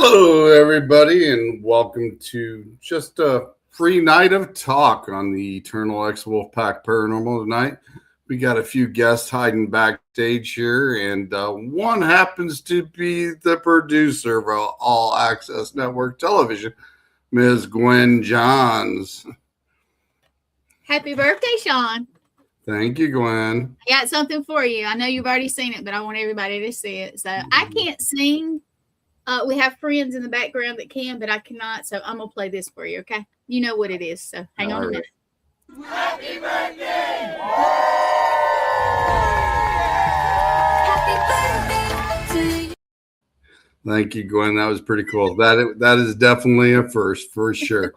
Hello, everybody, and welcome to just a free night of talk on the Eternal X Wolfpack Paranormal tonight. We got a few guests hiding backstage here, and one happens to be the producer of All Access Network Television, Ms. Gwen Johns. Happy birthday, Sean. Thank you, Gwen. I got something for you. I know you've already seen it, but I want everybody to see it. So I can't sing. We have friends in the background that can, but I cannot. So I'm going to play this for you, okay? You know what it is, so hang on a minute. Happy birthday! Happy birthday to you. Thank you, Gwen. That was pretty cool. That is definitely a first, for sure.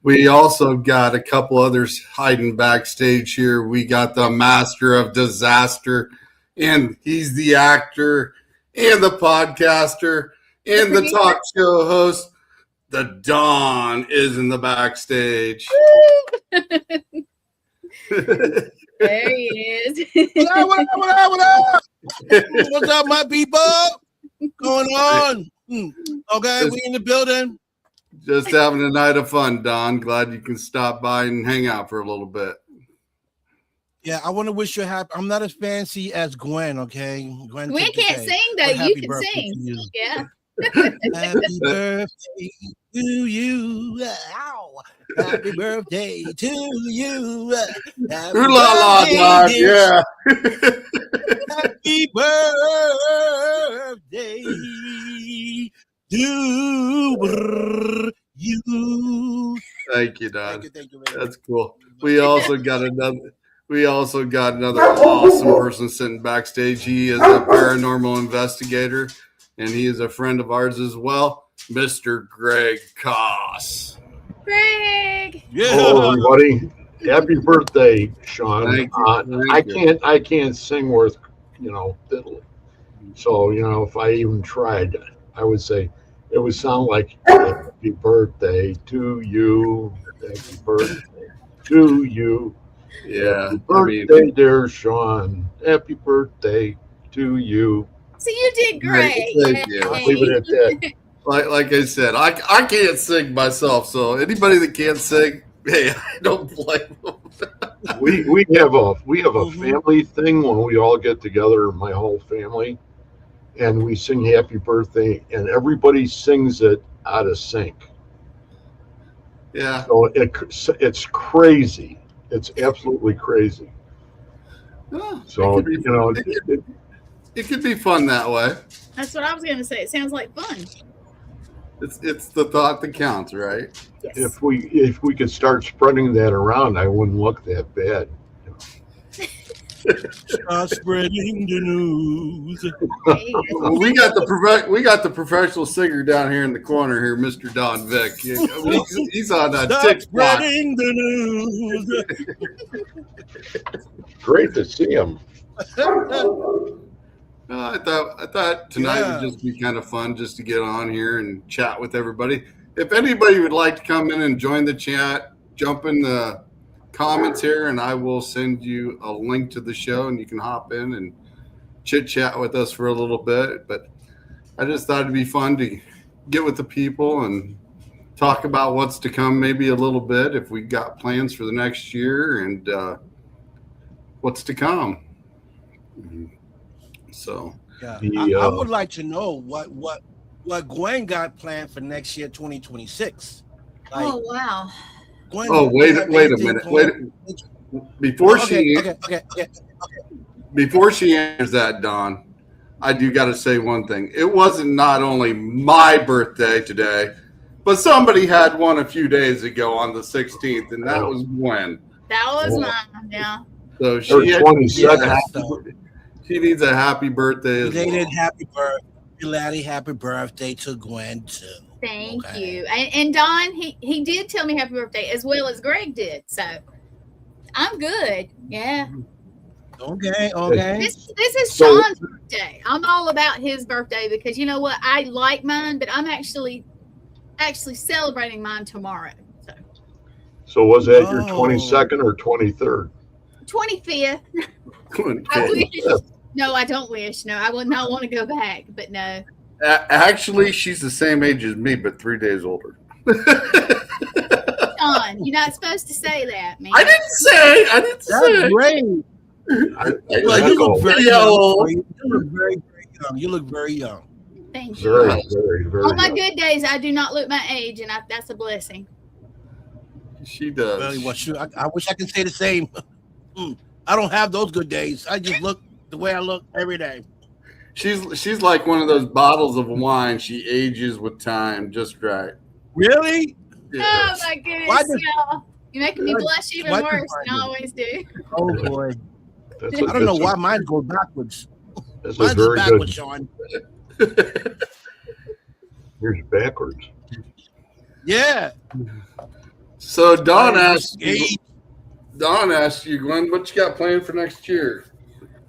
We also got a couple others hiding backstage here. We got the master of disaster, and he's the actor and the podcaster and the talk show host. The Don is in the backstage. There he is. What up? What's up, my people? Going on? Okay, we in the building. Just having a night of fun, Don. Glad you can stop by and hang out for a little bit. Yeah, I want to wish you a happy. I'm not as fancy as Gwen, okay? Gwen can't sing, though. You can sing. You. Yeah. Happy birthday to you. Ow. Happy birthday to you. Happy Ooh la la, Don. Yeah. Happy birthday to you. Thank you, Don. Thank you. That's cool. We also got another awesome person sitting backstage. He is a paranormal investigator, and he is a friend of ours as well, Mr. Greg Koss. Greg. Yeah. Hello, everybody. Happy birthday, Sean. Thank you. I can't sing worth, diddly. So, if I even tried, I would say it would sound like happy birthday to you. Happy birthday to you. Yeah. Happy birthday, dear Sean. Happy birthday to you. So you did great. Thank you. I'll leave it at that. Like I said, I can't sing myself, so anybody that can't sing, hey, I don't blame them. We have a family thing when we all get together, my whole family, and we sing happy birthday, and everybody sings it out of sync. Yeah. So it's crazy. It's absolutely crazy. So it could be fun that way. That's what I was going to say. It sounds like fun. It's the thought that counts, right? Yes. if we could start spreading that around, I wouldn't look that bad. Start spreading the news. Well, we got the professional singer down here in the corner here, Mr. Don Vick. He's on a Start TikTok. spreading the news. Great to see him. I thought tonight would just be kind of fun just to get on here and chat with everybody. If anybody would like to come in and join the chat, jump in the comments here, and I will send you a link to the show, and you can hop in and chit chat with us for a little bit. But I just thought it'd be fun to get with the people and talk about what's to come, maybe a little bit if we got plans for the next year and what's to come. So Yeah, I would like to know what Gwen got planned for next year, 2026. Like, Oh, wow. Gwen, wait a minute. Before she answers that, Don, I do got to say one thing. It wasn't not only my birthday today, but somebody had one a few days ago on the 16th, and that was Gwen. That was mine. Yeah. So Or she 22nd. she needs a happy birthday as well. Belated happy birthday. Belated happy birthday to Gwen too. Thank Okay. you. And Don, he did tell me happy birthday as well as Greg did. So I'm good. Yeah. Okay. This is So- Sean's birthday. I'm all about his birthday because you know what? I like mine, but I'm actually celebrating mine tomorrow. So So was that your Oh. 22nd or 23rd? 25th. I wish. No, I don't wish. No, I would not want to go back. But no, Actually, she's the same age as me, but 3 days older. Sean, you're not supposed to say that, man. I didn't say. That's great. Well, you look very young. You look very, very young. You look very young. Thank you. Very, very, very. On my young. good days, I do not look my age, and that's a blessing. She does. Well, shoot, I wish I could say the same. I don't have those good days. I just look the way I look every day. She's like one of those bottles of wine. She ages with time, just right. Really? Oh Yes. my goodness, Why does- y'all! You're making me blush even why does worse than I mine- always do. Oh boy. That's I don't know that's why mine goes backwards. That's a Mine's very backwards, good. Sean. Yours backwards. Yeah. So Don asked Hey, you, Glenn, what you got planned for next year?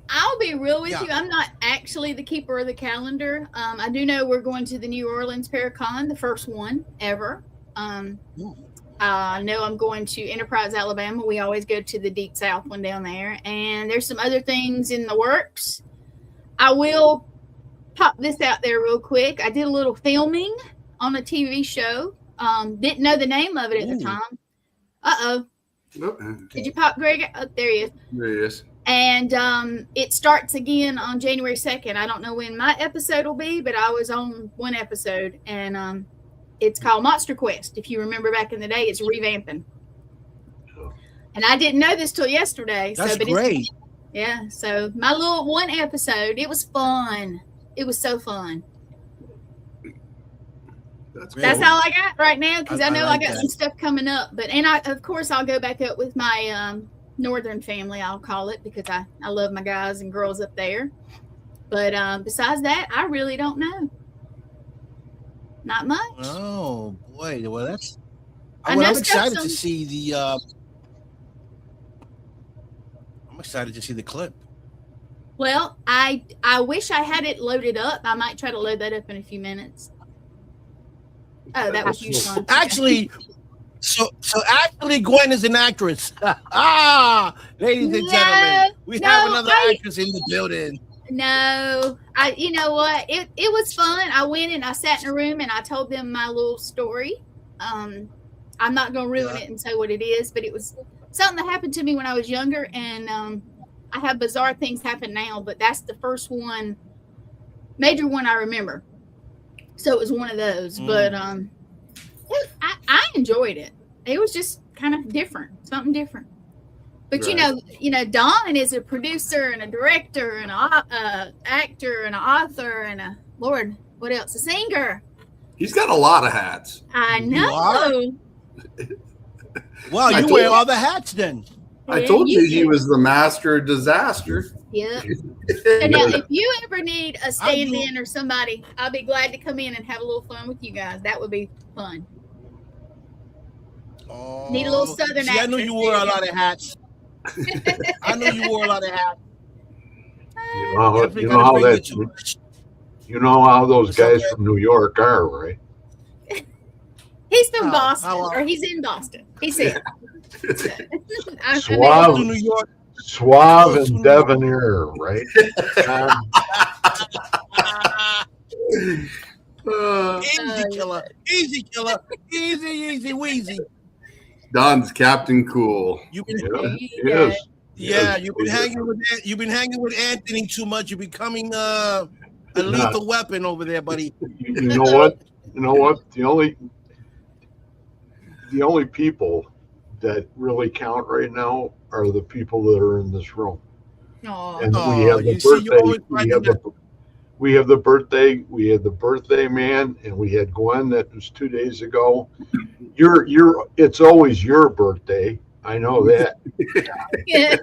I'll be real with Yeah. you. I'm not actually the keeper of the calendar. I do know we're going to the New Orleans Paracon, the first one ever. I know I'm going to Enterprise, Alabama. We always go to the Deep South one down there. And there's some other things in the works. I will pop this out there real quick. I did a little filming on a TV show. Didn't know the name of it at the Ooh. time. Uh-oh. Oh, Did you pop Greg? Oh, there he is. there he is. And it starts again on January 2nd. I don't know when my episode will be, but I was on one episode. And it's called Monster Quest. If you remember back in the day, it's revamping. And I didn't know this till yesterday. that's but great. Yeah. So my little one episode, it was fun. It was so fun. That's That's cool. all I got right now because I I know I like got that. some stuff coming up. And of course, I'll go back up with my northern family, I'll call it, because I love my guys and girls up there. But besides that, I really don't know. Not much. Oh boy. Well, that's. I Well, know I'm excited some- to see the. I'm excited to see the clip. Well, I wish I had it loaded up. I might try to load that up in a few minutes. Oh, that was you, Sean. Actually, so actually, Gwen is an actress. Ladies and No, gentlemen, we have another I- actress in the building. No, you know what? It was fun. I went and I sat in a room and I told them my little story. I'm not gonna ruin Yeah. it and say what it is, but it was something that happened to me when I was younger, and I have bizarre things happen now, but that's the first one, major one I remember. So it was one of those. But I enjoyed it. It was just kind of different, something different. But Right. you know, Don is a producer and a director and a actor and an author and a Lord, what else? A singer. He's got a lot of hats. I You know. are? Wow, I you told wear you. all the hats then. I Yeah, told you he do. was the master of disaster. Yeah. So now, if you ever need a stand-in or somebody, I'll be glad to come in and have a little fun with you guys. That would be fun. Oh, Need a little Southern see, I knew accent you wore a there. lot of hats. I knew you wore a lot of hats. You know, Definitely you gotta know how bring that. you You know how those What's guys up, from New York are, right? He's from How- Boston, how- or he's in Boston. He's here. I Suave. to New York. Suave Close to and New York. debonair, right? Easy killer. Easy killer. Easy wheezy. Don's Captain Cool. You've been, Yeah, you yes. go. yeah, Yes, you've been yes. hanging with Anthony too much. You're becoming a Nah. lethal weapon over there, buddy. You know what? You know what? The only people that really count right now are the people that are in this room. Aw. And Oh, we have the you see, you always birthday. find We have the birthday. We had the birthday man, and we had Gwen. That was 2 days ago. It's always your birthday. I know that. Yeah.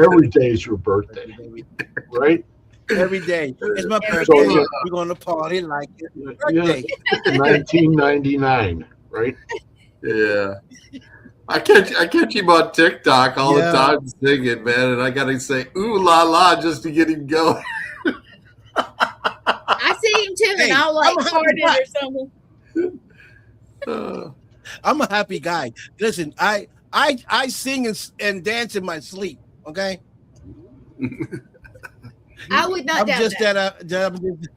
Every day is your birthday, right? Every day. It's my Every birthday. day. We're gonna party like it's Yeah, birthday. 1999, right? Yeah. I catch him on TikTok all Yeah. the time singing, man, and I gotta say ooh la la just to get him going. I see him too, Hey, and I'll like I'm a fart it hungry or something. I'm a happy guy. Listen, I sing and dance in my sleep. Okay, I would not I'm doubt just that. that.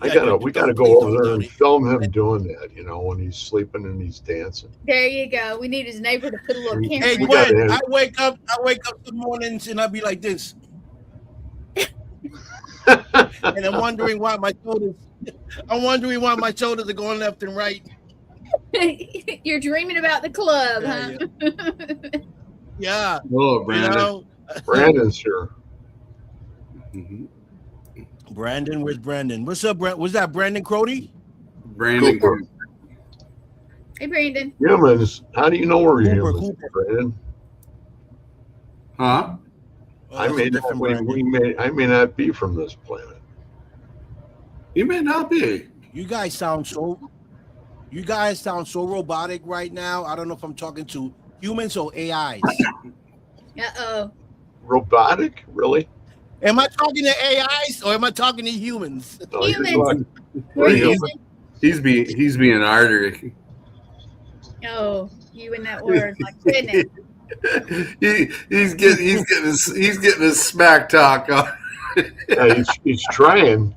We gotta go over there and film him doing that, when he's sleeping and he's dancing. There you go. We need his neighbor to put a little camera. Hey, in. We gotta Gwen, have- I wake up some mornings and I be like this. And I'm wondering why my shoulders are going left and right. You're dreaming about the club, Yeah, huh? Yeah. Oh, Brandon. You know, Brandon's here. Mhm. Brandon, where's Brandon? What's up, Brandon? Was that Brandon Crody? Brandon. Cooper. Hey, Brandon. Humans. How do you know we're Cooper, humans, Cooper. Brandon? Huh? Oh, I that's a may not, different Brandon. I may not be from this planet. You may not be. You guys sound so robotic right now. I don't know if I'm talking to humans or AIs. Uh-oh. Robotic? Really? Am I talking to AIs or am I talking to humans? No, you're Humans. talking- We're human. using. He's being artery. Oh, you in that word. My goodness. He's getting his smack talk on. Yeah, he's trying.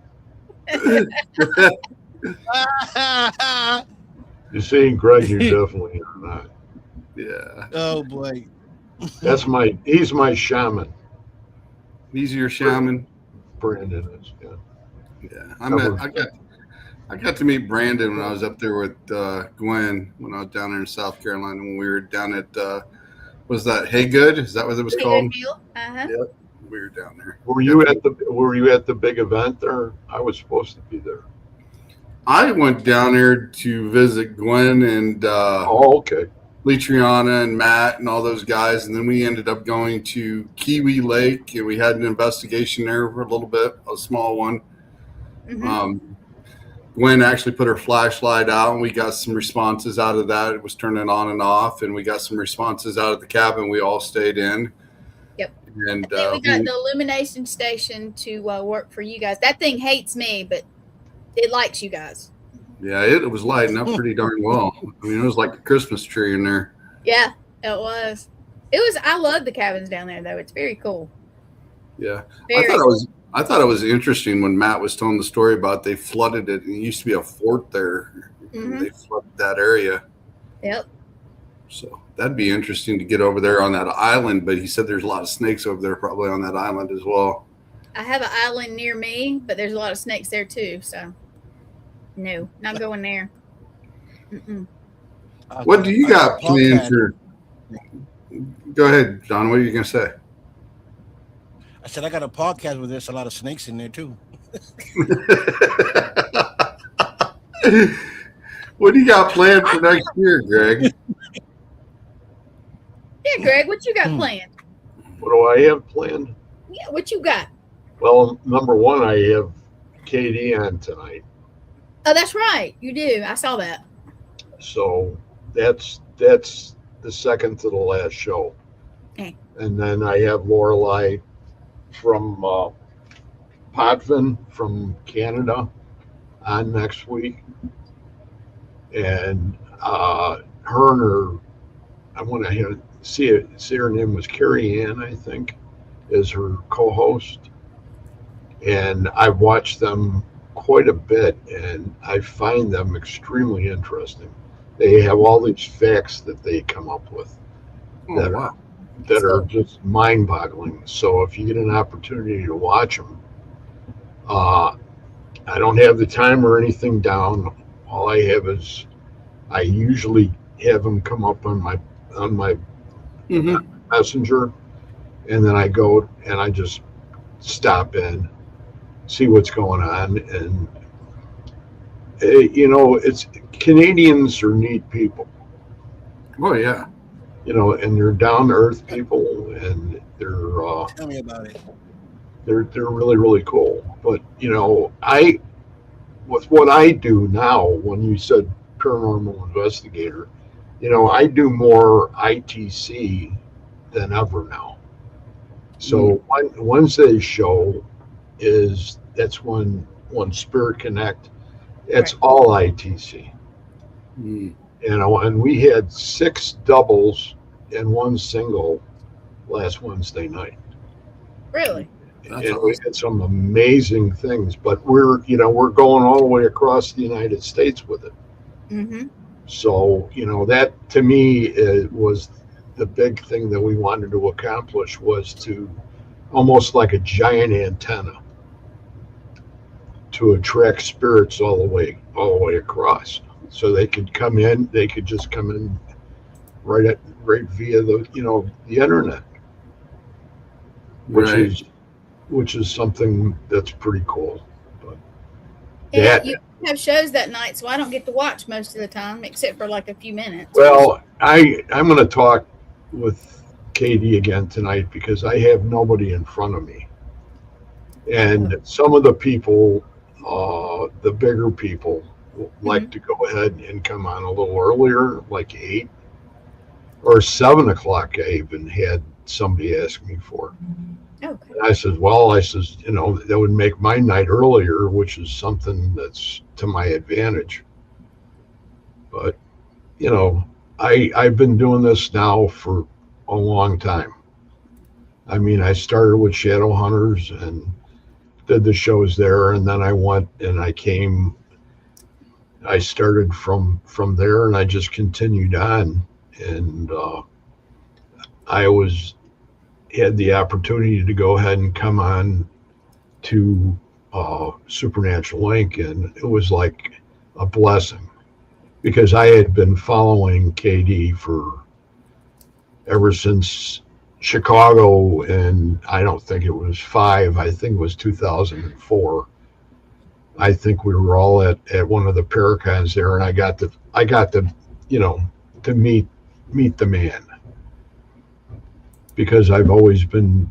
You see, Greg, you definitely are not. Yeah, Oh boy. He's my shaman. he's your shaman. Brandon is. Yeah. Yeah, I got to meet Brandon when I was up there with Gwen when I was down there in South Carolina when we were down at was that Hey Good? Is that what it was Pretty called? good deal. Uh-huh. Yeah, we were down there. Were you at the big event there? I was supposed to be there. I went down there to visit Gwen and Oh, okay. Lee Triana and Matt and all those guys, and then we ended up going to Kiwi Lake and we had an investigation there for a little bit, a small one. Mhm. Gwen actually put her flashlight out and we got some responses out of that. It was turning on and off, and we got some responses out of the cabin. We all stayed in. Yep. And I think we got the illumination station to work for you guys. That thing hates me, but it likes you guys. yeah, it was lighting up pretty darn well. I mean, it was like a Christmas tree in there. Yeah, it was. It was. I love the cabins down there, though. It's very cool. Yeah. Very. I thought it was interesting when Matt was telling the story about they flooded it. It used to be a fort there. Mhm. They flooded that area. Yep. So that'd be interesting to get over there on that island. But he said there's a lot of snakes over there probably on that island as well. I have an island near me, but there's a lot of snakes there too. So, no, not going there. Mm-mm. What do you got planned for? Go ahead, John. What are you going to say? I said I got a podcast where there's a lot of snakes in there too. What do you got planned for next year, Greg? Yeah, Greg, what you got planned? What do I have planned? Yeah, what you got? Well, number one, I have Katie on tonight. Oh, that's right. You do. I saw that. So that's the second to the last show. Okay. And then I have Lorelei from Potvin from Canada on next week. And her and her, I want to see her name was Carrie Ann, I think, is her co-host. And I've watched them quite a bit, and I find them extremely interesting. They have all these facts that they come up with Oh, wow. that are just mind-boggling. So if you get an opportunity to watch them, I don't have the time or anything down. All I have is I usually have them come up on my Mhm. messenger, and then I go and I just stop in, see what's going on, and it's Canadians are neat people, Oh, yeah. and they're down to earth people, and they're Tell me about it. they're really really cool. But with what I do now, when you said paranormal investigator, I do more ITC than ever now. So Wednesday's show that's when Spirit Connect, it's Right. all ITC. Mm. And we had 6 doubles and 1 single last Wednesday night. Really? That's and we awesome. had some amazing things. But we're going all the way across the United States with it. Mm-hmm. So that to me was the big thing that we wanted to accomplish, was to almost like a giant antenna to attract spirits all the way across, so they could come in. They could just come in right via the internet, which Right. is something that's pretty cool. But Yeah, that you have shows that night, so I don't get to watch most of the time, except for like a few minutes. well, I'm going to talk with Katie again tonight, because I have nobody in front of me, and some of the people, the bigger people, like to go ahead and come on a little earlier, like 8 or 7 o'clock. I even had somebody ask me for. Okay. And I said, that would make my night earlier, which is something that's to my advantage. But, I've been doing this now for a long time. I mean, I started with Shadow Hunters and did the shows there, and then I went and I started from there, and I just continued on, and I had the opportunity to go ahead and come on to Supernatural Inc., and it was like a blessing, because I had been following KD for ever since Chicago, and I don't think it was 5. I think it was 2004. I think we were all at one of the Paracons there, and I got to to meet the man, because I've always been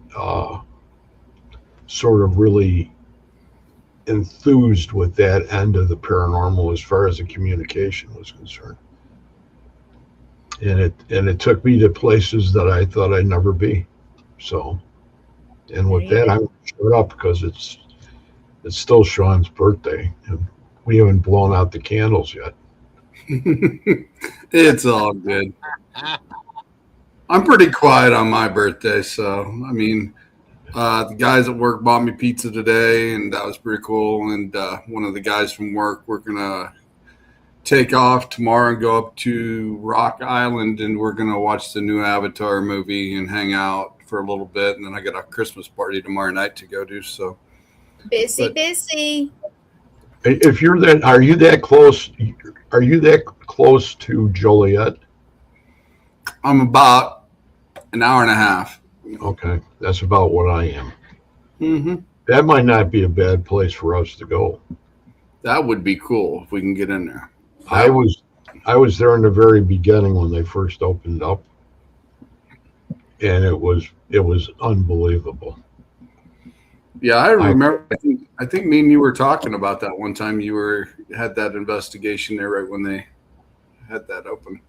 sort of really enthused with that end of the paranormal as far as the communication was concerned. And it took me to places that I thought I'd never be. So, and with that, I'm shut up, because it's still Sean's birthday, and we haven't blown out the candles yet. It's all good. I'm pretty quiet on my birthday, so I mean, the guys at work bought me pizza today, and that was pretty cool. And one of the guys from work, we're gonna take off tomorrow and go up to Rock Island, and we're gonna watch the new Avatar movie and hang out for a little bit. And then I got a Christmas party tomorrow night to go to. So busy. If you're are you that close? Are you that close to Joliet? I'm about an hour and a half. Okay, that's about what I am. Mm-hmm. That might not be a bad place for us to go. That would be cool if we can get in there. I was there in the very beginning when they first opened up, and it was unbelievable. Yeah, I remember. I think me and you were talking about that one time. You had that investigation there right when they had that open.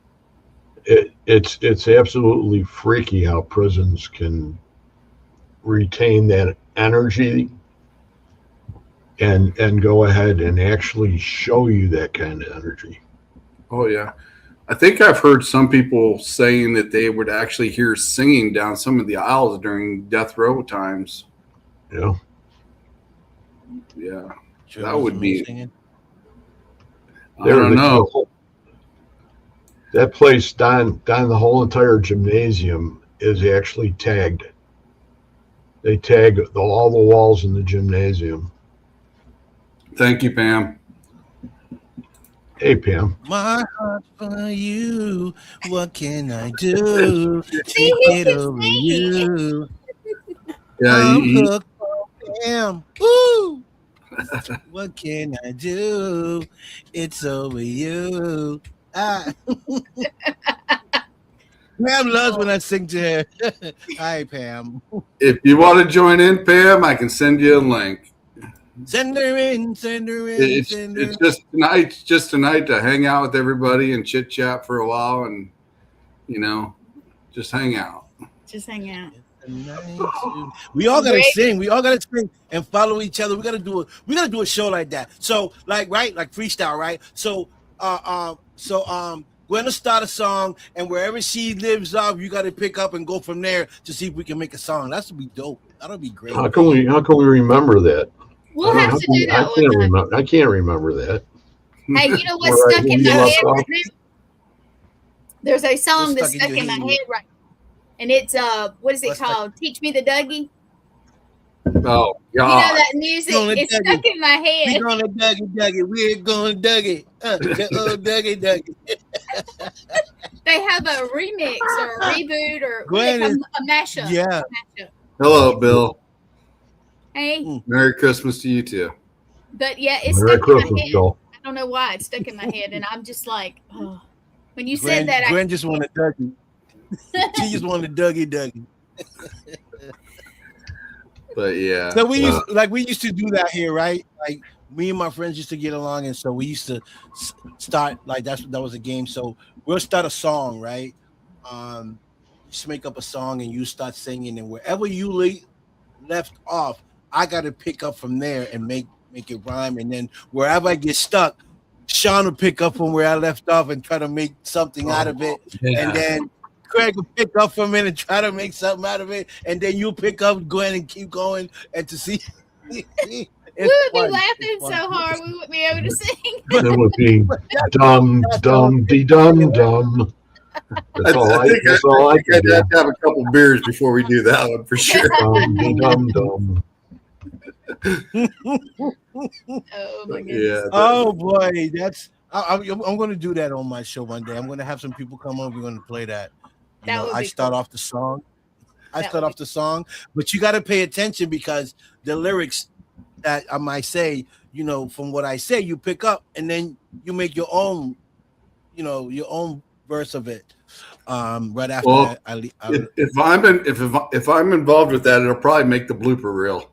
It's absolutely freaky how prisons can retain that energy and go ahead and actually show you that kind of energy. Oh yeah, I think I've heard some people saying that they would actually hear singing down some of the aisles during death row times. Yeah. Yeah, Sure, that would be. singing. I don't know. That place down the whole entire gymnasium is actually tagged. They tag all the walls in the gymnasium. Thank you, Pam. Hey, Pam. My heart for you. What can I do to get over you? Yeah, I'm hooked on Pam. Woo! What can I do? It's over you. Pam loves when I sing to her. Hi, Pam. if you want to join in, Pam, I can send you a link. Send her in, send her in, It's send her in. just tonight to hang out with everybody and chit chat for a while, and just hang out. Just hang out. We all gotta Great. sing. We all gotta sing and follow each other. We gotta do a show like that. So like freestyle, right? So we're gonna start a song, and wherever she lives off, you gotta pick up and go from there to see if we can make a song. That's would be dope. That'll be great. How can we remember that? We'll have to do that one time. I can't remember that. Hey, you know what's All right, stuck in you my left head off. right now? There's a song What's that's stuck in stuck in your my head? head right now. And it's what is it What's stuck- called? Teach Me the Dougie. Oh You know God. that music? Gonna It's Dougie. stuck in my We're head. gonna Dougie. We're gonna Dougie. The old Dougie. They have a remix or a reboot or what they Gwen call a mashup. Yeah. Mashup. Hello, Bill. Hey, Merry Christmas to you too. but yeah, it's Merry stuck in my Christmas, head. Bill. I don't know why it's stuck in my head, and I'm just like, oh. When you Gwen, said that, Gwen just wanted Dougie. She just wanted Dougie. But yeah. So we used to do that here, right? Like me and my friends used to get along, and so we used to start like that was a game. So we'll start a song, right? Just make up a song and you start singing, and wherever you left off, I got to pick up from there and make it rhyme, and then wherever I get stuck, Sean will pick up from where I left off and try to make something out of it, and then Craig will pick up from it and try to make something out of it, and then you pick up Gwen and keep going, and to see. we would be fun. laughing so hard we wouldn't be able to sing. It would be dum dum de dum dum. That's all I can I'd have do. to have a couple beers before we do that one for sure. Dum de dum dum. Oh my goodness. Yeah. Oh boy, I'm going to do that on my show one day. I'm going to have some people come on. We're going to play that. That would I be start cool. off the song. That would be the song, but you got to pay attention because the lyrics that I might say, from what I say, you pick up and then you make your own, your own verse of it. Right after Well, that, if I'm involved with that, it'll probably make the blooper reel.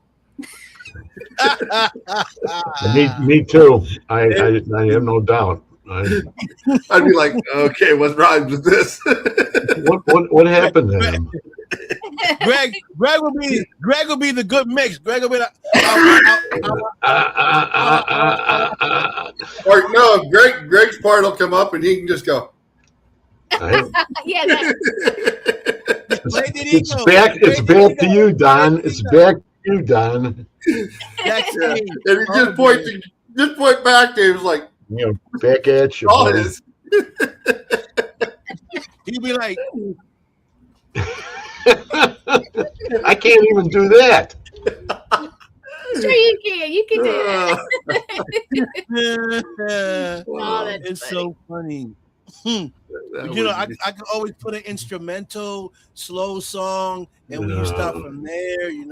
Me too. I have no doubt. I'd be like, okay, what rhymes with this? What happened to him? Greg will be the good mix. Greg will be like, Or no, Greg's part will come up and he can just go. Yeah, It's back to you, Don. It's back to you, Don. That's Yeah. me. And he just point back to him. He's like, Back at you. oh, buddy. it is. He'll be like, I can't even do that. sure you can. You can do that. Wow. that's it's funny. so funny. That I would can always put an instrumental slow song, and we can start from there, and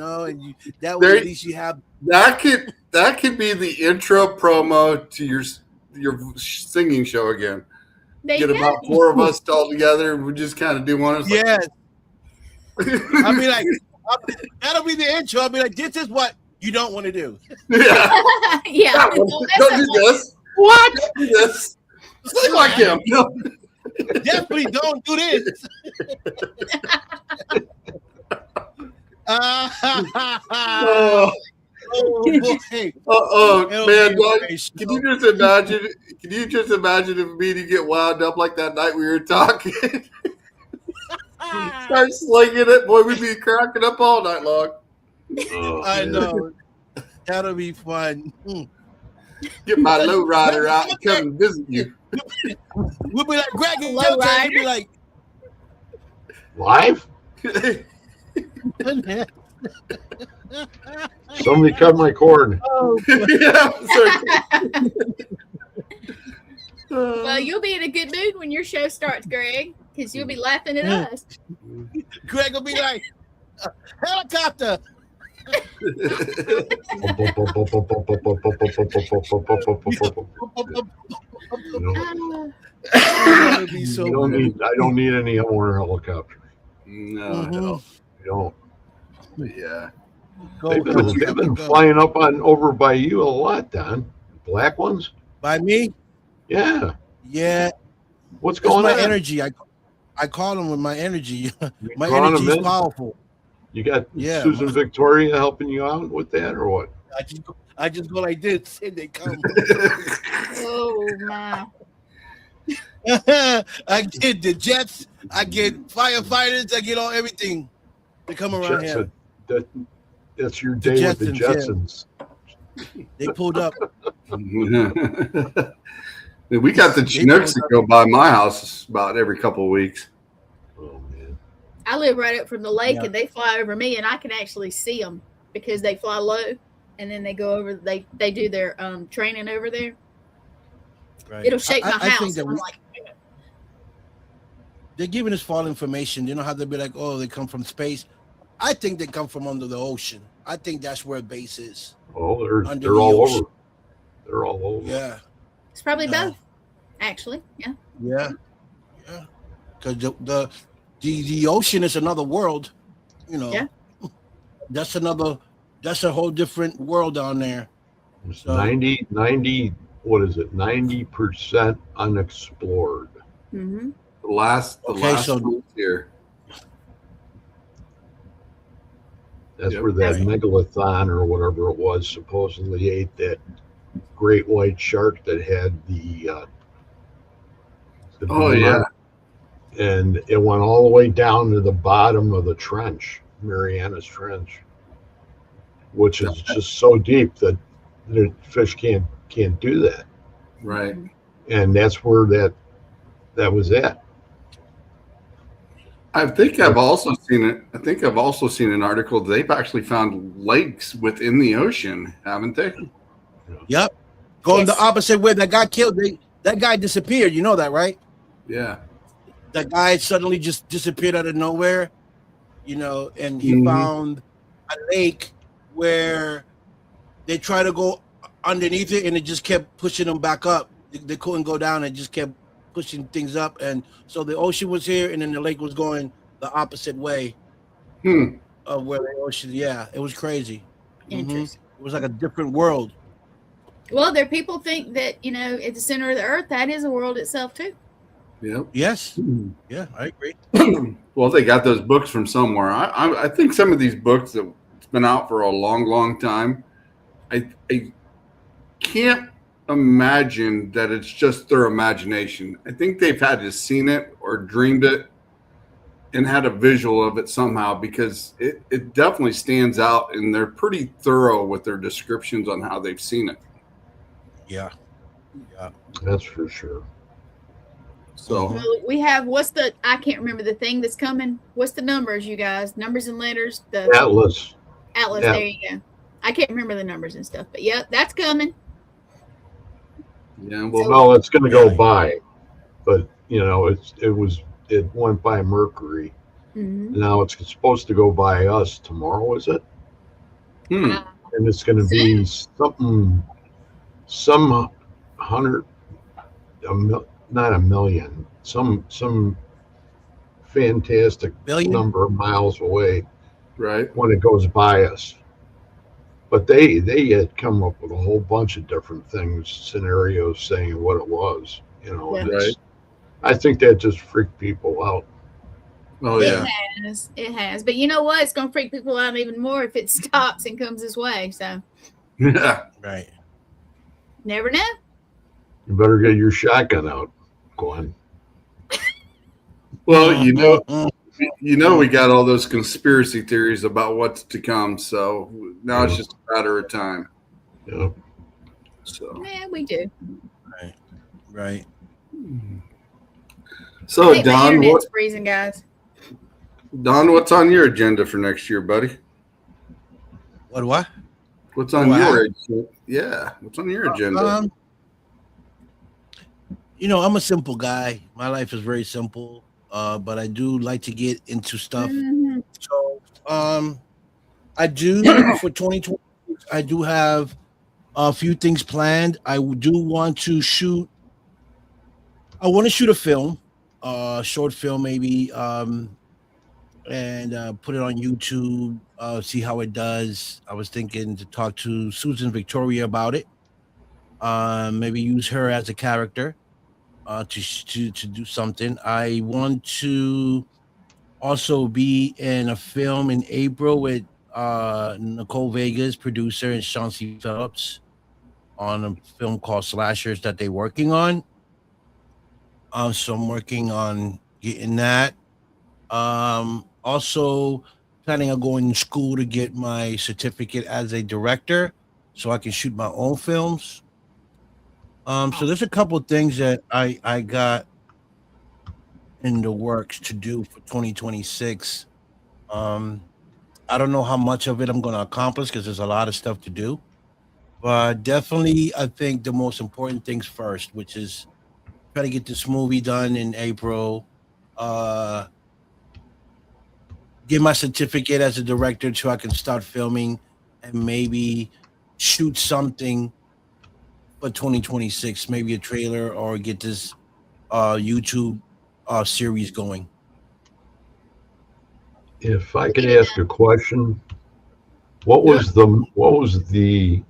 that way at least you have. that could be the intro promo to your singing show again. There Get you go. about 4 of us all together, and we just kind of do one. It's like, Yes, I'll be like, that'll be the intro. I'll be like, this is what you don't want to do. yeah. Yeah. Don't Don't mess do up this. What? Don't do this. Sing like him. Definitely don't do this. Oh, Oh boy. It'll man, be a Doug, great can show. you just imagine? Can you just imagine if me and you get wound up like that night we were talking? Start slinging it, boy. We'd be cracking up all night long. I know. That'll be fun. Get my low rider out and come and visit you. We'll be like, Greg, it's Low your turn. rider? He'll be like, Live? Somebody cut my cord. oh, Yeah, sorry. Well, you'll be in a good mood when your show starts, Greg, because you'll be laughing at us. Greg will be like, helicopter. That'll be so good. I don't need any more helicopter. No, Mhm. no. I don't. But yeah. Go, They've go, been go, go. flying up over by you a lot, Don. Black ones? By me? Yeah. Yeah. What's It's going my on? energy. I call them with my energy. My drawing energy them is in? powerful. You got Yeah. Susan Victoria helping you out with that, or what? I just go like this and they come. Oh, my. I get the jets, I get firefighters, I get everything. They come around Jets here. It's your The day with the Jetsons, yeah. Jetsons. They pulled up. We got the Chinooks that go by my house about every couple of weeks. Oh man. I live right up from the lake, Yeah. and they fly over me, and I can actually see them because they fly low, and then they go over. They do their training over there. Right. It'll shake my I house. think that And I'm like, they're giving us false information. You know how they'll be like, oh, they come from space. I think they come from under the ocean. I think that's where base is. Oh, Under they're the all ocean. over. They're all over. Yeah. it's probably No. both, actually. Yeah. Yeah. Yeah. Because the ocean is another world. You know. Yeah. That's a whole different world down there. It's So- 90, what is it? 90% unexplored. Mm-hmm. The last so- month here. That's Yep. where that Okay. megalithon or whatever it was supposedly ate that great white shark that had the Oh yeah. and it went all the way down to the bottom of the trench, Marianas Trench, which is just so deep that the fish can't do that. Right. And that's where that was at. I think I've also seen it. I think I've also seen an article. They've actually found lakes within the ocean, haven't they? Yep. Going Yes. the opposite way. That guy killed. That guy disappeared. You know that, right? Yeah. That guy suddenly just disappeared out of nowhere. You know, and he Mhm. found a lake where they tried to go underneath it, and it just kept pushing them back up. They couldn't go down. It just kept pushing things up, and so the ocean was here, and then the lake was going the opposite way Hmm. of where the ocean. Yeah, it was crazy. Mhm. Interesting. It was like a different world. Well, there people think that at the center of the earth, that is a world itself too. Yep. Yes. Yeah, I agree. Well, they got those books from somewhere. I think some of these books that it's been out for a long, long time. I can't imagine that it's just their imagination. I think they've had to seen it or dreamed it and had a visual of it somehow, because it definitely stands out, and they're pretty thorough with their descriptions on how they've seen it. Yeah. Yeah. That's for sure. So Well, we have I can't remember the thing that's coming. What's the numbers, you guys? Numbers and letters. The Atlas. Atlas. Yeah. There you go. I can't remember the numbers and stuff, but yep, that's coming. yeah, well, Well, it's going to go by, but it went by Mercury. Mhm. Now it's supposed to go by us tomorrow, is it? Uh, And it's going to be some hundred, not a million, some fantastic Billion. number of miles away right. when it goes by us. But they had come up with a whole bunch of different things, scenarios saying what it was. And Right. I think that just freaked people out. Oh yeah. It has. But you know what? It's gonna freak people out even more if it stops and comes this way. So Yeah. Right. never know. You better get your shotgun out, Glenn. Well, Mm. we got all those conspiracy theories about what's to come. So now it's just a matter of time. Yeah. So, Yeah, we do. Right. so I think my Don, internet's freezing, guys. what's on your agenda for next year, buddy? What? What's on Wow. your agenda? Yeah, what's on your agenda? I'm a simple guy. My life is very simple, but I do like to get into stuff. Mhm. So, I do for 2020. I do have a few things planned. I do want to shoot. I want to shoot a film, short film maybe, and put it on YouTube. See how it does. I was thinking to talk to Susan Victoria about it. Maybe use her as a character. To do something. I want to also be in a film in April with Nicole Vegas, producer, and Sean C. Phillips on a film called Slashers that they're working on. So I'm working on getting that. Also, planning on going to school to get my certificate as a director, so I can shoot my own films. So there's a couple things that I got in the works to do for 2026. Um, I don't know how much of it I'm going to accomplish because there's a lot of stuff to do. But definitely, I think the most important things first, which is try to get this movie done in April. Uh, get my certificate as a director so I can start filming and maybe shoot something for 2026, maybe a trailer or get this YouTube series going. If I could ask a question, what was the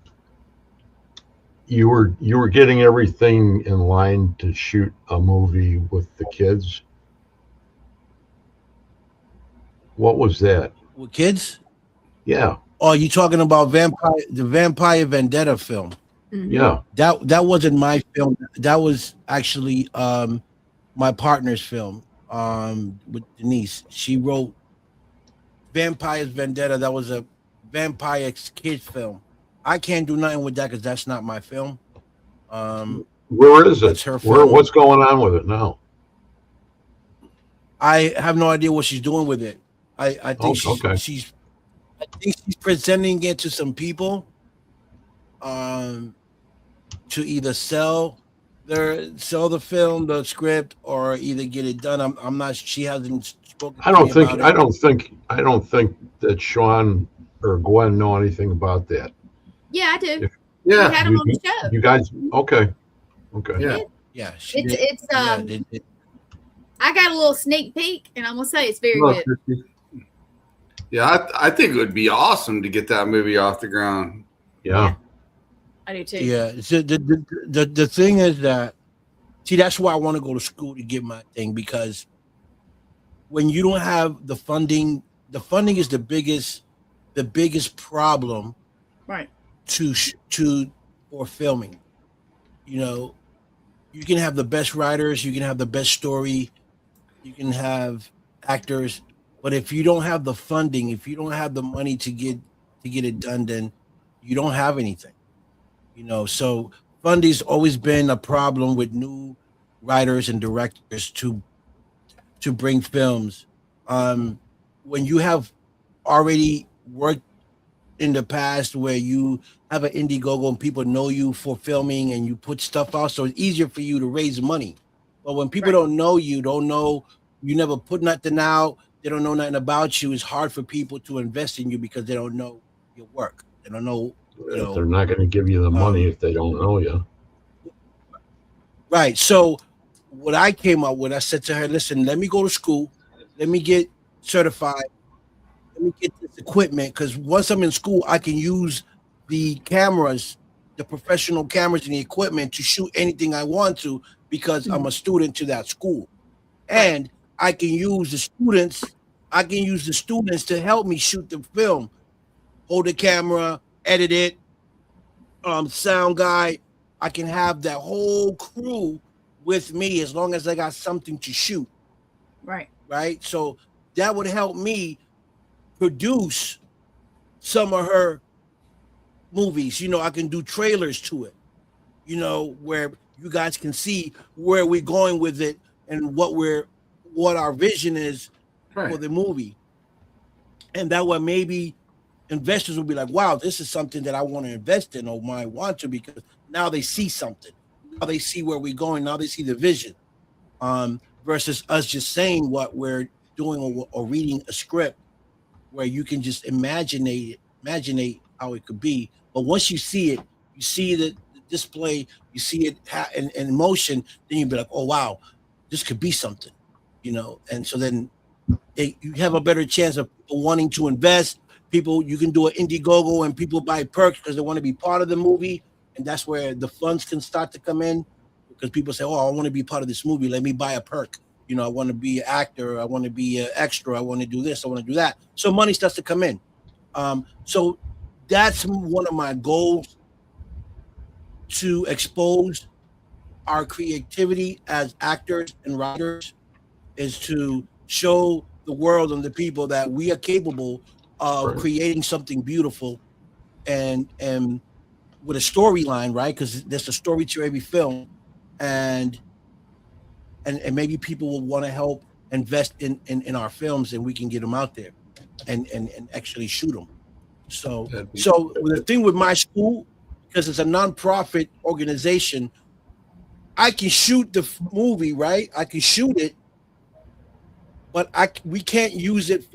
you were getting everything in line to shoot a movie with the kids? What was that? With kids? Yeah, Oh, you talking about the Vampire Vendetta film? yeah. That wasn't my film. That was actually my partner's film with Denise. She wrote Vampire's Vendetta. That was a vampire kids film. I can't do nothing with that because that's not my film. Where is That's it? her Where? film. What's going on with it now? I have no idea what she's doing with it. I think Okay. she's presenting it to some people to either sell the film, the script, or either get it done. I'm not. She hasn't spoken. I to don't me think about I it. don't think that Sean or Gwen know anything about that. Yeah, I do. If- We Yeah. had them on the show. You guys, okay. Yeah. Yeah, she It's did. it's Yeah, I got a little sneak peek, and I'm gonna say it's very Look, good. Christy. Yeah, I think it would be awesome to get that movie off the ground. Yeah. I do too. yeah. So the thing is that, see, that's why I want to go to school to get my thing, because when you don't have the funding is the biggest problem Right. for filming. You know, you can have the best writers, you can have the best story, you can have actors, but if you don't have the funding, if you don't have the money to get it done, then you don't have anything. You know, so funding's always been a problem with new writers and directors to bring films. When you have already worked in the past where you have an Indiegogo and people know you for filming and you put stuff out, so it's easier for you to raise money. But when people Right. don't know you never put nothing out, they don't know nothing about you, it's hard for people to invest in you because they don't know your work. They don't know, They're not going to give you the money if they don't know you. right. So what I came up with, I said to her, listen, let me go to school, let me get certified, let me get this equipment, because once I'm in school, I can use the cameras, the professional cameras and the equipment to shoot anything I want to because I'm a student to that school. And I can use the students to help me shoot the film, hold the camera, edit it, sound guy. I can have that whole crew with me as long as I got something to shoot, Right. right? So that would help me produce some of her movies. You know, I can do trailers to it, you know, where you guys can see where we're going with it and what our vision is for Right. the movie. And that way maybe investors will be like, wow, this is something that I want to invest in or might want to, because now they see something. Now they see where we're going. Now they see the vision. Versus us just saying what we're doing or reading a script where you can just imagine how it could be. But once you see it, you see the display, you see it in motion, then you'll be like, oh, wow, this could be something, you know? And so then you have a better chance of people wanting to invest. People, you can do an Indiegogo and people buy perks because they want to be part of the movie. And that's where the funds can start to come in, because people say, oh, I want to be part of this movie. Let me buy a perk. You know, I want to be an actor. I want to be an extra. I want to do this. I want to do that. So money starts to come in. So that's one of my goals, to expose our creativity as actors and writers, is to show the world and the people that we are capable of Right. creating something beautiful and with a storyline, right? Because there's a story to every film, and maybe people will want to help invest in our films, and we can get them out there and actually shoot them. So the thing with my school, because it's a nonprofit organization, I can shoot the movie, right? I can shoot it, but we can't use it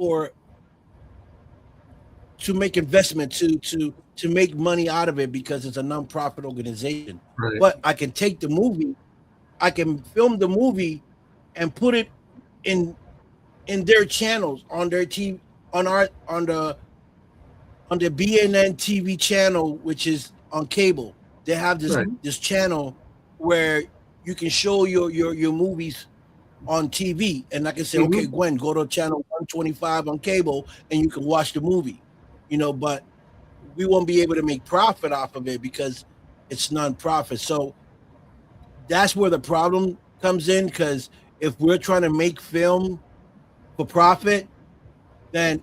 to make investment to make money out of it because it's a nonprofit organization. Right. But I can take the movie, I can film the movie, and put it in their channels on their TV on the BNN TV channel, which is on cable. They have this channel where you can show your movies on TV, and I can say, okay, Gwen, go to channel 125 on cable, and you can watch the movie. But we won't be able to make profit off of it because it's non-profit. So that's where the problem comes in, because if we're trying to make film for profit, then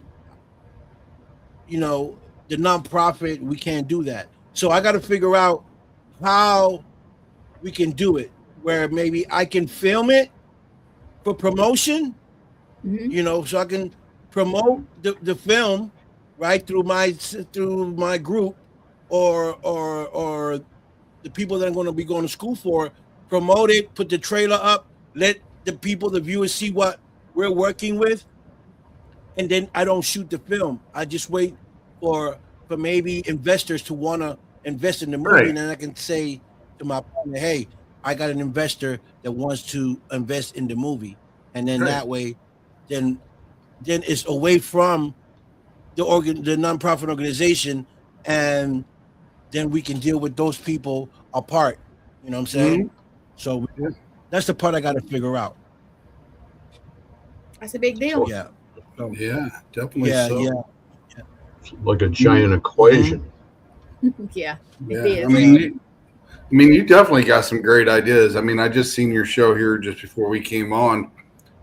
the non-profit, we can't do that. So I got to figure out how we can do it, where maybe I can film it for promotion, so I can promote the film right through my group or the people that I'm going to be going to school for, promote it, put the trailer up, let the viewers see what we're working with, and then I don't shoot the film. I just wait for maybe investors to want to invest in the movie, and then I can say to my partner, hey, I got an investor that wants to invest in the movie, and then that way, then it's away from the nonprofit organization, and then we can deal with those people apart. You know what I'm saying? So that's the part I got to figure out. That's a big deal. Yeah. So, yeah, definitely. Yeah. It's like a giant equation. Yeah. Yeah. It is. I mean, you definitely got some great ideas. I mean, I just seen your show here just before we came on,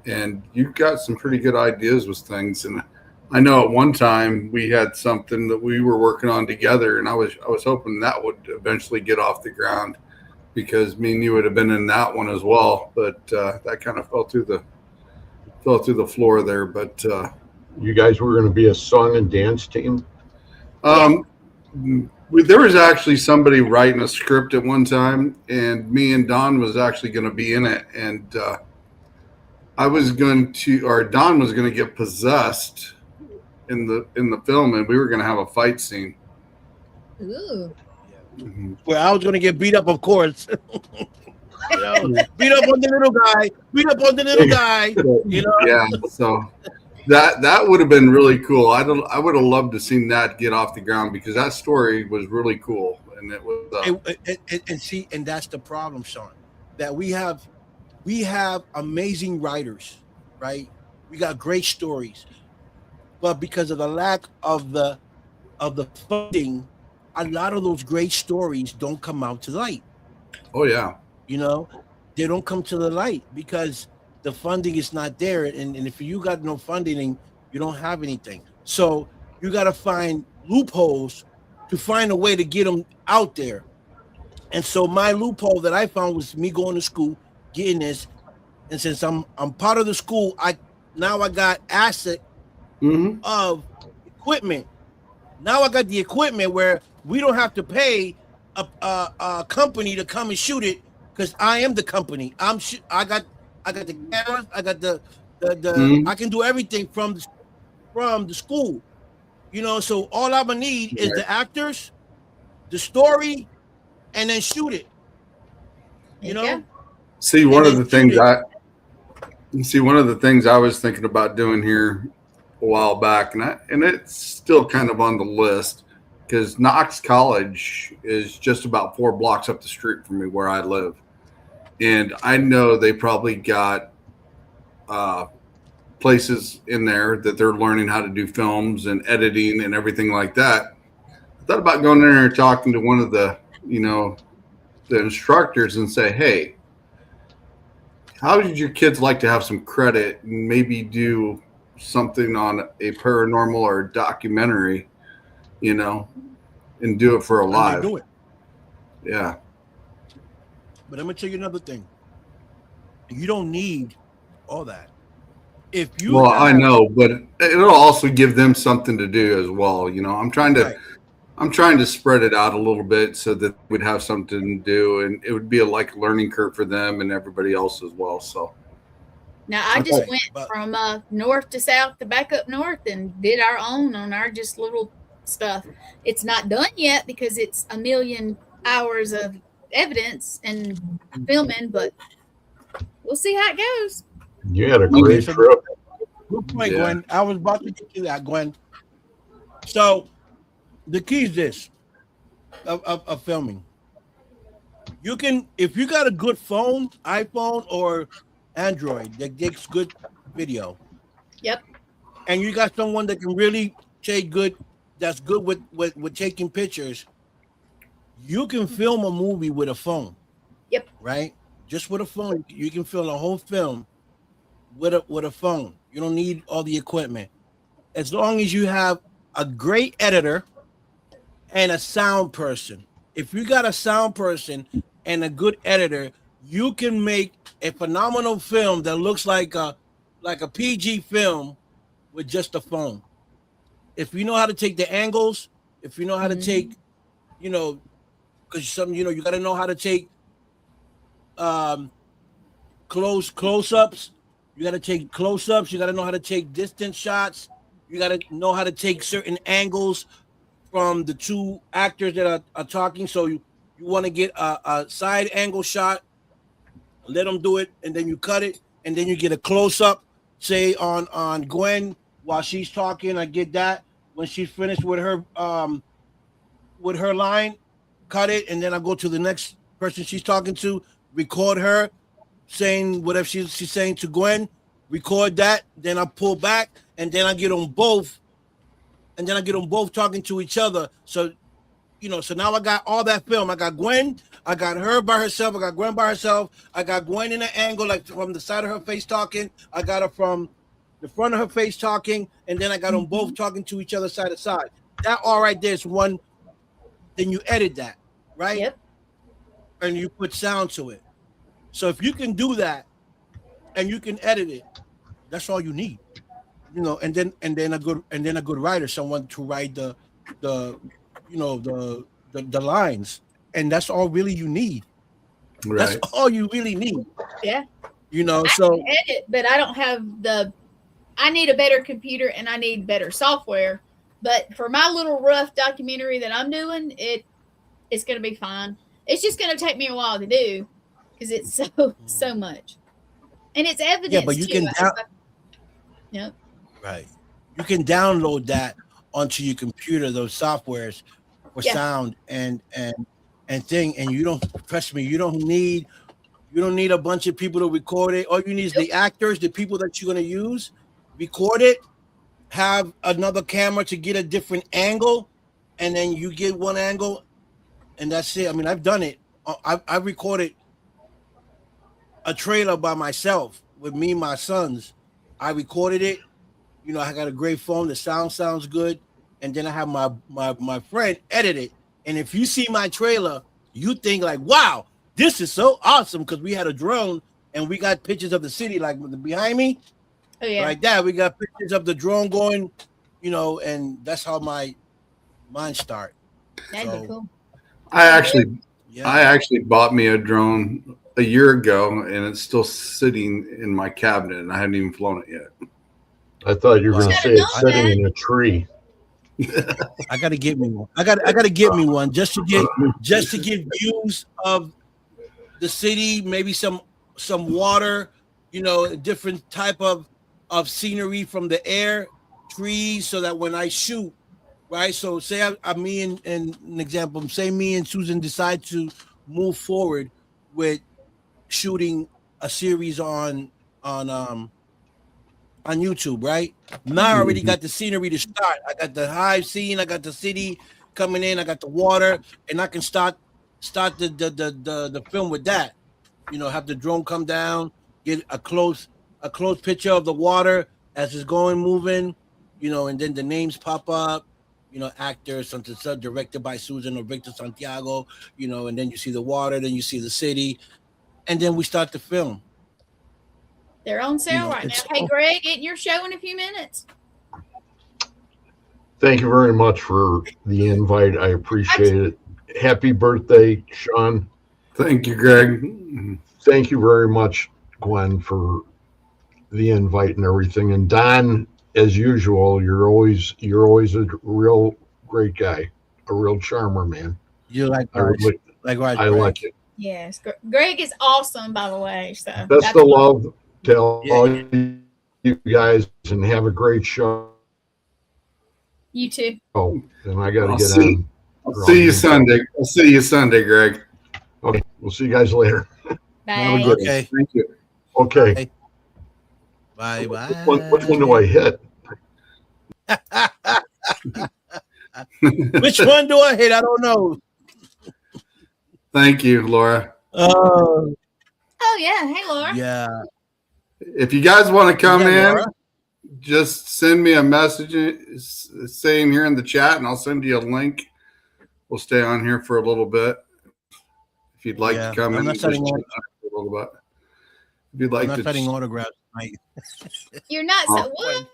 and you've got some pretty good ideas with things. And I know at one time we had something that we were working on together, and I was hoping that would eventually get off the ground, because me and you would have been in that one as well. But that kind of fell through the floor there. But You guys were going to be a song and dance team? There was actually somebody writing a script at one time, and me and Don was actually going to be in it. And Don was going to get possessed in the film, and we were going to have a fight scene. Ooh. Well, I was going to get beat up, of course. Beat up on the little guy. Yeah, so that would have been really cool. I would have loved to seen that get off the ground, because that story was really cool, and it was. And that's the problem, Sean, that we have amazing writers, right? We got great stories, but because of the lack of the funding, a lot of those great stories don't come out to light. Oh yeah. They don't come to the light because the funding is not there. And if you got no funding, you don't have anything. So you got to find loopholes to find a way to get them out there. And so my loophole that I found was me going to school, getting this. And since I'm part of the school, I got asset of equipment. Now I got the equipment where we don't have to pay a company to come and shoot it, because I am the company. I got the cameras. I got the I can do everything from the school. So all I'm gonna need is the actors, the story, and then shoot it. See, one of the things I was thinking about doing here a while back, and it's still kind of on the list, because Knox College is just about 4 blocks up the street from me where I live. And I know they probably got places in there that they're learning how to do films and editing and everything like that. I thought about going in there and talking to one of the instructors and say, hey, how did your kids like to have some credit and maybe do something on a paranormal or documentary, you know, and do it for a And they live. do it. Yeah. But I'm gonna tell you another thing. You don't need all that. If you Well, I have- know, but it'll also give them something to do as well. You know, I'm trying Right. to spread it out a little bit so that we'd have something to do, and it would be a like learning curve for them and everybody else as well. So Now I just Okay, went but- from north to south to back up north and did our own on our just little stuff. It's not done yet because it's a million hours of evidence and filming, but we'll see how it goes. You had a great so- trip. Good point, Yeah. Gwen. I was about to get to that, Gwen. So the key is this of filming. You can, if you got a good phone, iPhone or Android that takes good video. Yep. And you got someone that can really take good, that's good with taking pictures. You can film a movie with a phone. Yep. Right? Just with a phone, you can film a whole film with a phone. You don't need all the equipment. As long as you have a great editor and a sound person. If you got a sound person and a good editor, you can make a phenomenal film that looks like a PG film with just a phone. If you know how to take the angles, if you know how to take, you know, because you got to know how to take close-ups. You got to take close-ups. You got to know how to take distance shots. You got to know how to take certain angles from the two actors that are talking. So you want to get a side angle shot, let them do it, and then you cut it, and then you get a close-up, say on Gwen while she's talking. I get that. When she's finished with her line, cut it, and then I go to the next person she's talking to, record her saying whatever she's saying to Gwen, record that, then I pull back, and then I get them both, talking to each other. So, so now I got all that film. I got Gwen, I got her by herself, I got Gwen by herself, I got Gwen in an angle, like from the side of her face talking, I got her from the front of her face talking, and then I got them both talking to each other side to side. That all right there is one. Then you edit that, right? Yep. And you put sound to it. So if you can do that and you can edit it, that's all you need. And then a good writer, someone to write the lines. And that's all really you need. right. That's all you really need. Yeah. So I can edit, but I don't have I need a better computer and I need better software. But for my little rough documentary that I'm doing, it's going to be fine. It's just going to take me a while to do because it's so much, and it's evidence. Yeah, but you too. can Yep. Right. You can download that onto your computer, those softwares for sound and thing. And you don't, trust me, you don't need a bunch of people to record it. All you need is the actors, the people that you're going to use, record it, have another camera to get a different angle, and then you get one angle, and that's it. I mean, I've done it. I recorded a trailer by myself with me and my sons. I recorded it. I got a great phone. The sound sounds good. And then I have my friend edit it. And if you see my trailer, you think like, wow, this is so awesome, because we had a drone and we got pictures of the city like behind me. Oh yeah. Like that. We got pictures of the drone going, and that's how mine start. That'd So, be cool. I actually Yeah. bought me a drone a year ago, and it's still sitting in my cabinet, and I haven't even flown it yet. I thought you were going to Wow. say it's sitting in a tree. I gotta get me one. I gotta get me one just to get views of the city, maybe some water, different type of scenery from the air, trees, so that when I shoot, right? So say I'm me and an example, say me and Susan decide to move forward with shooting a series on YouTube, right? Now I already got the scenery to start. I got the hive scene, I got the city coming in, I got the water, and I can start the film with that. Have the drone come down, get a close picture of the water, as it's going moving, and then the names pop up, actors, something directed by Susan or Victor Santiago, and then you see the water, then you see the city, and then we start the film. They're on sale right now. Hey, Greg, get your show in a few minutes. Thank you very much for the invite. I appreciate it. Happy birthday, Sean. Thank you, Greg. Thank you very much, Gwen, for the invite and everything. And Don, as usual, you're always a real great guy, a real charmer, man. You like I like it. Yes, Greg is awesome, by the way. So Best of love to all you guys, and have a great show. You too. Oh, and I got to get on. I'll see you Sunday. I'll see you Sunday, Greg. Okay, we'll see you guys later. Bye. Okay. Thank you. Okay. Bye. Which one do I hit? Which one do I hit? I don't know. Thank you, Laura. Oh yeah. Hey, Laura. Yeah. If you guys want to come in, Laura? just send me a message saying here in the chat, and I'll send you a link. We'll stay on here for a little bit. If you'd like to come in, not just chat signing a little bit. If you'd like I'm not to, signing autographs tonight. You're not so Oh.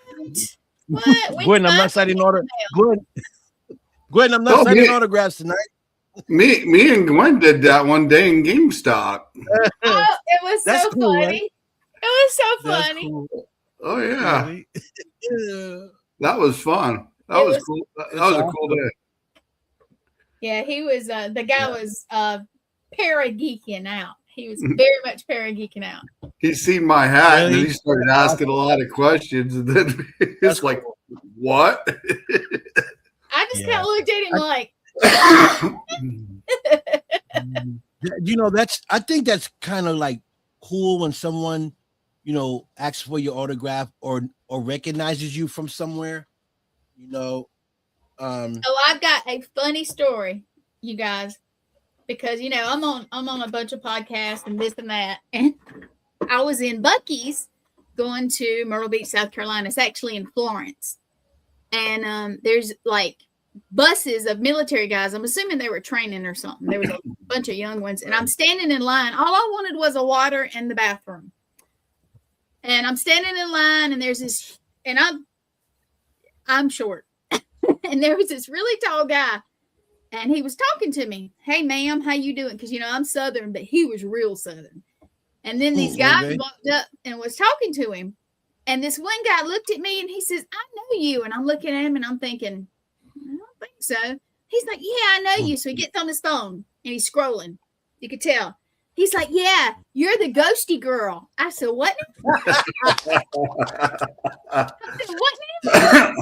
what? Gwen, I'm not signing autographs. Gwen, I'm not signing autographs tonight. me and Gwen did that one day in GameStop. Oh, it was That's so cool, funny. right? It was so That's funny. cool. Oh yeah, Really? that was fun. That It was was- cool. That was a cool day. Yeah, he was. The guy was para geeking out. He was very much para geeking out. He seen my hat and Really? then he started asking a lot of questions, and then That's it's like, what? I just Yeah. kind of looked at him like, I think that's kind of like cool when someone, asks for your autograph or recognizes you from somewhere. "Oh, I've got a funny story, you guys, because I'm on a bunch of podcasts and this and that, and I was in Buc-ee's going to Myrtle Beach, South Carolina. It's actually in Florence, and there's like buses of military guys. I'm assuming they were training or something. There was a bunch of young ones, and I'm standing in line. All I wanted was a water and the bathroom, and I'm standing in line, and there's this, and I'm short. And there was this really tall guy, and he was talking to me. Hey, ma'am, how you doing? Because I'm Southern, but he was real Southern. And then these guys okay. walked up and was talking to him. And this one guy looked at me and he says, "I know you." And I'm looking at him and I'm thinking, I don't think so. He's like, "Yeah, I know you." So he gets on his phone and he's scrolling. You could tell. He's like, "Yeah, you're the ghosty girl." I said, "What?" I said, "What now?"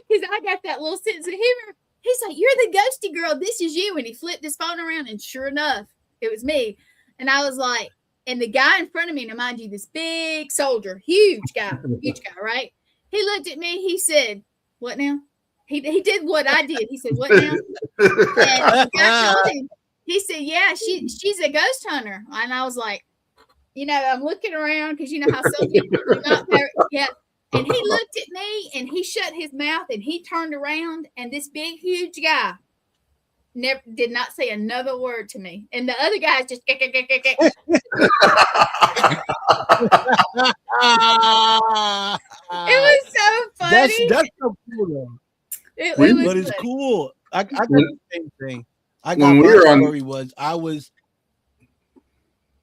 Because I got that little sense of humor. He's like, "You're the ghosty girl. This is you." And he flipped his phone around, and sure enough, it was me. And I was like, and the guy in front of me, now mind you, this big soldier, huge guy, right? He looked at me. He said, "What now?" He did what I did. He said, "What now?" And the guy told him. He said, "Yeah, she's a ghost hunter." And I was like, I'm looking around because how some people do not. Yeah. And he looked at me and he shut his mouth and he turned around, and this big, huge guy did not say another word to me. And the other guys just. It was so funny. That's so cool though. It was But it's funny. cool. I got When- the same thing. I when got we were my on- story was I was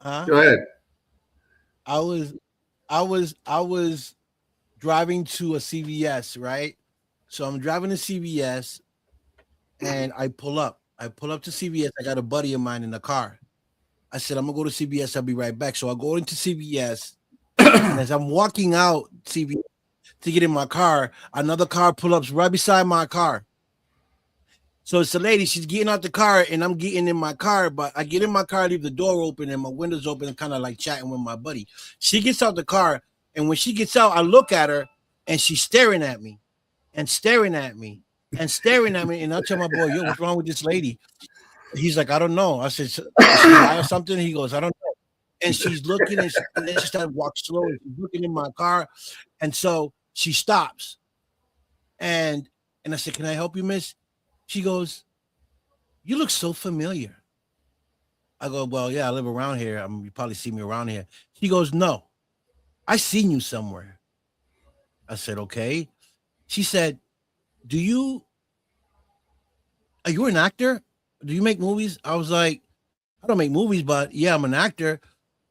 Go ahead. I was driving to a CVS, right? So I'm driving to CVS and I pull up. To CVS. I got a buddy of mine in the car. I said, "I'm gonna go to CVS. I'll be right back." So I go into CVS, and as I'm walking out CVS to get in my car, another car pull ups right beside my car. So it's a lady, she's getting out the car, and I'm getting in my car, but I get in my car, leave the door open, and my window's open, and kind of like chatting with my buddy. She gets out the car, and when she gets out, I look at her, and she's staring at me, and staring at me, and staring at me, and I tell my boy, "Yo, what's wrong with this lady?" He's like, "I don't know." I said, "She high or something?" He goes, "I don't know." And she's looking, and then she started walking slow, and she's looking in my car, and so she stops. And I said, "Can I help you, miss?" She goes, "You look so familiar." I go, "Well, yeah, I live around here. You probably see me around here." She goes, "No, I seen you somewhere." I said, "Okay." She said, are you an actor? Do you make movies?" I was like, "I don't make movies, but yeah, I'm an actor."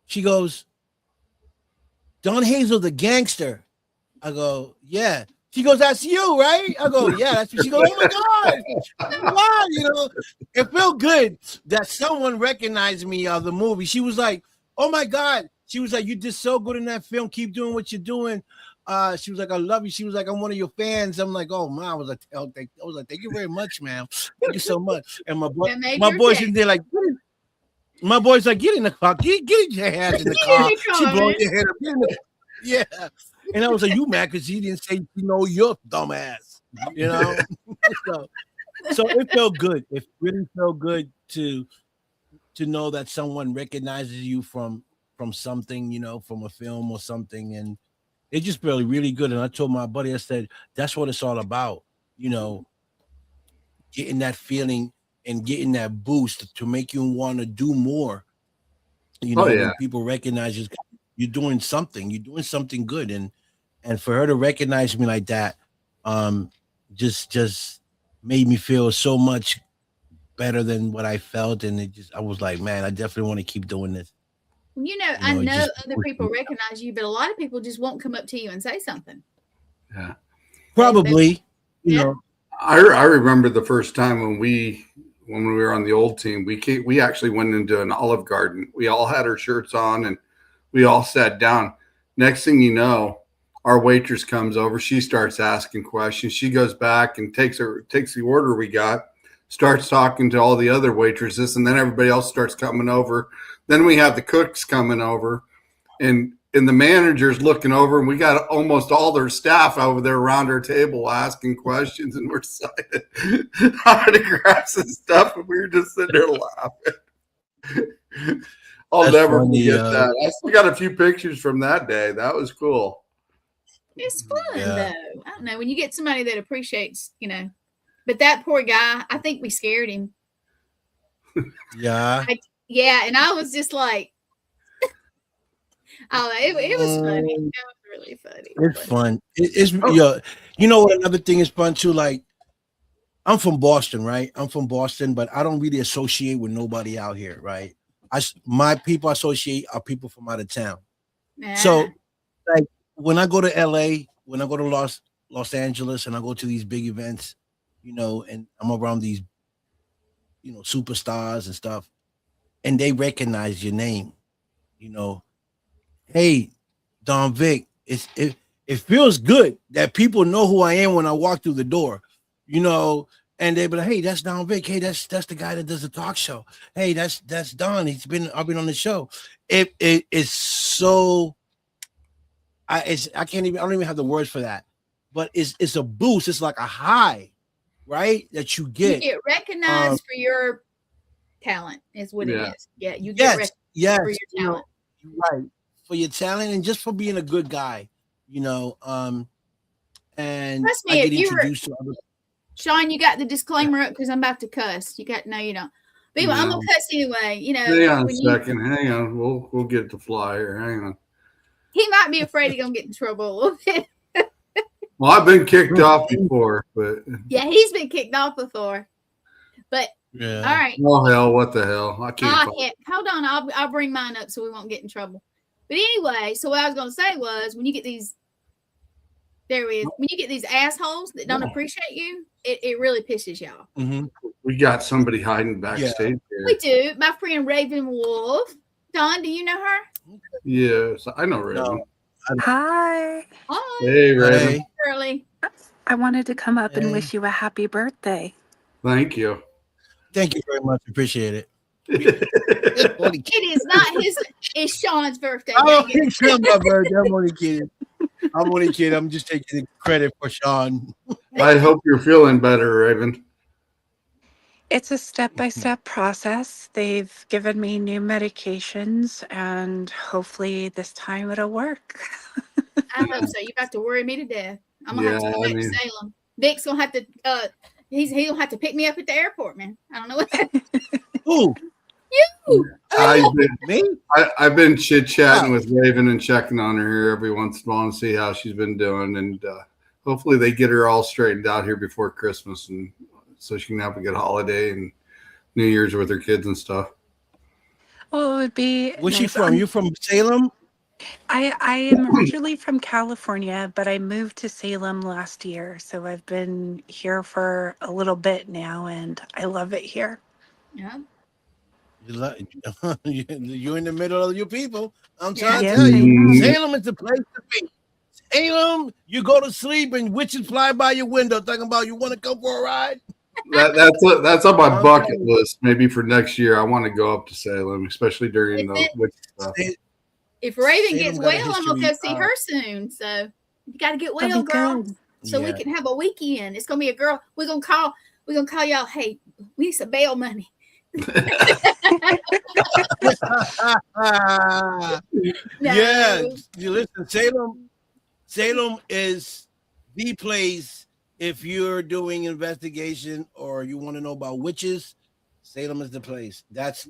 She goes, "Don Hazel, the gangster." I go, "Yeah." She goes, "That's you, right?" I go, "Yeah, that's me." She goes, "Oh my God. Wow, it felt good that someone recognized me of the movie." She was like, "Oh my God." She was like, "You did so good in that film. Keep doing what you're doing." She was like, "I love you." She was like, "I'm one of your fans." I'm like, "Oh man." Thank you very much, man. Thank you so much." And That made my your boys day. in there like, my boy's like, "Get in the car, get your hands in the Get in car." the She car, blowing man. your head up. Get in the- Yeah. And I was like, "You mad because he didn't say your dumbass," so, so it felt good. It really felt good to know that someone recognizes you from something, from a film or something, and it just felt really good. And I told my buddy, I said, "That's what it's all about, getting that feeling and getting that boost to make you want to do more. Oh yeah. When people recognize you, you're doing something good, and for her to recognize me like that, just made me feel so much better than what I felt, and I was like, man, I definitely want to keep doing this. I It know just other people recognize you, but a lot of people just won't come up to you and say something. Yeah. Probably, Yeah. I remember the first time when we were on the old team, we actually went into an Olive Garden. We all had our shirts on and we all sat down. Next thing you know, our waitress comes over. She starts asking questions. She goes back and takes the order we got, starts talking to all the other waitresses, and then everybody else starts coming over. Then we have the cooks coming over, and the managers looking over, and we got almost all their staff over there around our table asking questions, and we're signing autographs and stuff, and we were just sitting there laughing. I'll That's never funny, forget that. I still got a few pictures from that day. That was cool. It's fun Yeah. though. I don't know, when you get somebody that appreciates, but that poor guy, I think we scared him. Yeah. Yeah, and I was just like, oh, it was funny. It was really funny. It's fun. It's you know what? Another thing is fun too. Like, I'm from Boston, right? I'm from Boston, but I don't really associate with nobody out here, right? My people I associate are people from out of town. Yeah. So, like, when I go to LA, when I go to Los Angeles, and I go to these big events, and I'm around these, superstars and stuff, and they recognize your name, hey, Don Vic, it feels good that people know who I am when I walk through the door, and they be like, "Hey, that's Don Vic. Hey, that's the guy that does the talk show. Hey, that's Don. I've been on the show." It is so. I don't even have the words for that, but it's a boost. It's like a high, right? That you You get. get recognized for your talent, is what it is. Yeah, you get recognized for your talent. Right. For your talent and just for being a good guy, and Trust me, I if get you were- introduced to other. Sean, you got the disclaimer up because I'm about to cuss. You got no, you don't. But anyway, I'm No. gonna cuss anyway. Hang on a second. Hang on. We'll get the flyer. Hang on. He might be afraid he's gonna get in trouble a little bit. Well, I've been kicked off before, but Yeah, he's been kicked off before. But Yeah. all right. oh hell, what the hell? I can't. Heck, hold on, I'll bring mine up so we won't get in trouble. But anyway, so what I was gonna say was when you get these, there is when you get these assholes that don't appreciate you, it really pisses y'all. Mm-hmm. We got somebody hiding backstage We here. do. My friend Raven Wolf. Don, do you know her? Yes, I know Raven. Hi. Hi, Hey, Raven. Shirley. I wanted to come up Hey. and wish you a happy birthday. Thank you. Thank you very much. Appreciate it. It is not his. It's Sean's birthday. Oh, dang it. it's not my birthday. I'm only kidding. I'm just taking the credit for Sean. I hope you're feeling better, Raven. It's a step-by-step process. They've given me new medications, and hopefully this time it'll work. I hope so. You about to worry me to death. I'm gonna have to go back to Salem. Vic's gonna have to. He'll have to pick me up at the airport, man. I don't know what. Who? You. Me? I've been chit chatting with Raven and checking on her here every once in a while and see how she's been doing, and hopefully they get her all straightened out here before Christmas, and so she can have a good holiday and New Year's with her kids and stuff. Well, it would be. Where's she from? You from Salem? I am originally from California, but I moved to Salem last year. So I've been here for a little bit now, and I love it here. Yeah. You're in the middle of your people. I'm trying Yeah. to tell you. Mhm. Salem is the place to be. Salem, you go to sleep and witches fly by your window talking about you want to come for a ride. That's on my Okay. bucket list. Maybe for next year, I want to go up to Salem, especially during the witch stuff. If Raven Salem gets got a well, I'm gonna go history, see her soon. So you got to get That'd well, be girl, good. so we Yeah. can have a weekend. It's gonna be a girl. We're gonna call y'all. Hey, we need some bail money. No. Yeah, you listen, Salem is the place if you're doing investigation or you want to know about witches. Salem is the place. That's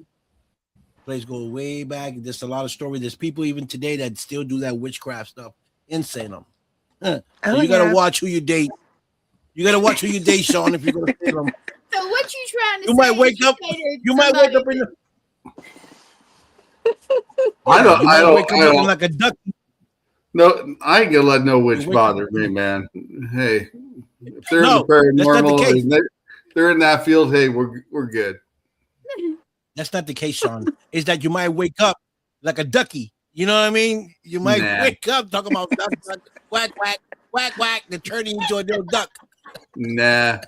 place goes way back. There's a lot of stories. There's people even today that still do that witchcraft stuff in Salem. So Oh, you gotta yeah. watch who you date. You gotta watch who you date, Sean. If you go to Salem, So what you trying to You say? might is wake up- dated you might wake somebody up in the. I You might don't, wake up I looking don't, like a duck. no, I ain't gonna let no witch You wake bother up- me, man. Hey, if they're No, in the that's not the paranormal, case. and they're in that field, hey, we're good. That's not the case, Sean. Is that you might wake up like a ducky. You know what I mean? You might Nah. wake up talking about duck, duck, quack, quack, quack, quack, then turning into a little duck. Nah.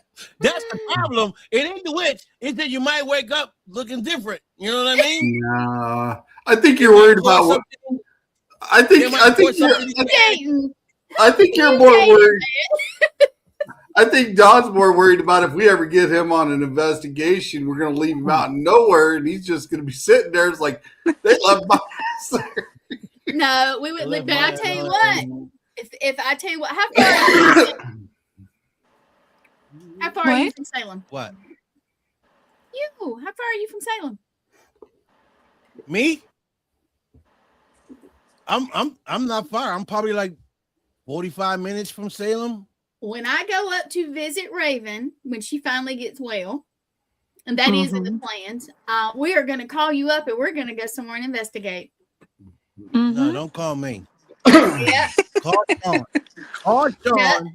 That's the problem. It ain't the witch. It's that you might wake up looking different. You know what I mean? Nah. I think you're worried about what I think They might pour you're something in your- Dating. I think you're more worried. I think Don's more worried about if we ever get him on an investigation, we're going to leave him out of nowhere, and he's just going to be sitting there. It's like they left my ass there. No, we would. But I tell you what, if I tell you what, how far are you What? from Salem? What? You. How far are you from Salem? Me? I'm not far. I'm probably like 45 minutes from Salem. When I go up to visit Raven when she finally gets well, and that is in the plans, we are going to call you up and we're going to go somewhere and investigate. Mhm. No, don't call me. Yeah, Call Sean. Call Sean. No.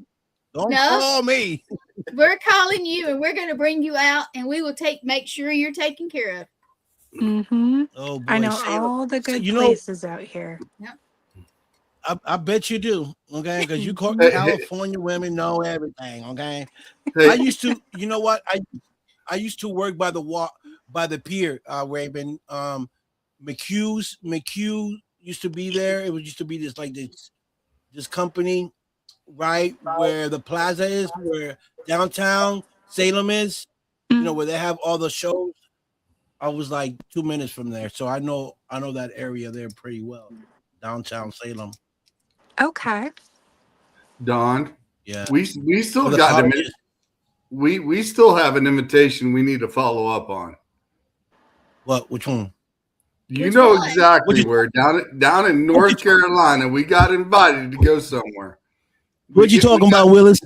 Don't No. call me. we're calling you and we're going to bring you out and we will make sure you're taken care of. Mhm. Oh boy, I know Salem. all the good you know- places out here. I bet you do. Okay, because you call Hey, California women know everything. Okay. Hey, I used to, you know what? I used to work by the pier, Raven. McHugh used to be there. It was used to be this company, right, where the plaza is, where downtown Salem is, you know, where they have all the shows. I was like 2 minutes from there. So I know that area there pretty well. Downtown Salem. Okay. Don, Yeah. we still Where the got college him. is. We still have an invitation we need to follow up on. What? Which one? You Which know one? exactly What'd you- where down in North Carolina, we got invited to go somewhere. What you talking we got- about, Willis?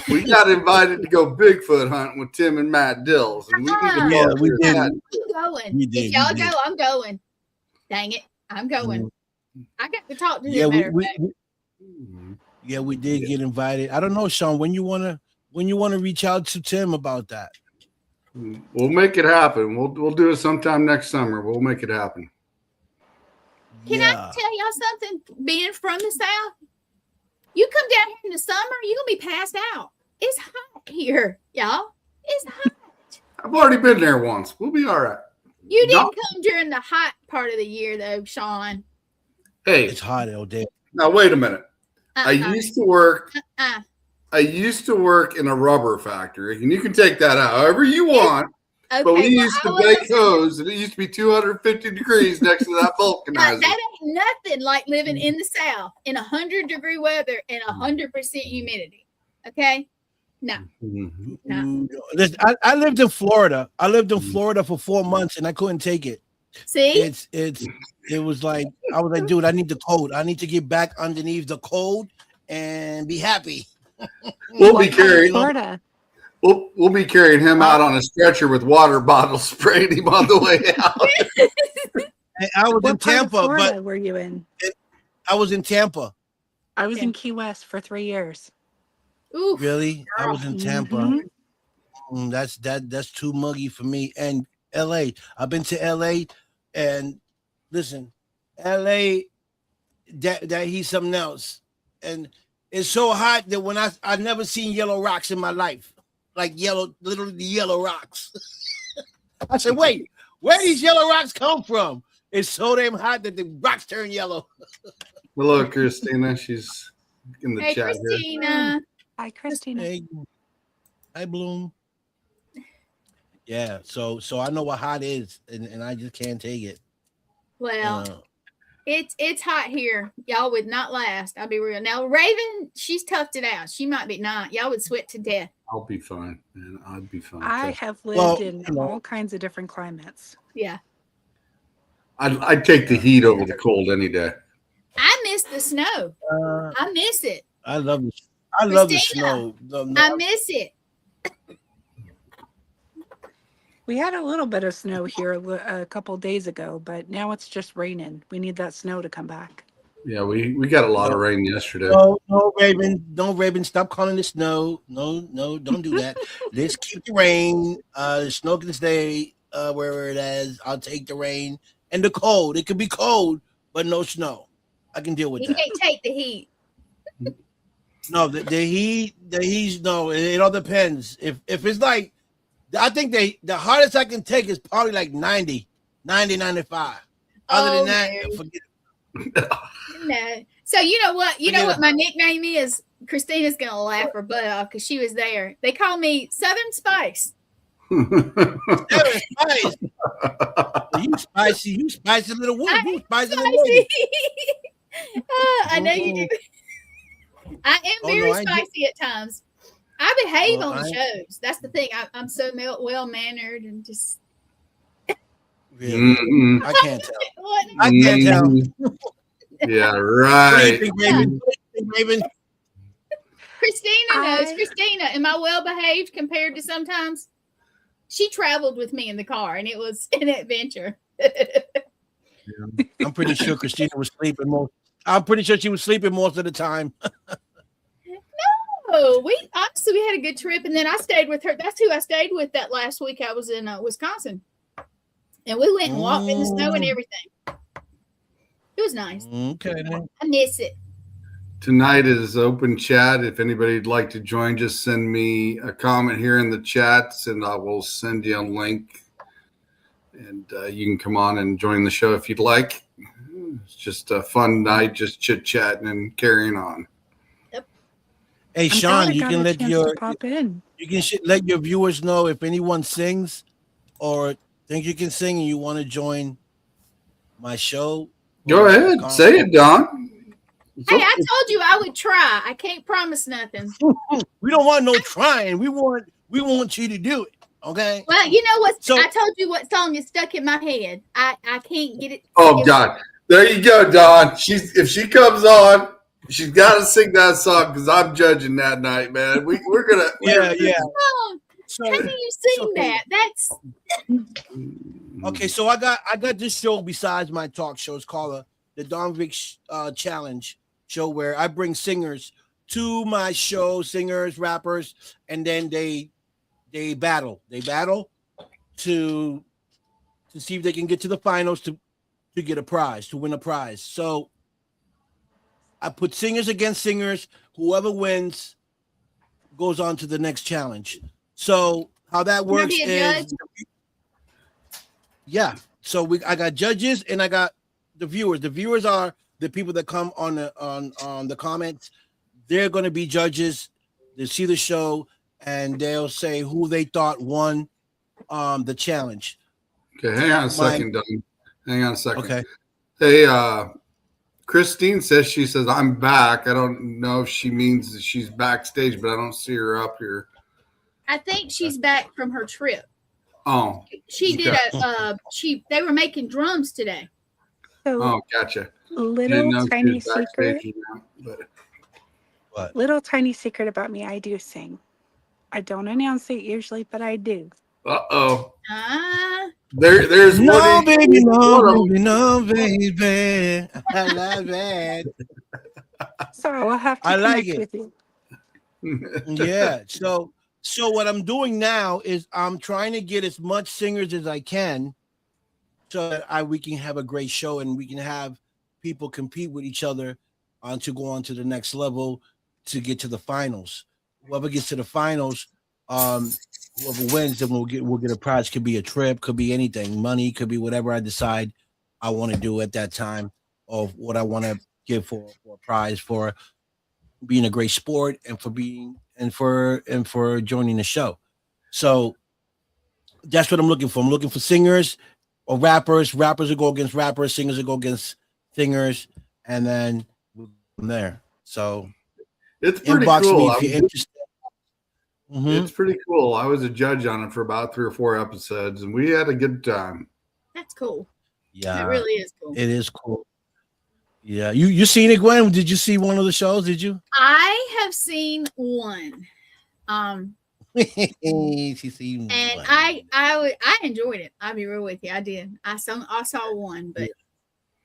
We got invited to go Bigfoot hunting with Tim and Matt Dills, and we need to Yeah, talk we to did. that. I'm going. We did, If y'all we go, did. I'm going. Dang it. I'm going. I got to talk to Yeah, them. we, Matter of we, fact. we did get invited. I don't know, Sean, when you wanna reach out to Tim about that. We'll make it happen. We'll do it sometime next summer. We'll make it happen. Can I tell y'all something? Being from the South, you come down here in the summer, you're going to be passed out. It's hot here, y'all. It's hot. I've already been there once. We'll be all right. You didn't No. come during the hot part of the year, though, Sean. Hey, It's hot all day. now wait a minute. I Uh-uh. used to work. Uh-uh. I used to work in a rubber factory, and you can take that out however you want. Okay, But we well, used to I will- bake hose, and it used to be 250 degrees next to that vulcanizer. that ain't nothing like living in the South in 100-degree weather and 100% humidity. Okay, no, Mhm. no. Listen, I lived in Florida. I lived in Florida for 4 months and I couldn't take it. See, It was like I was like, dude, I need the cold. I need to get back underneath the cold and be happy. We'll What be part of carrying. Florida? We'll be carrying him out on a stretcher with water bottles, spraying him on the way out. And I was in What part of Tampa, Florida but were you in? I was in Tampa. I was Yeah. in Key West for 3 years. oof. Really, I was in Tampa. Mhm. That's too muggy for me. And LA, I've been to LA, and listen, LA, that he's something else. And it's so hot that when I've never seen yellow rocks in my life, like literally yellow rocks. I said, wait, where these yellow rocks come from? It's so damn hot that the rocks turn yellow. Hello, Christina. She's in the Hey, chat here. Christina. Hi, Christina. Hey, hi, Bloom. Yeah, so I know what hot is, and I just can't take it. Well, Uh, it's hot here. Y'all would not last. I'll be real. Now, Raven, she's toughed it out. She might be not. Y'all would sweat to death. I'll be fine, man. I'd be fine. I Trust- have lived Well, in you know. all kinds of different climates. Yeah. I'd take the heat over the cold any day. I miss the snow. uh, I miss it. I love the Christina, snow. I miss it. We had a little bit of snow here a couple days ago, but now it's just raining. We need that snow to come back. Yeah, we got a lot of rain yesterday. No, Raven, stop calling it snow. No, don't do that. Let's keep the rain. The snow can stay wherever it is. I'll take the rain and the cold. It could be cold, but no snow. I can deal with You that. can't take the heat. No, the heat, no. It all depends. If it's like, I think the hardest I can take is probably like 90, 95. Other Oh, than that, no. forget. No. So you know what? You know Forget what my nickname is? Christina's gonna laugh her butt off because she was there. They call me Southern Spice. Spice. You spicy little woman. You spicy little lady. I know you do. I am Oh, very no, I get- spicy at times. I behave Oh, on the I- shows. That's the thing. I'm so well mannered and just. Really? Mhm. I can't tell. What? I can't tell. Mhm. Yeah, What do you right. think, Raven? What do you think, Raven? Christina knows. I- Christina, am I well behaved compared to sometimes? She traveled with me in the car, and it was an adventure. I'm pretty sure Christina was sleeping most. I'm pretty sure she was sleeping most of the time. Oh, we honestly we had a good trip, and then I stayed with her. That's who I stayed with that last week. I was in Wisconsin, and we went and walked in the snow and everything. It was nice. Okay. Then. I miss it. Tonight is open chat. If anybody'd like to join, just send me a comment here in the chats, and I will send you a link. And you can come on and join the show if you'd like. It's just a fun night, just chit chatting and carrying on. Hey, I'm glad Sean, I you got can a let chance your to pop in. let your viewers know if anyone sings or think you can sing and you want to join my show. Go ahead, say it, Don. Hey, I told you I would try. I can't promise nothing. We don't want no trying. We want you to do it. Okay. Well, you know what? So- I told you what song is stuck in my head. I can't get it. Oh God, there you go, Don. If she comes on, she's got to sing that song because I'm judging that night, man. We're gonna. Yeah. Oh, So how can you sing so- that? That's okay, so I got this show besides my talk show. It's called the Don Vic Challenge show, where I bring singers to my show, singers, rappers, and then they battle. They battle to see if they can get to the finals to get a prize, to win a prize. So I put singers against singers. Whoever wins goes on to the next challenge. So how that Can I works be a is, yeah. So I got judges and I got the viewers. The viewers are the people that come on the comments. They're going to be judges. They see the show and they'll say who they thought won the challenge. Okay, hang on a My- second, Doug. Hang on a second. Okay. Hey, Christine says I'm back. I don't know if she means that she's backstage, but I don't see her up here. I think she's back from her trip. Oh, She did okay. they were making drums today. So, oh, gotcha. Didn't little know she tiny was secret. backstage now, but What? Little tiny secret about me. I do sing. I don't announce it usually, but I do. uh-oh. Ah, There's No, Woody. baby, no, One of 'em. baby, no, baby. I love it. So I'll have to I like connect it. with you. Yeah. So what I'm doing now is I'm trying to get as much singers as I can, so that we can have a great show and we can have people compete with each other to go on to the next level to get to the finals. Whoever gets to the finals, whoever wins, then we'll get a prize. Could be a trip, could be anything, money, could be whatever I decide I want to do at that time, of what I want to give for a prize for being a great sport and for being and for joining the show. So that's what I'm looking for. I'm looking for singers or rappers. Rappers will go against rappers, singers will go against singers, and then we'll go from there. So It's pretty inbox me cool. if you're interested. Mhm. It's pretty cool. I was a judge on it for about 3 or 4 episodes, and we had a good time. that's cool. Yeah, That really is cool. it is cool. Yeah, you seen it, Gwen? Did you see one of the shows? Did you? I have seen one. She seen And one. I enjoyed it. I'll be real with you. I did. I saw one, but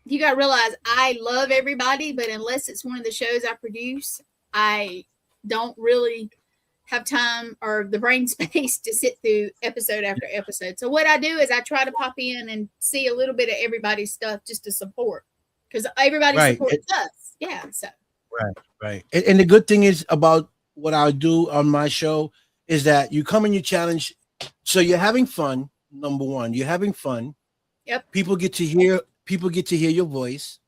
you gotta realize I love everybody, but unless it's one of the shows I produce, I don't really have time or the brain space to sit through episode after episode. So what I do is I try to pop in and see a little bit of everybody's stuff just to support, because everybody Right. supports us. Yeah. So Right. And the good thing is about what I do on my show is that you come and you challenge. So you're having fun. Number one, you're having fun. Yep. People get to hear your voice.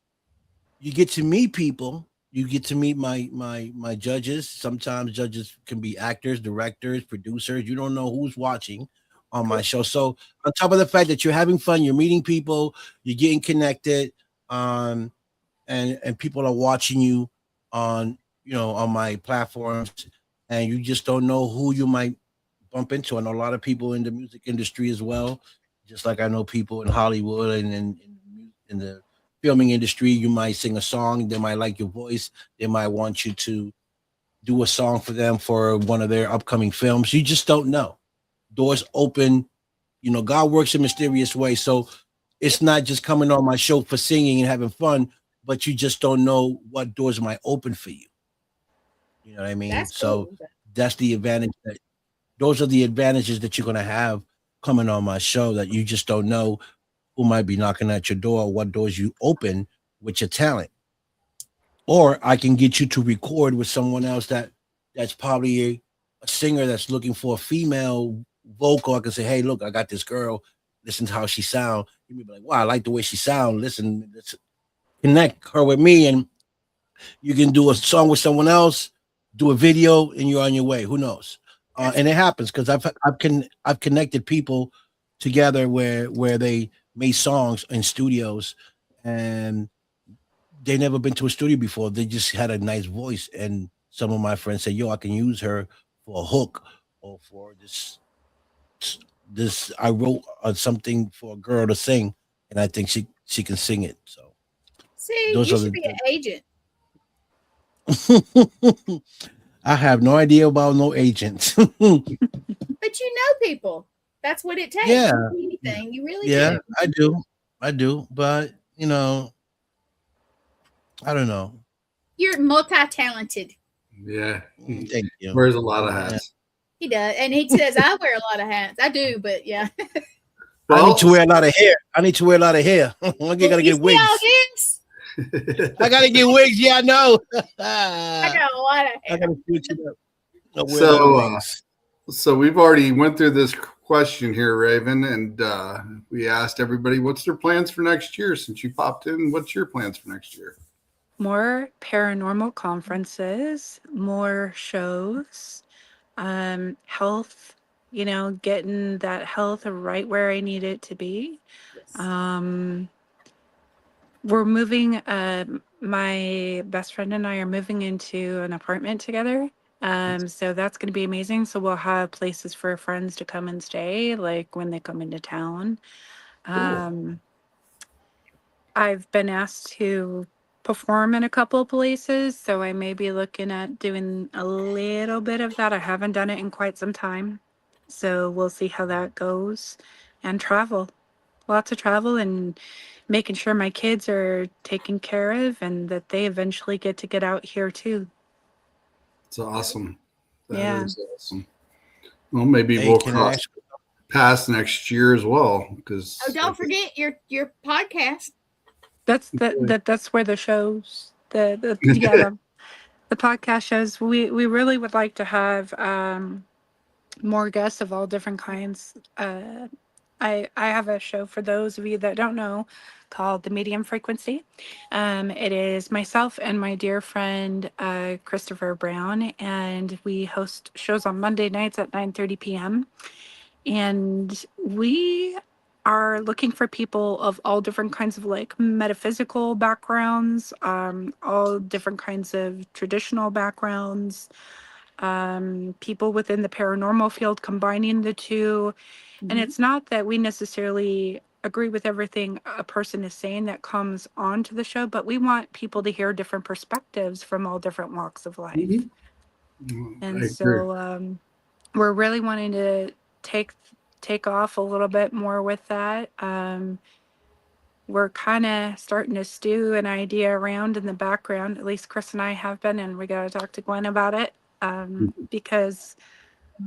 You get to meet people. You get to meet my judges. Sometimes judges can be actors, directors, producers. You don't know who's watching on my show. So on top of the fact that you're having fun, you're meeting people, you're getting connected, and people are watching you on my platforms, and you just don't know who you might bump into. I know a lot of people in the music industry as well, just like I know people in Hollywood and in the filming industry. You might sing a song, they might like your voice, they might want you to do a song for them for one of their upcoming films. You just don't know. Doors open, God works in mysterious ways. So it's not just coming on my show for singing and having fun, but you just don't know what doors might open for you. You know what I mean? that's So cool. that's the advantage. Those are the advantages that you're going to have coming on my show, that you just don't know who might be knocking at your door, what doors you open with your talent. Or I can get you to record with someone else that's probably a singer that's looking for a female vocal. I can say, hey, look, I got this girl. Listen to how she sound. You may be like, wow, I like the way she sound. Listen, let's connect her with me, and you can do a song with someone else, do a video, and you're on your way. Who knows? And it happens because I've connected people together where they made songs in studios, and they never been to a studio before. They just had a nice voice, and some of my friends say, "Yo, I can use her for a hook or for this." I wrote something for a girl to sing, and I think she can sing it. So See, those you are should the be an agent. I have no idea about no agents. But you know people. That's what it takes. Yeah. Anything. You really Yeah, do. I do, but I don't know. You're multi-talented. Yeah. Thank you. Wears a lot of hats. He does. And he says, I wear a lot of hats. I do, but yeah. I need to wear a lot of hair. I gotta You get see wigs. all this? I gotta get wigs. Yeah, I know. I got a lot of I hair. gotta switch it up. I'll wear So, a lot of wigs. So we've already went through this question here, Raven, and we asked everybody what's their plans for next year. Since you popped in, what's your plans for next year? More paranormal conferences, more shows, health getting that health right where I need it to be. Um, we're moving, my best friend and I are moving into an apartment together. So that's going to be amazing. So we'll have places for friends to come and stay, like when they come into town. Um, I've been asked to perform in a couple of places, so I may be looking at doing a little bit of that. I haven't done it in quite some time. So we'll see how that goes. And travel. Lots of travel and making sure my kids are taken care of and that they eventually get out here too. It's awesome. That Yeah. is awesome. Well, maybe Hey, we'll can I cross ask? paths next year as well. Because Oh, don't forget your podcast. That's where the shows the podcast shows we really would like to have more guests of all different kinds. I have a show for those of you that don't know called The Medium Frequency. It is myself and my dear friend Christopher Brown, and we host shows on Monday nights at 9:30 p.m. And we are looking for people of all different kinds of like metaphysical backgrounds, all different kinds of traditional backgrounds, people within the paranormal field, combining the two. And it's not that we necessarily agree with everything a person is saying that comes onto the show, but we want people to hear different perspectives from all different walks of life. Mhm. And I agree. so we're really wanting to take off a little bit more with that. We're kind of starting to stew an idea around in the background. At least Chris and I have been, and we got to talk to Gwen about it because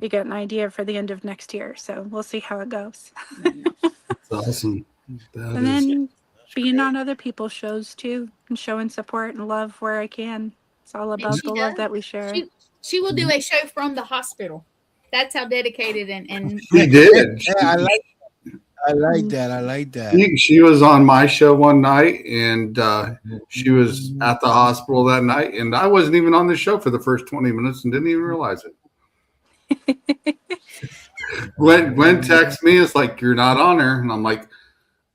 we got an idea for the end of next year. So we'll see how it goes. It's awesome. That And is then being on other people's shows too and showing support and love where I can. It's all about she the love does. that we share. She will do a show from the hospital. That's how dedicated and she did. Yeah, I like that. I like that. She was on my show one night, and she was at the hospital that night, and I wasn't even on the show for the first 20 minutes and didn't even realize it. Gwen texted me. It's like, you're not on her. And I'm like,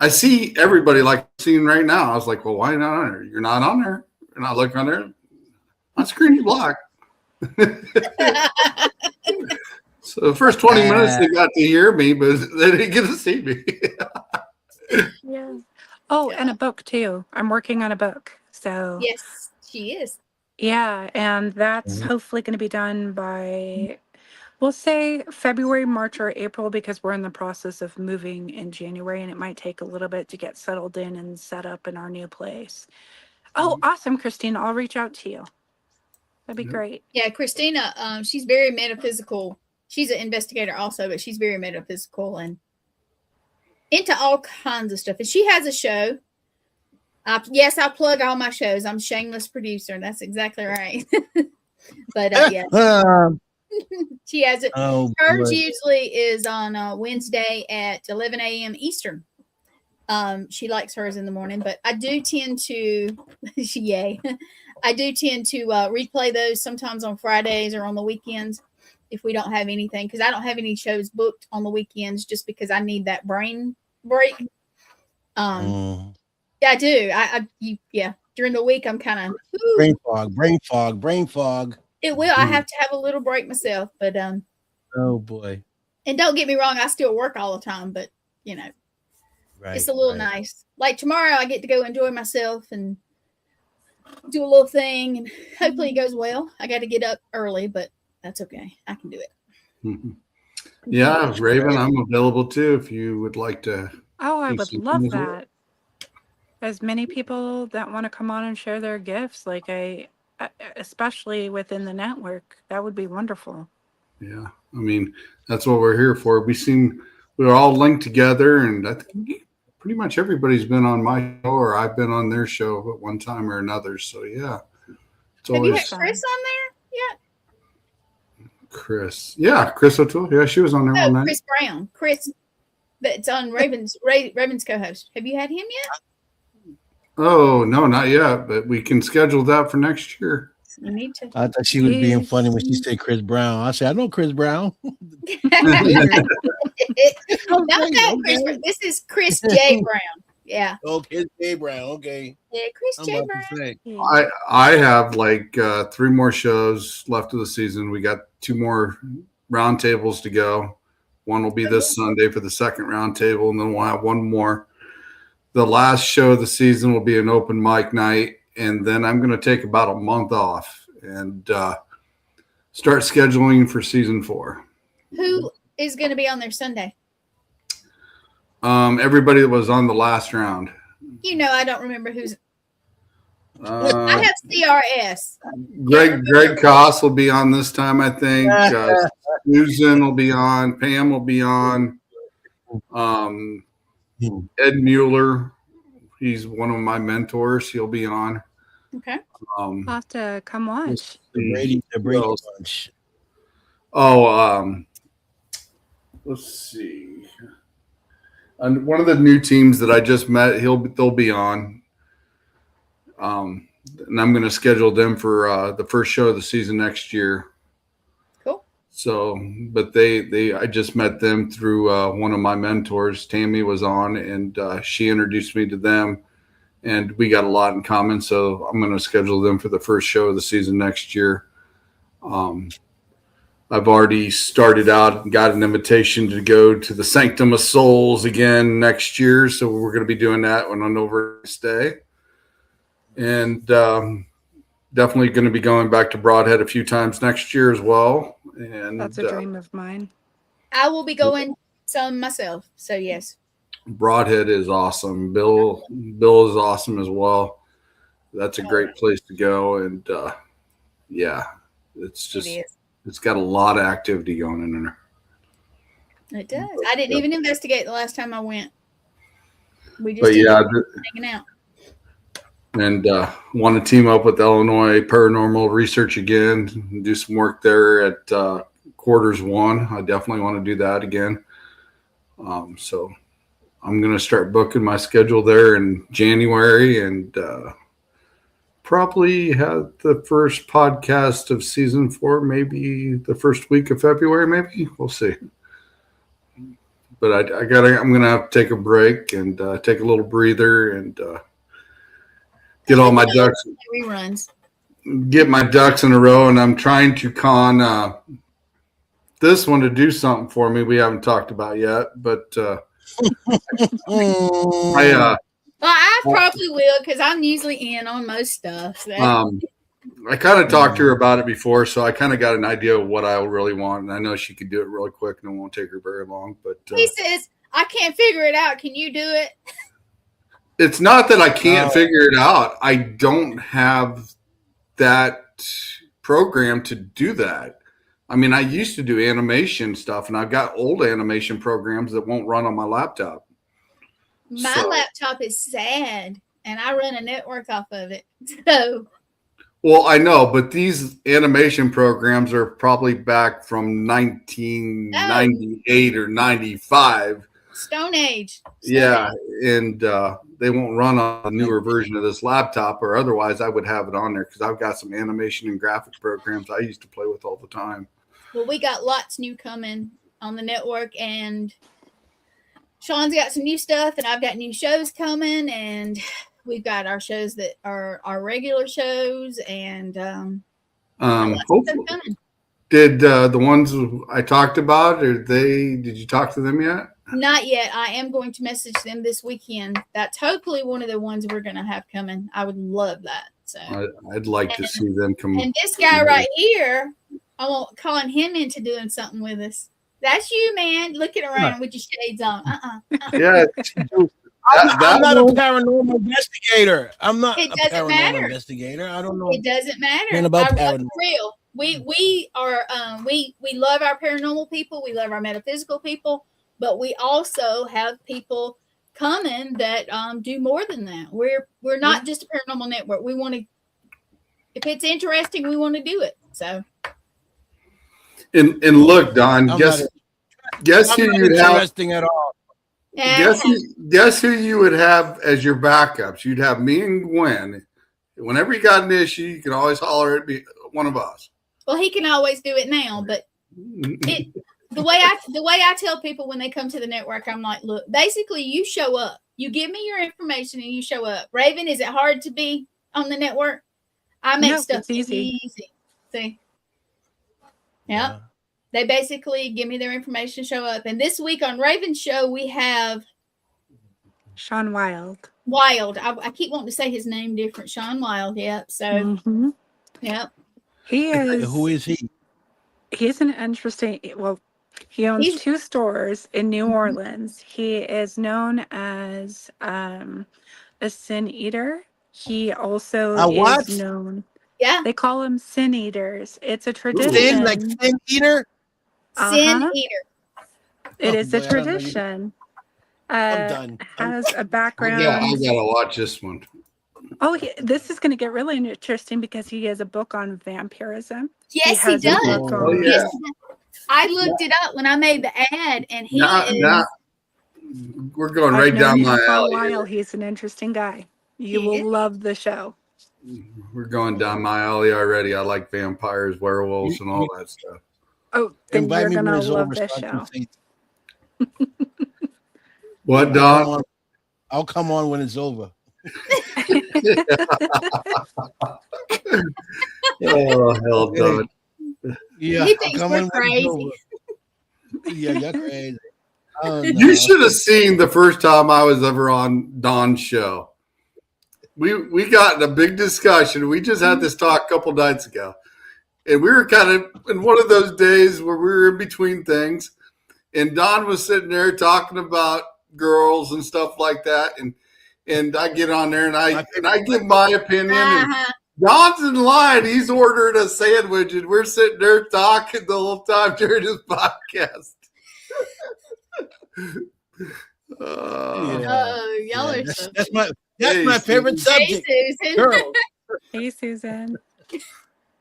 I see everybody like seeing right now. I was like, well, why not on her? You're not on her. And I look on her. My screen is black. So the first 20 minutes they got to hear me, but they didn't get to see me. Yeah. Oh, and a book too. I'm working on a book. So yes, she is. yeah, and that's hopefully going to be done by, we'll say February, March, or April, because we're in the process of moving in January, and it might take a little bit to get settled in and set up in our new place. Oh, awesome, Christine. I'll reach out to you. That'd be great. Yeah, Christina, she's very metaphysical. She's an investigator also, but she's very metaphysical and into all kinds of stuff. And she has a show. Yes, I plug all my shows. I'm a shameless producer. That's exactly right. But yeah, she has it. Oh, Hers boy. usually is on Wednesday at 11 a.m. Eastern. She likes hers in the morning, but I do tend to, yay, I do tend to replay those sometimes on Fridays or on the weekends if we don't have anything, because I don't have any shows booked on the weekends just because I need that brain break. Yeah, I do. Yeah, during the week I'm kind of brain fog. It will. I have to have a little break myself, but Oh boy. and don't get me wrong, I still work all the time, but you know, Right. it's a little nice. Like tomorrow, I get to go enjoy myself and do a little thing, and hopefully it goes well. I got to get up early, but that's okay. I can do it. Yeah, Raven, I'm available too if you would like to. Oh, I do would something love as well. that. As many people that want to come on and share their gifts, like especially within the network, that would be wonderful. Yeah, I mean that's what we're here for. We're all linked together, and I think pretty much everybody's been on my show or I've been on their show at one time or another. So yeah, it's Have you had always Chris on there yet? Chris. Yeah, Chris O'Toole. Yeah, she was on there one No, night. Chris Brown. Chris, that's on Raven's co-host. Have you had him yet? Oh no, not yet, but we can schedule that for next year. You need to. I thought she was being Yes. funny when she said Chris Brown. I said, I know Chris Brown. Not Okay, that Chris. okay. This is Chris J. Brown. Yeah. Okay, J. Brown. Okay. Yeah, Chris I'm J. about Brown. to say. Yeah. I have like 3 more shows left of the season. We got 2 more roundtables to go. One will be this Sunday for the second roundtable, and then we'll have one more. The last show of the season will be an open mic night, and then I'm going to take about a month off and start scheduling for season 4. Who is going to be on there Sunday? Everybody that was on the last round. You know, I don't remember who's. I Uh, have CRS. Greg Koss will be on this time, I think. Susan will be on. Pam will be on. Ed Mueller, he's one of my mentors. He'll be on. Okay. I'll have to come watch. The Brady Well, Bunch. Let's see. And one of the new teams that I just met, they'll be on. And I'm going to schedule them for the first show of the season next year. Cool. So, but I just met them through one of my mentors. Tammy was on, and she introduced me to them, and we got a lot in common. So I'm going to schedule them for the first show of the season next year. I've already started out and got an invitation to go to the Sanctum of Souls again next year. So we're going to be doing that when I'm over stay. And definitely going to be going back to Broadhead a few times next year as well. And That's a dream of mine. I will be going some myself. So, yes. Broadhead is awesome. Bill is awesome as well. That's a great place to go. And yeah, it's just, it's got a lot of activity going in there. It does. I didn't even investigate the last time I went. We just But yeah, hanging out. and want to team up with Illinois Paranormal Research again and do some work there at Quarters 1. I definitely want to do that again. So I'm going to start booking my schedule there in January and probably have the first podcast of season 4, maybe the first week of February, maybe. We'll see. But I'm going to have to take a break and take a little breather and get all my ducks, Reruns. get my ducks in a row. And I'm trying to con this one to do something for me we haven't talked about yet, but Well, I probably will because I'm usually in on most stuff. So. I kind of talked to her about it before, so I kind of got an idea of what I really want. And I know she could do it really quick and it won't take her very long. But He says, I can't figure it out. Can you do it? it's not that I can't figure it out. I don't have that program to do that. I mean, I used to do animation stuff, and I've got old animation programs that won't run on my laptop. My laptop is sad, and I run a network off of it. So, Well, I know, but these animation programs are probably back from 1998 or 95. Stone Age. Yeah, and they won't run on a newer version of this laptop, or otherwise I would have it on there because I've got some animation and graphics programs I used to play with all the time. Well, we got lots new coming on the network, and Sean's got some new stuff, and I've got new shows coming, and we've got our shows that are our regular shows, and lots of stuff coming. Did the ones I talked about, did you talk to them yet? Not yet. I am going to message them this weekend. That's hopefully one of the ones we're going to have coming. I would love that. So I'd like to see them come. And this guy right here, I want calling him into doing something with us. That's you, man. Looking around with your shades on. Yeah, I'm not a paranormal investigator. I'm not It a doesn't paranormal matter. investigator. I don't know. It doesn't matter. Man, about For paranormal. real. We are we love our paranormal people. We love our metaphysical people, but we also have people coming that do more than that. We're not just a paranormal network. We want to, if it's interesting, we want to do it. So. and look, Don, guess who you'd have. Interesting at all. Yeah. Guess who you would have as your backups? You'd have me and Gwen whenever you got an issue, you can always holler at one of us. Well, he can always do it now, but the way I tell people when they come to the network, I'm like, look, basically you show up. You give me your information and you show up. Raven, is it hard to be on the network? I make stuff it's easy. See? Yeah. They basically give me their information, show up. And this week on Raven's show, we have Sean Wild. I keep wanting to say his name different. Sean Wild. Yep. So, yep. He is. Who is he? He's an interesting. Well, he owns 2 stores in New Orleans. He is known as a sin eater. He also is known. Yeah. They call him sin eaters. It's a tradition. Sin, like sin eater? Sin eater. It is a tradition. I'm done. Has a background. Yeah, I gotta watch this one. Oh, this is going to get really interesting because he has a book on vampirism. Yes, he does. Oh, yeah. Yes, he does. I looked it up when I made the ad, and he is. We're going right down my alley. For a while, he's an interesting guy. You will love the show. We're going down my alley already. I like vampires, werewolves, and all that stuff. Oh, then Invite you're me going when to it's love over this so I can show. say- What, Don? I'll come on when it's over. Oh, hell, Don. Yeah, He thinks I'll come we're on when it's crazy. over. Yeah, you're crazy. Oh, You no. should have seen the first time I was ever on Don's show. We got in a big discussion. We just had this talk a couple nights ago. And we were kind of in one of those days where we were in between things. And Don was sitting there talking about girls and stuff like that. And I get on there and I give my opinion. And Don's in line. He's ordering a sandwich, and we're sitting there talking the whole time during his podcast. Y'all are so That's my favorite subject. Hey, Susan. Girls. Hey, Susan.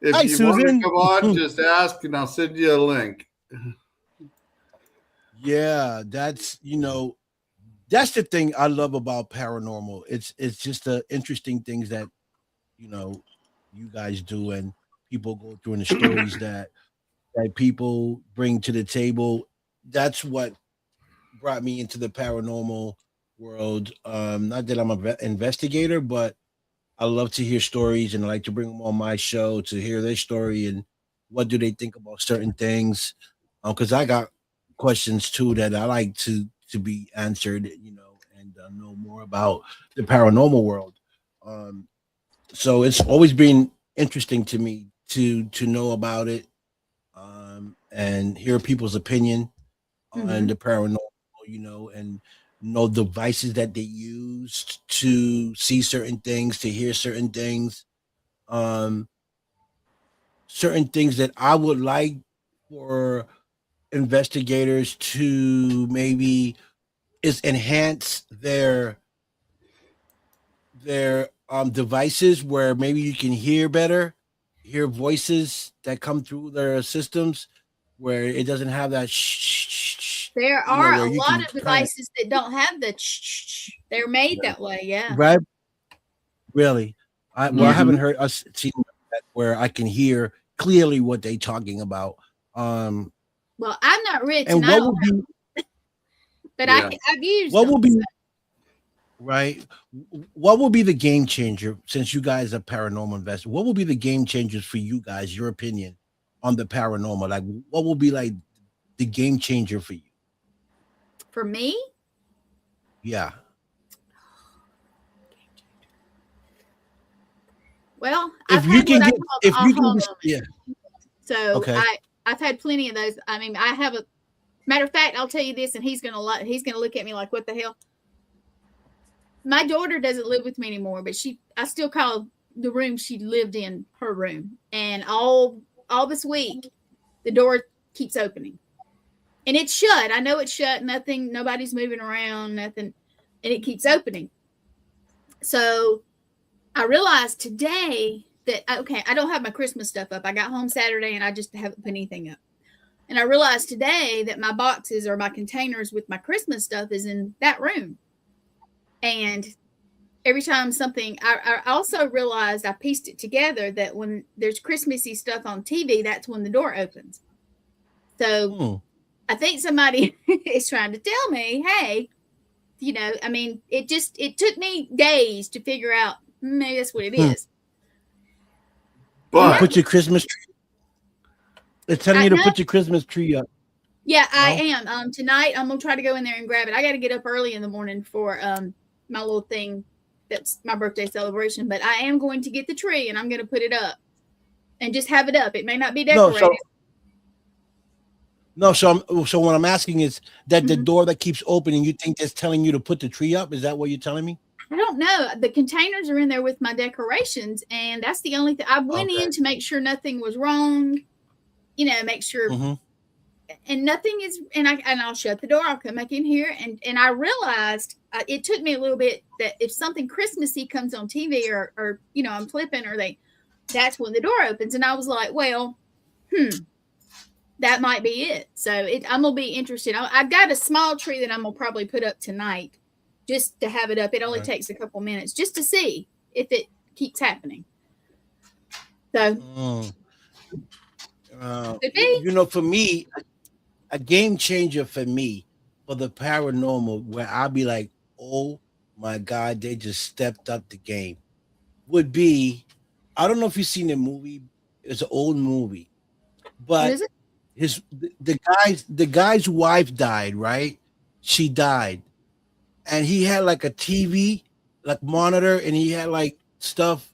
If Hi, you want to Susan. come on, just ask, and I'll send you a link. Yeah, that's that's the thing I love about paranormal. It's just the interesting things that you guys do and people go through and the stories that people bring to the table. That's what brought me into the paranormal world. Not that I'm an investigator, but I love to hear stories and I like to bring them on my show to hear their story and what do they think about certain things. Because I got questions too that I like to be answered, and know more about the paranormal world. So it's always been interesting to me to know about it, and hear people's opinion on the paranormal, and know devices that they use to see certain things, to hear certain things, certain things that I would like for investigators to maybe is enhance their devices where maybe you can hear better, hear voices that come through their systems where it doesn't have that There are where a you lot can of devices that don't have the they're made that way, yeah. right? Really? I haven't heard us seen that where I can hear clearly what they're talking about. Well, I'm not rich, And and I what don't would be but Yeah. I've used what them. will be right? What will be the game changer since you guys are paranormal investors? What will be the game changers for you guys? Your opinion on the paranormal? Like, what will be like the game changer for you? For me? Yeah. Well, If you can get, if you can, moment. yeah. So Okay. I've had plenty of those. I mean, I have a matter of fact, I'll tell you this, and he's gonna look at me like, what the hell? My daughter doesn't live with me anymore, but I still call the room she lived in her room. And all this week, the door keeps opening. And it's shut. I know it's shut. Nobody's moving around, nothing. And it keeps opening. So I realized today that, okay, I don't have my Christmas stuff up. I got home Saturday and I just haven't put anything up. And I realized today that my boxes or my containers with my Christmas stuff is in that room. And every time something, I also realized I pieced it together that when there's Christmassy stuff on TV, that's when the door opens. So I think somebody is trying to tell me, hey, you know, I mean, it took me days to figure out maybe that's what it is. But Put your Christmas tree. They're telling you to put your Christmas tree up. Yeah, I am. Tonight I'm gonna try to go in there and grab it. I got to get up early in the morning for my little thing. That's my birthday celebration. But I am going to get the tree and I'm going to put it up and just have it up. It may not be decorated. So what I'm asking is that the door that keeps opening, you think that's telling you to put the tree up? Is that what you're telling me? I don't know. The containers are in there with my decorations, and that's the only thing. I went in to make sure nothing was wrong. You know, make sure, and nothing is. And I'll shut the door. I'll come back in here, and I realized it took me a little bit that if something Christmassy comes on TV or you know I'm flipping that's when the door opens, and I was like, well, that might be it. So I'm gonna be interested. I've got a small tree that I'm gonna probably put up tonight. Just to have it up. It only takes a couple minutes just to see if it keeps happening. So, could be. You know, for me, a game changer for me for the paranormal, where I'll be like, oh my God, they just stepped up the game, would be, I don't know if you've seen the movie. It's an old movie, but the guy's wife died, right? She died. And he had like a TV, like monitor, and he had like stuff,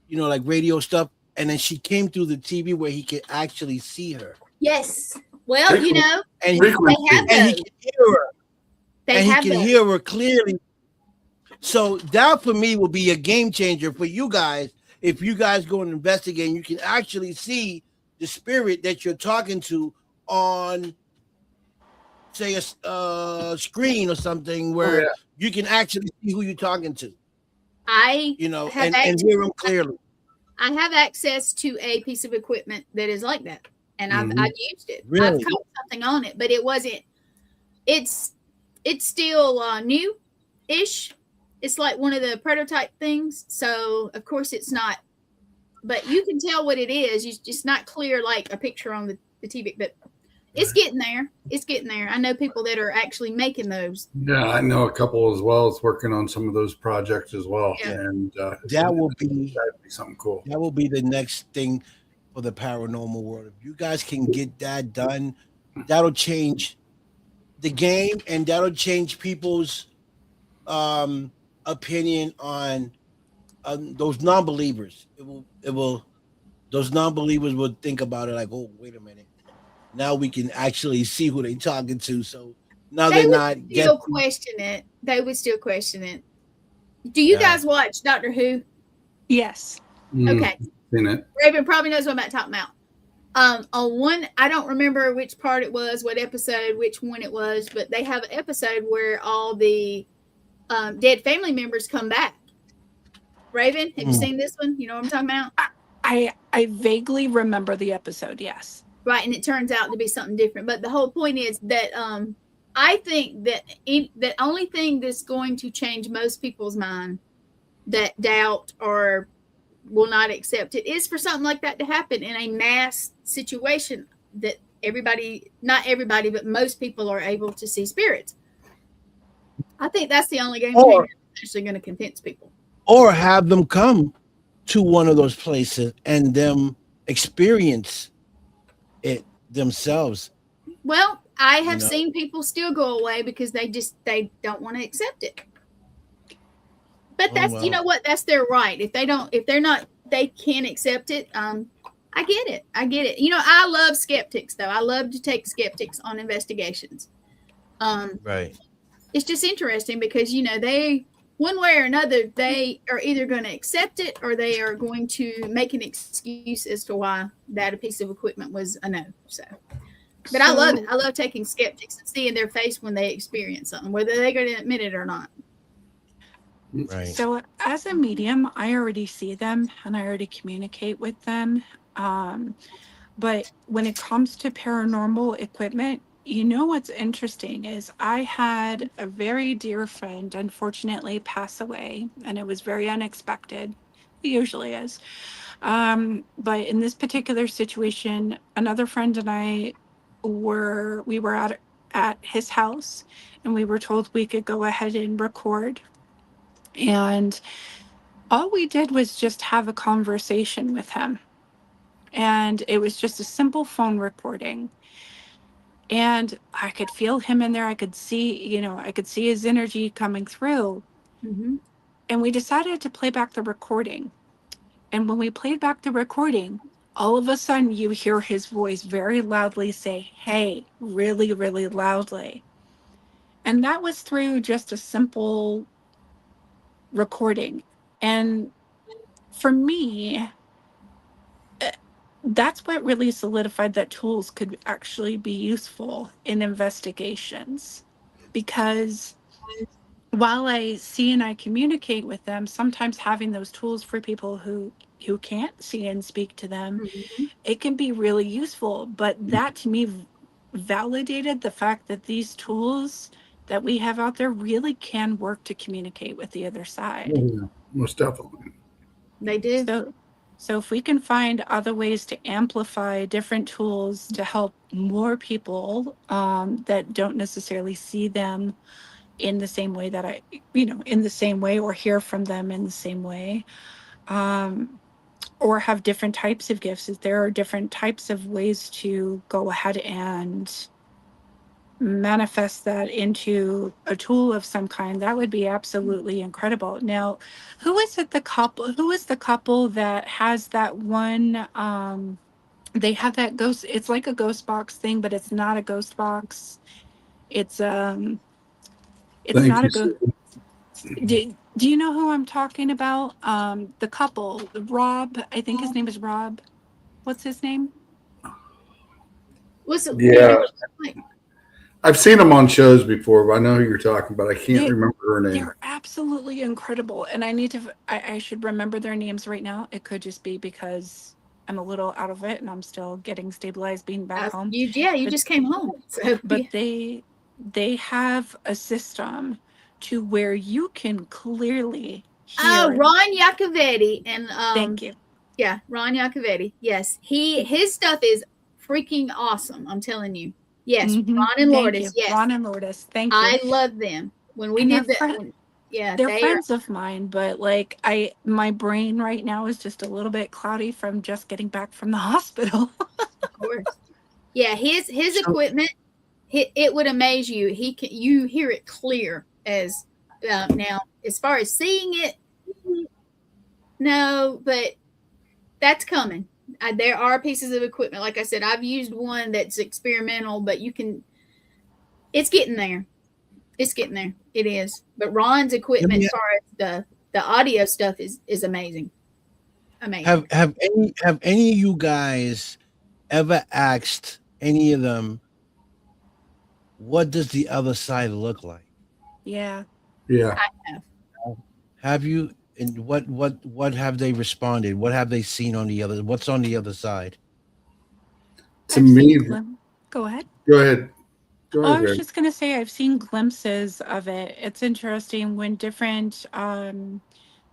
you know, like radio stuff. And then she came through the TV where he could actually see her. Yes. Well, you know, and they have those. he can hear her. They he can hear her clearly. So that for me will be a game changer for you guys. If you guys go and investigate, and you can actually see the spirit that you're talking to on, say, a screen or something where you can actually see who you're talking to. And hear them clearly. I have access to a piece of equipment that is like that, and I've used it. Really? I've caught something on it, but it wasn't. It's still new-ish. It's like one of the prototype things, so of course it's not. But you can tell what it is. It's just not clear like a picture on the TV, but. It's getting there. It's getting there. I know people that are actually making those. Yeah, I know a couple as well. It's working on some of those projects as well. Yeah. And that'd be something cool. That will be the next thing for the paranormal world. If you guys can get that done, that'll change the game, and that'll change people's opinion on those non-believers. It will. Those non-believers will think about it like, oh, wait a minute. Now we can actually see who they're talking to. So now they're not still question it. They would still question it. Do you guys watch Doctor Who? Yes. Okay. Seen it. Raven probably knows what I'm talking about. On one, I don't remember which part it was, what episode, which one it was, but they have an episode where all the dead family members come back. Raven, have you seen this one? You know what I'm talking about? I vaguely remember the episode. Yes. Right, and it turns out to be something different. But the whole point is that I think that the only thing that's going to change most people's mind that doubt or will not accept it is for something like that to happen in a mass situation that not everybody, but most people are able to see spirits. I think that's the only game changer that's actually going to convince people. Or have them come to one of those places and them experience it themselves. Well, I have seen people still go away because they don't want to accept it. But that's you know what, that's their right. If they can't accept it. I get it. You know, I love skeptics though. I love to take skeptics on investigations. Right. It's just interesting because you know they one way or another, they are either going to accept it or they are going to make an excuse as to why that piece of equipment was a no. So, but I love it. I love taking skeptics and seeing their face when they experience something, whether they're going to admit it or not. Right. So as a medium, I already see them and I already communicate with them. But when it comes to paranormal equipment, you know what's interesting is I had a very dear friend unfortunately pass away, and it was very unexpected. It usually is. But in this particular situation, another friend and I we were at his house, and we were told we could go ahead and record. And all we did was just have a conversation with him. And it was just a simple phone recording. And I could feel him in there. I could see, I could see his energy coming through. Mm-hmm. And we decided to play back the recording. And when we played back the recording, all of a sudden you hear his voice very loudly say, "Hey," really, really loudly. And that was through just a simple recording. And for me, that's what really solidified that tools could actually be useful in investigations. Because while I see and I communicate with them, sometimes having those tools for people who can't see and speak to them, Mm-hmm. it can be really useful. But that to me validated the fact that these tools that we have out there really can work to communicate with the other side. Yeah, most definitely. They do. So if we can find other ways to amplify different tools to help more people that don't necessarily see them in the same way that in the same way, or hear from them in the same way, or have different types of gifts, is there are different types of ways to go ahead and manifest that into a tool of some kind, that would be absolutely incredible. Now, who is the couple that has that one, they have that ghost, it's like a ghost box thing, but it's not a ghost box. It's Thank not you. a ghost. Do you know who I'm talking about? The couple, Rob, I think his name is Rob. What's his name? What's it? Yeah. I've seen them on shows before, but I know who you're talking about. I can't remember her name. They're absolutely incredible. And I should remember their names right now. It could just be because I'm a little out of it and I'm still getting stabilized being back home. You just came home. So, But they have a system to where you can clearly hear. Ron Iacovetti and Thank you. Yeah, Ron Iacovetti. Yes, his stuff is freaking awesome. I'm telling you. Yes, Mhm. Ron and Thank Lourdes. you. Yes, Ron and Lourdes. Thank you. I love them. When we And did they're that, yeah, they're friends of mine, but like my brain right now is just a little bit cloudy from just getting back from the hospital. Of course. Yeah, his equipment, it would amaze you. You hear it clear as now. As far as seeing it, no, but that's coming. There are pieces of equipment. Like I said, I've used one that's experimental, but it's getting there. It's getting there. It is. But Ron's equipment, as far as the audio stuff, is amazing. Amazing. Have any of you guys ever asked any of them, what does the other side look like? Yeah. Yeah. I have. Have you? And what have they responded? What have they seen on the other? What's on the other side? To me, Go ahead. go ahead. I was just going to say, I've seen glimpses of it. It's interesting when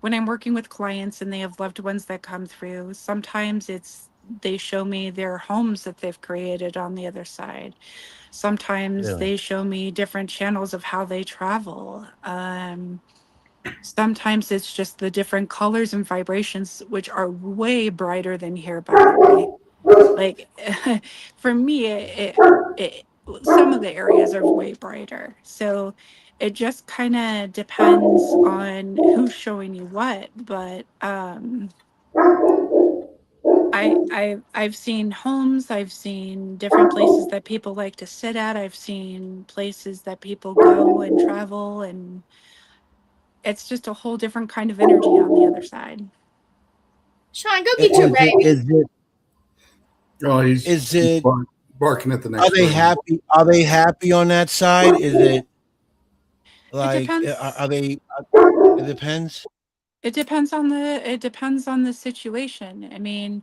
when I'm working with clients and they have loved ones that come through, sometimes they show me their homes that they've created on the other side. Sometimes Really? they show me different channels of how they travel. Sometimes it's just the different colors and vibrations, which are way brighter than here, by the way. Like for me, some of the areas are way brighter. So it just kind of depends on who's showing you what. But I've seen homes, I've seen different places that people like to sit at, I've seen places that people go and travel, and it's just a whole different kind of energy on the other side. Sean, go get your baby. He's barking at the next. Are they happy? Are they happy on that side? Is it like? depends. Are they? It depends. It depends on the situation. I mean,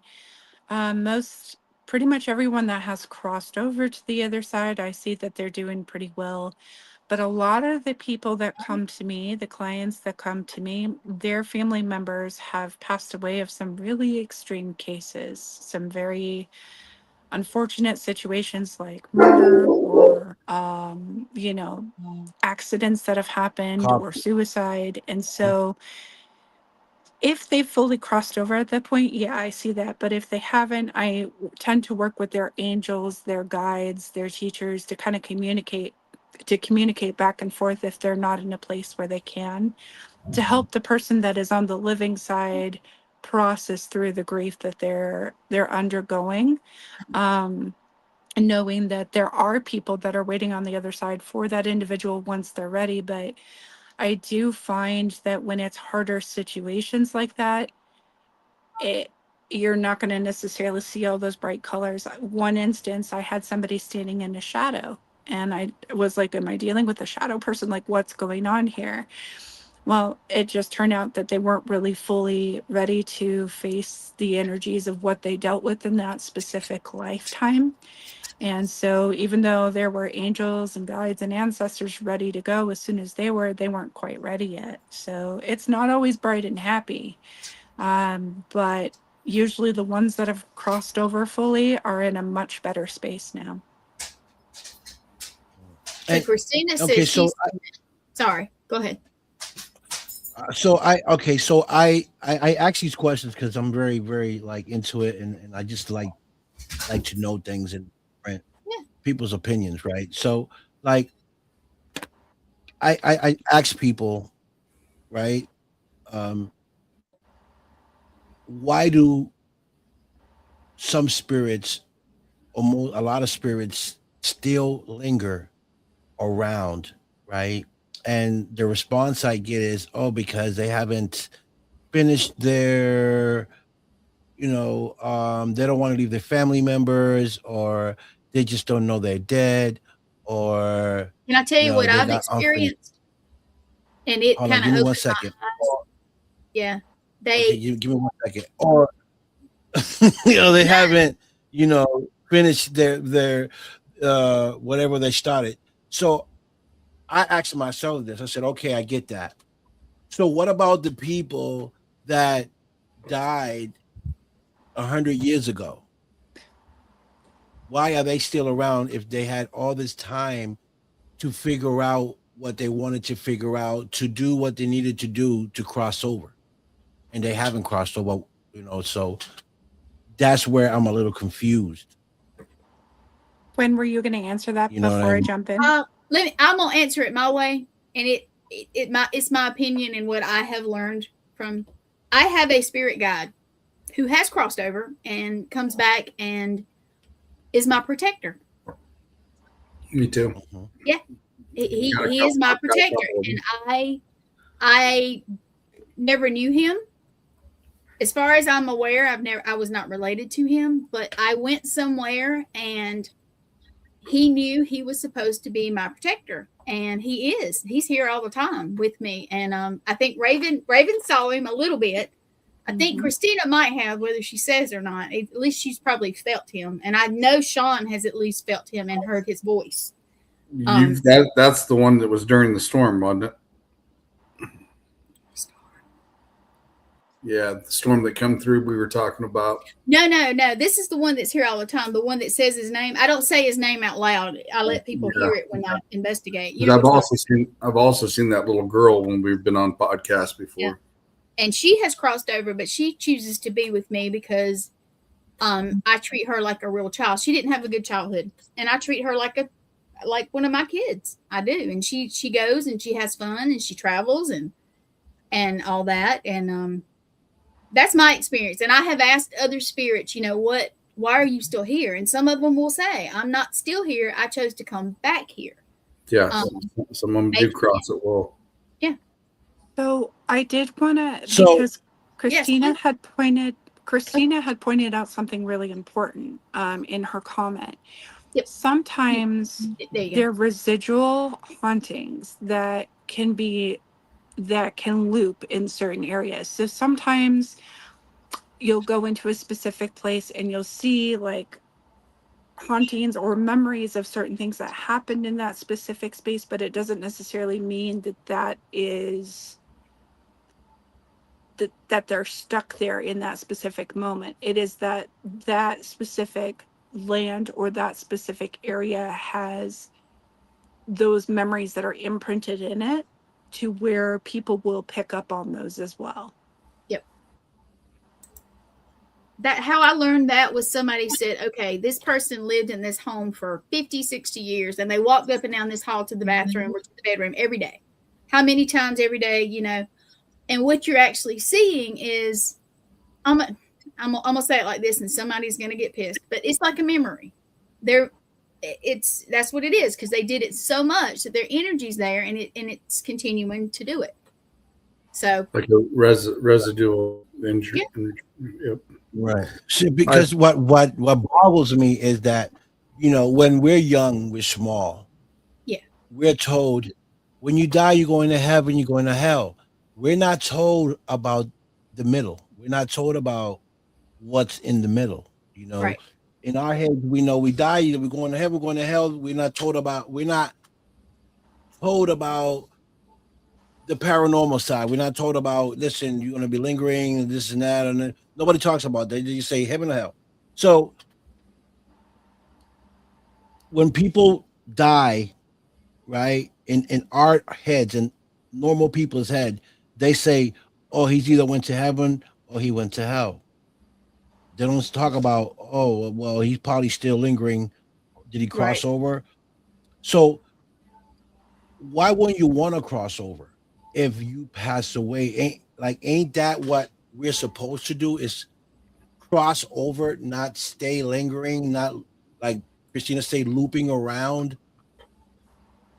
most pretty much everyone that has crossed over to the other side, I see that they're doing pretty well. But a lot of the people that come to me, the clients that come to me, their family members have passed away of some really extreme cases, some very unfortunate situations like murder or, accidents that have happened or suicide. And so if they've fully crossed over at that point, yeah, I see that. But if they haven't, I tend to work with their angels, their guides, their teachers to kind of communicate back and forth if they're not in a place where they can, to help the person that is on the living side process through the grief that they're undergoing. Knowing that there are people that are waiting on the other side for that individual once they're ready. But I do find that when it's harder situations like that, you're not going to necessarily see all those bright colors. One instance, I had somebody standing in a shadow, and I was like, am I dealing with a shadow person? Like, what's going on here? Well, it just turned out that they weren't really fully ready to face the energies of what they dealt with in that specific lifetime. And so even though there were angels and guides and ancestors ready to go as soon as they weren't quite ready yet. So it's not always bright and happy. But usually the ones that have crossed over fully are in a much better space now. So Christina says sorry, go ahead. I ask these questions because I'm very, very like into it, and I just like to know things and people's opinions, right? So like I ask people, right? Why do some spirits, or a lot of spirits, still linger around, right? And the response I get is, oh, because they haven't finished their, they don't want to leave their family members, or they just don't know they're dead, or can I tell you what I've experienced? And it kind of give me 1 second. Yeah, give me 1 second. Or they haven't, finished their whatever they started. So I asked myself this. I said, okay, I get that. So what about the people that died 100 years ago? Why are they still around if they had all this time to figure out what they wanted to figure out, to do what they needed to do to cross over? And they haven't crossed over, so that's where I'm a little confused. When were you going to answer that before I jump in? I'm going to answer it my way. And it's my opinion and what I have learned from. I have a spirit guide who has crossed over and comes back and is my protector. Me too. Yeah, he is my protector, and I never knew him. As far as I'm aware, I was not related to him, but I went somewhere and he knew he was supposed to be my protector, and he is. He's here all the time with me, and I think Raven saw him a little bit. I think Christina might have, whether she says or not. At least she's probably felt him, and I know Sean has at least felt him and heard his voice. That's the one that was during the storm, wasn't it? Yeah, the storm that come through we were talking about. No. This is the one that's here all the time. The one that says his name. I don't say his name out loud. I let people hear it when I investigate. I've also seen that little girl when we've been on podcasts before. Yeah. And she has crossed over, but she chooses to be with me because I treat her like a real child. She didn't have a good childhood, and I treat her like one of my kids. I do, and she goes and she has fun and she travels and all that, and that's my experience. And I have asked other spirits, why are you still here? And some of them will say, I'm not still here. I chose to come back here. Yeah, some of them do cross it well. Yeah. So I did want to, because Christina had pointed out something really important in her comment. Yep. Sometimes there are residual hauntings that can loop in certain areas. So sometimes you'll go into a specific place and you'll see like hauntings or memories of certain things that happened in that specific space, but it doesn't necessarily mean that that is that they're stuck there in that specific moment. It is that that specific land or that specific area has those memories that are imprinted in it to where people will pick up on those as well. That how I learned that was somebody said, okay, this person lived in this home for 50, 60 years and they walked up and down this hall to the bathroom or to the bedroom every day. How many times every day, you know? And what you're actually seeing is, I'm gonna say it like this, and somebody's gonna get pissed, but it's like a memory. That's what it is, because they did it so much that their energy's there, and it's continuing to do it. So like a residual injury. Yep. Right. See, because what boggles me is that, you know, when we're young, we're small. Yeah. We're told when you die, you're going to heaven, you're going to hell. We're not told about the middle. We're not told about what's in the middle. You know, Right. In our heads, we know we die, either we're going to heaven, we're going to hell. We're not told about the paranormal side. We're not told about, listen, you're going to be lingering and this and that. And then nobody talks about that. They just say heaven or hell. So when people die, right, in our heads and normal people's head, they say, oh, he's either went to heaven or he went to hell. They don't talk about, oh, well, he's probably still lingering. Did he cross over? So why wouldn't you want to cross over if you pass away? Ain't that what we're supposed to do, is cross over, not stay lingering, not, like Christina say, looping around?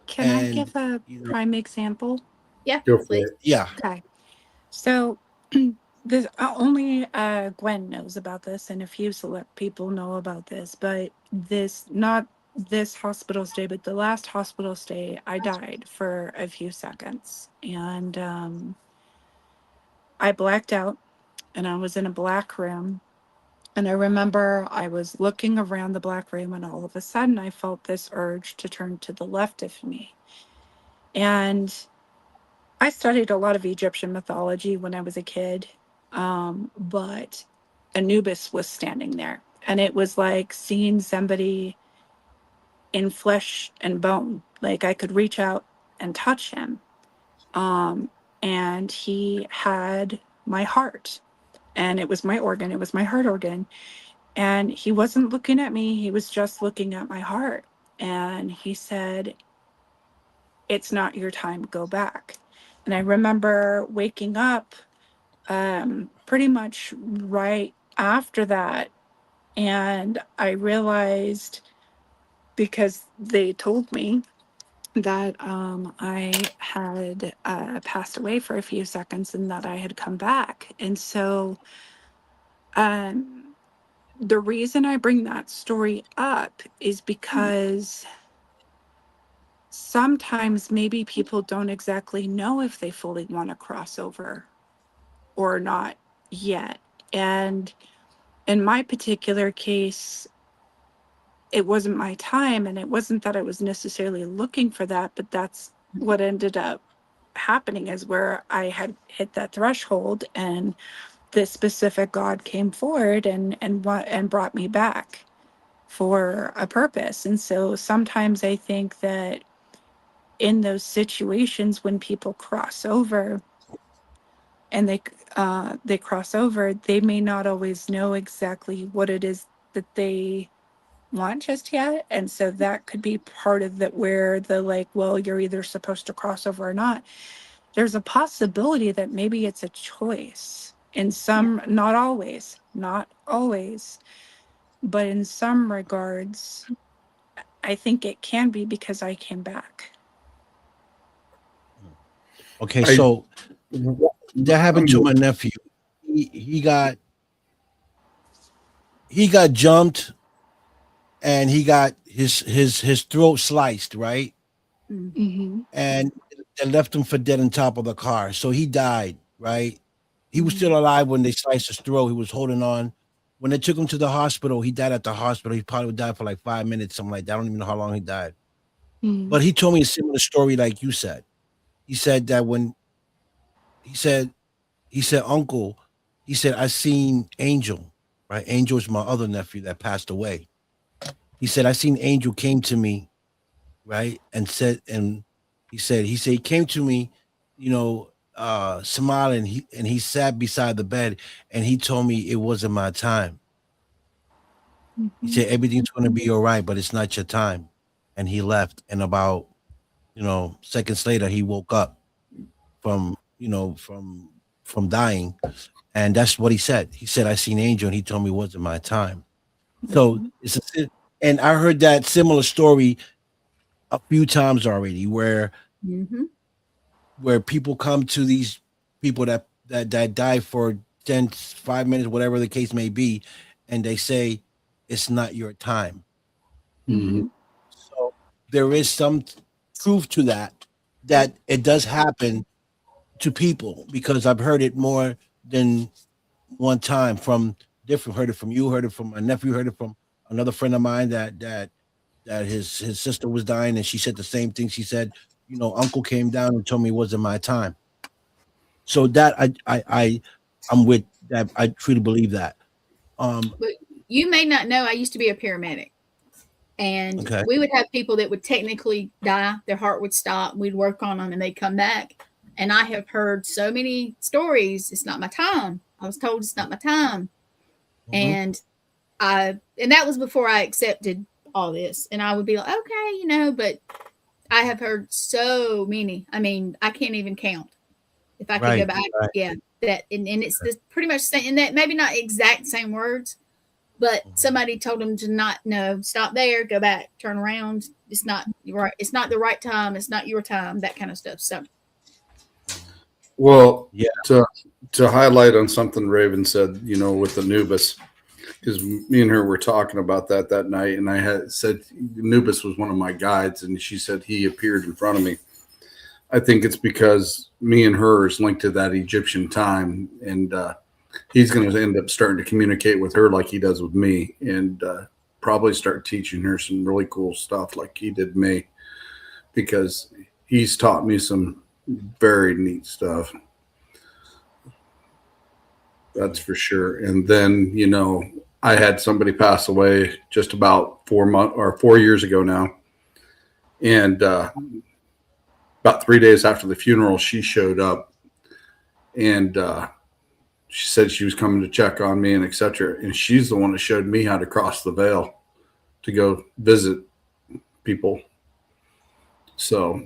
Can I And, give a you know, prime example? Yeah, Go for please. it. yeah. Okay. So this only Gwen knows about this, and a few select people know about this, but not this hospital stay, but the last hospital stay, I died for a few seconds, and I blacked out, and I was in a black room, and I remember I was looking around the black room, and all of a sudden I felt this urge to turn to the left of me. And I studied a lot of Egyptian mythology when I was a kid, but Anubis was standing there, and it was like seeing somebody in flesh and bone. Like I could reach out and touch him, and he had my heart, and it was my organ. It was my heart organ, and he wasn't looking at me. He was just looking at my heart, and he said, "It's not your time. Go back." And I remember waking up pretty much right after that. And I realized, because they told me that I had passed away for a few seconds and that I had come back. And so the reason I bring that story up is because sometimes maybe people don't exactly know if they fully want to cross over or not yet. And in my particular case, it wasn't my time, and it wasn't that I was necessarily looking for that, but that's what ended up happening, is where I had hit that threshold, and this specific God came forward and brought me back for a purpose. And so sometimes I think that in those situations when people cross over, and they cross over, they may not always know exactly what it is that they want just yet. And so that could be part of that, where the, like, well, you're either supposed to cross over or not. There's a possibility that maybe it's a choice in some, not always, but in some regards, I think it can be, because I came back. Okay, so that happened to my nephew. He got jumped, and he got his throat sliced, right? Mm-hmm. And they left him for dead on top of the car. So he died, right? He was still alive when they sliced his throat. He was holding on. when they took him to the hospital, he died at the hospital. He probably died for like 5 minutes, something like that. I don't even know how long he died. Mm. But he told me a similar story like you said. He said that when he said, Uncle, he said, I seen Angel, right? Angel is my other nephew that passed away. He said, I seen Angel came to me, right? And he came to me, smiling. He sat beside the bed and he told me it wasn't my time. He said, everything's going to be all right, but it's not your time. And he left. And about, seconds later, he woke up from dying. And that's what he said. He said, I seen Angel and he told me it wasn't my time. So and I heard that similar story a few times already where people come to these people that die for 5 minutes, whatever the case may be, and they say it's not your time. So there is some truth to that it does happen to people, because I've heard it more than one time from different. Heard it from you, heard it from my nephew, heard it from another friend of mine that his sister was dying, and she said the same thing. She said, Uncle came down and told me it wasn't my time. So that I'm with that. I truly believe that. But you may not know, I used to be a paramedic, and Okay. we would have people that would technically die. Their heart would stop. We'd work on them and they'd come back. And I have heard so many stories. It's not my time. I was told it's not my time. And that was before I accepted all this. And I would be like, okay, but I have heard so many. I mean, I can't even count if I could go back. Right. Yeah. That and it's this pretty much saying that, maybe not exact same words, but somebody told them to not stop there, go back, turn around. It's not right. It's not the right time. It's not your time. That kind of stuff. So. Well, yeah. To highlight on something Raven said, with Anubis, because me and her were talking about that night, and I had said Anubis was one of my guides, and she said he appeared in front of me. I think it's because me and her is linked to that Egyptian time, and he's going to end up starting to communicate with her like he does with me, and probably start teaching her some really cool stuff like he did me, because he's taught me some very neat stuff. That's for sure. And then, I had somebody pass away just about 4 years ago now. And about 3 days after the funeral, she showed up, and she said she was coming to check on me and etc. And she's the one that showed me how to cross the veil to go visit people. So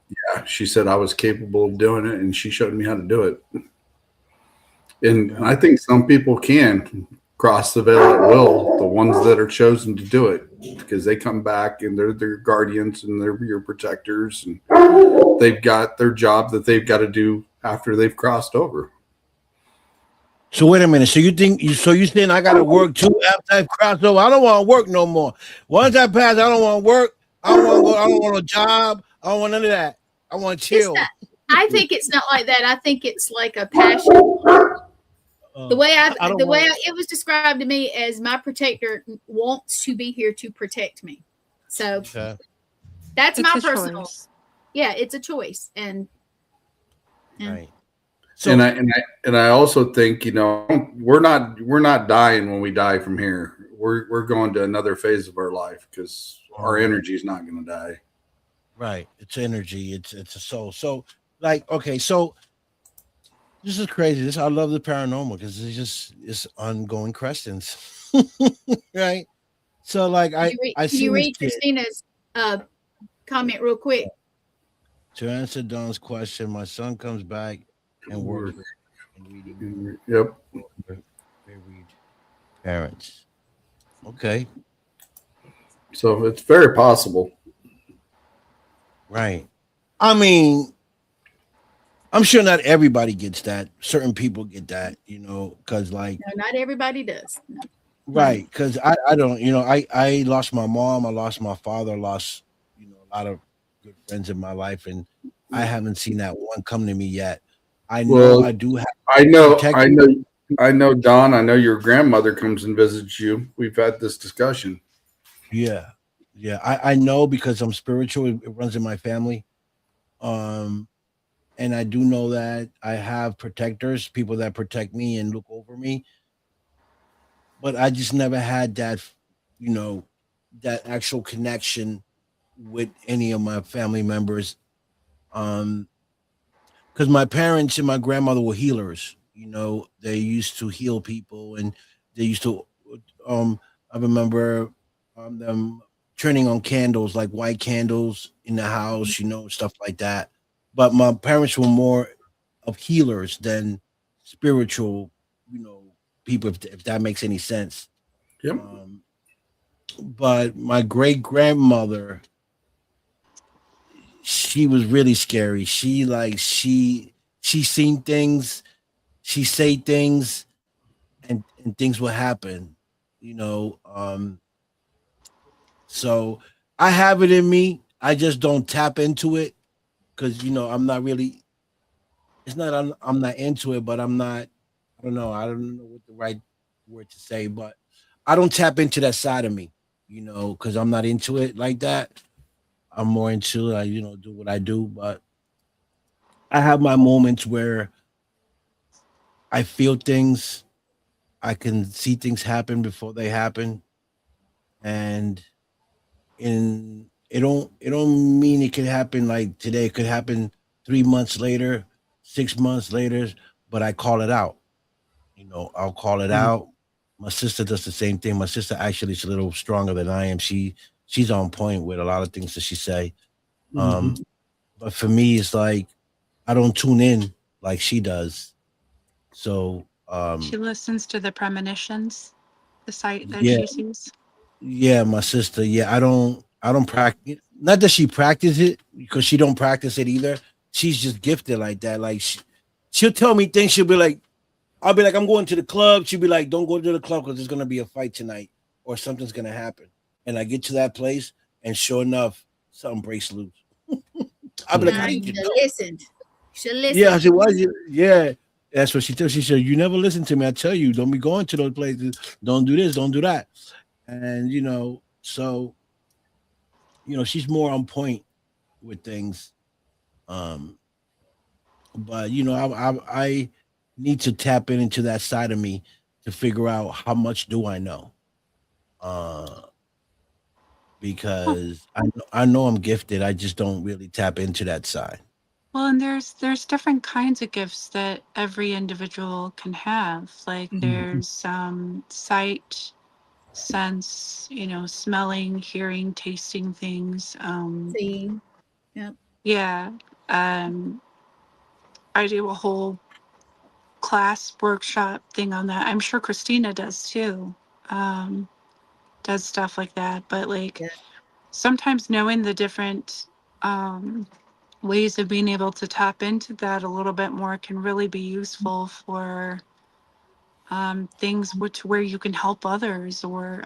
yeah, she said I was capable of doing it, and she showed me how to do it. And I think some people can cross the veil at will, the ones that are chosen to do it, because they come back and they're their guardians and they're your protectors, and they've got their job that they've got to do after they've crossed over. So wait a minute. So you saying I got to work too after I've crossed over? I don't want to work no more. Once I pass, I don't want to work. I don't want to go. I don't want a job. I don't want none of that. I want to chill. I think it's not like that. I think it's like a passion. The way it was described to me as my protector wants to be here to protect me. So that's It's my a personal. choice. Yeah, it's a choice, and Right. So And I also think we're not dying when we die from here. We're going to another phase of our life, because our energy is not going to die. right, it's energy. It's a soul. So okay, so this is crazy. I love the paranormal because it's ongoing questions, right? So I see. you read Christina's comment real quick. To answer Don's question, my son comes back and works and reading. Yep. They read parents. Okay. So it's very possible. Right. I mean, I'm sure not everybody gets that. Certain people get that, because No, not everybody does. No. right. Because I don't, I lost my mom, I lost my father, I lost, a lot of good friends in my life, and I haven't seen that one come to me yet. I know I do have. I know. I know, Don. I know your grandmother comes and visits you. We've had this discussion. Yeah, yeah. I know because I'm spiritual. It runs in my family. Um, and I do know that I have protectors, people that protect me and look over me. But I just never had that, you know, that actual connection with any of my family members. Um, because my parents and my grandmother were healers. You know, they used to heal people, and they used to. Um, I remember them turning on candles, like white candles in the house, you know, stuff like that. But my parents were more of healers than spiritual, you know, people. If that makes any sense. Yep. But my great grandmother, she was really scary. She seen things, she say things, and things will happen, you know. So I have it in me. I just don't tap into it because you know I'm not really. It's not I'm not into it, but I'm not. I don't know. I don't know what the right word to say, but I don't tap into that side of me, you know, because I'm not into it like that. I'm more into you know, do what I do, but I have my moments where I feel things, I can see things happen before they happen, and in it don't mean it could happen like today. It could happen 3 months later, 6 months later, but I call it out. You know, I'll call it Mhm. out. My sister does the same thing. My sister actually is a little stronger than I am. She's on point with a lot of things that she say. Um, Mhm. but for me, it's like I don't tune in like she does. So She listens to the premonitions, the sight that yeah, she sees. yeah, my sister. Yeah, I don't practice. Not that she practice it because she don't practice it either. She's just gifted like that. Like she'll tell me things. She'll be like, I'll be like, I'm going to the club. She'll be like, don't go to the club because there's gonna be a fight tonight or something's gonna happen. And I get to that place, and sure enough, something breaks loose. I'll be like, how Nah, did you you should know? have listened. Should have Yeah, I listened. said, why? Yeah, that's what she tells. She said, you never listen to me. I tell you, don't be going to those places. Don't do this. Don't do that. And you know, so you know, she's more on point with things. Um, but you know, I need to tap into that side of me to figure out how much do I know. Uh, Well, because I know I'm gifted. I just don't really tap into that side. well, and there's different kinds of gifts that every individual can have. Like Mhm. there's sight, sense, you know, smelling, hearing, tasting things. See, yep. Yeah. Um, I do a whole class workshop thing on that. I'm sure Christina does too. Um, does stuff like that. But like Yeah. sometimes knowing the different ways of being able to tap into that a little bit more can really be useful for things which where you can help others or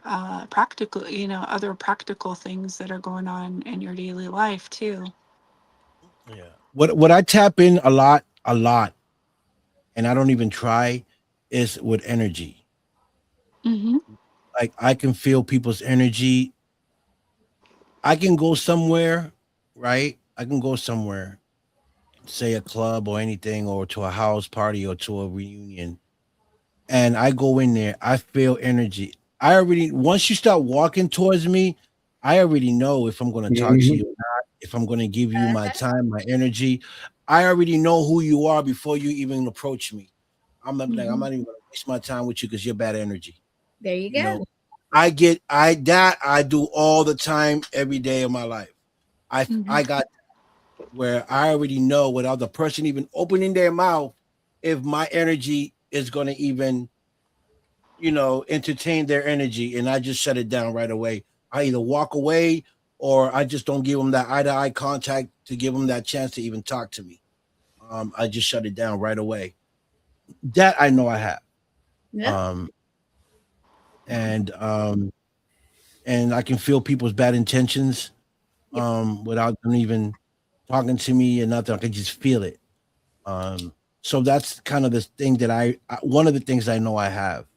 practical, you know, other practical things that are going on in your daily life too. Yeah. What I tap in a lot, and I don't even try, is with energy. Mm-hmm. Like I can feel people's energy. I can go somewhere, right? I can go somewhere, say a club or anything, or to a house party or to a reunion, and I go in there. I feel energy. I already once you start walking towards me, I already know if I'm going to talk to you Mhm. or not, if I'm going to give you my Uh-huh. time, my energy. I already know who you are before you even approach me. I'm Hmm. not even going to waste my time with you because you're bad energy. There you You go. know, I do all the time, every day of my life. Mm-hmm. I got where I already know without the person even opening their mouth if my energy is going to even, you know, entertain their energy, and I just shut it down right away. I either walk away or I just don't give them that eye to eye contact to give them that chance to even talk to me. I just shut it down right away. That I know I have. Yep. Um, and and I can feel people's bad intentions without them even talking to me or nothing. I can just feel it. Um, So that's kind of the thing that one of the things I know I have.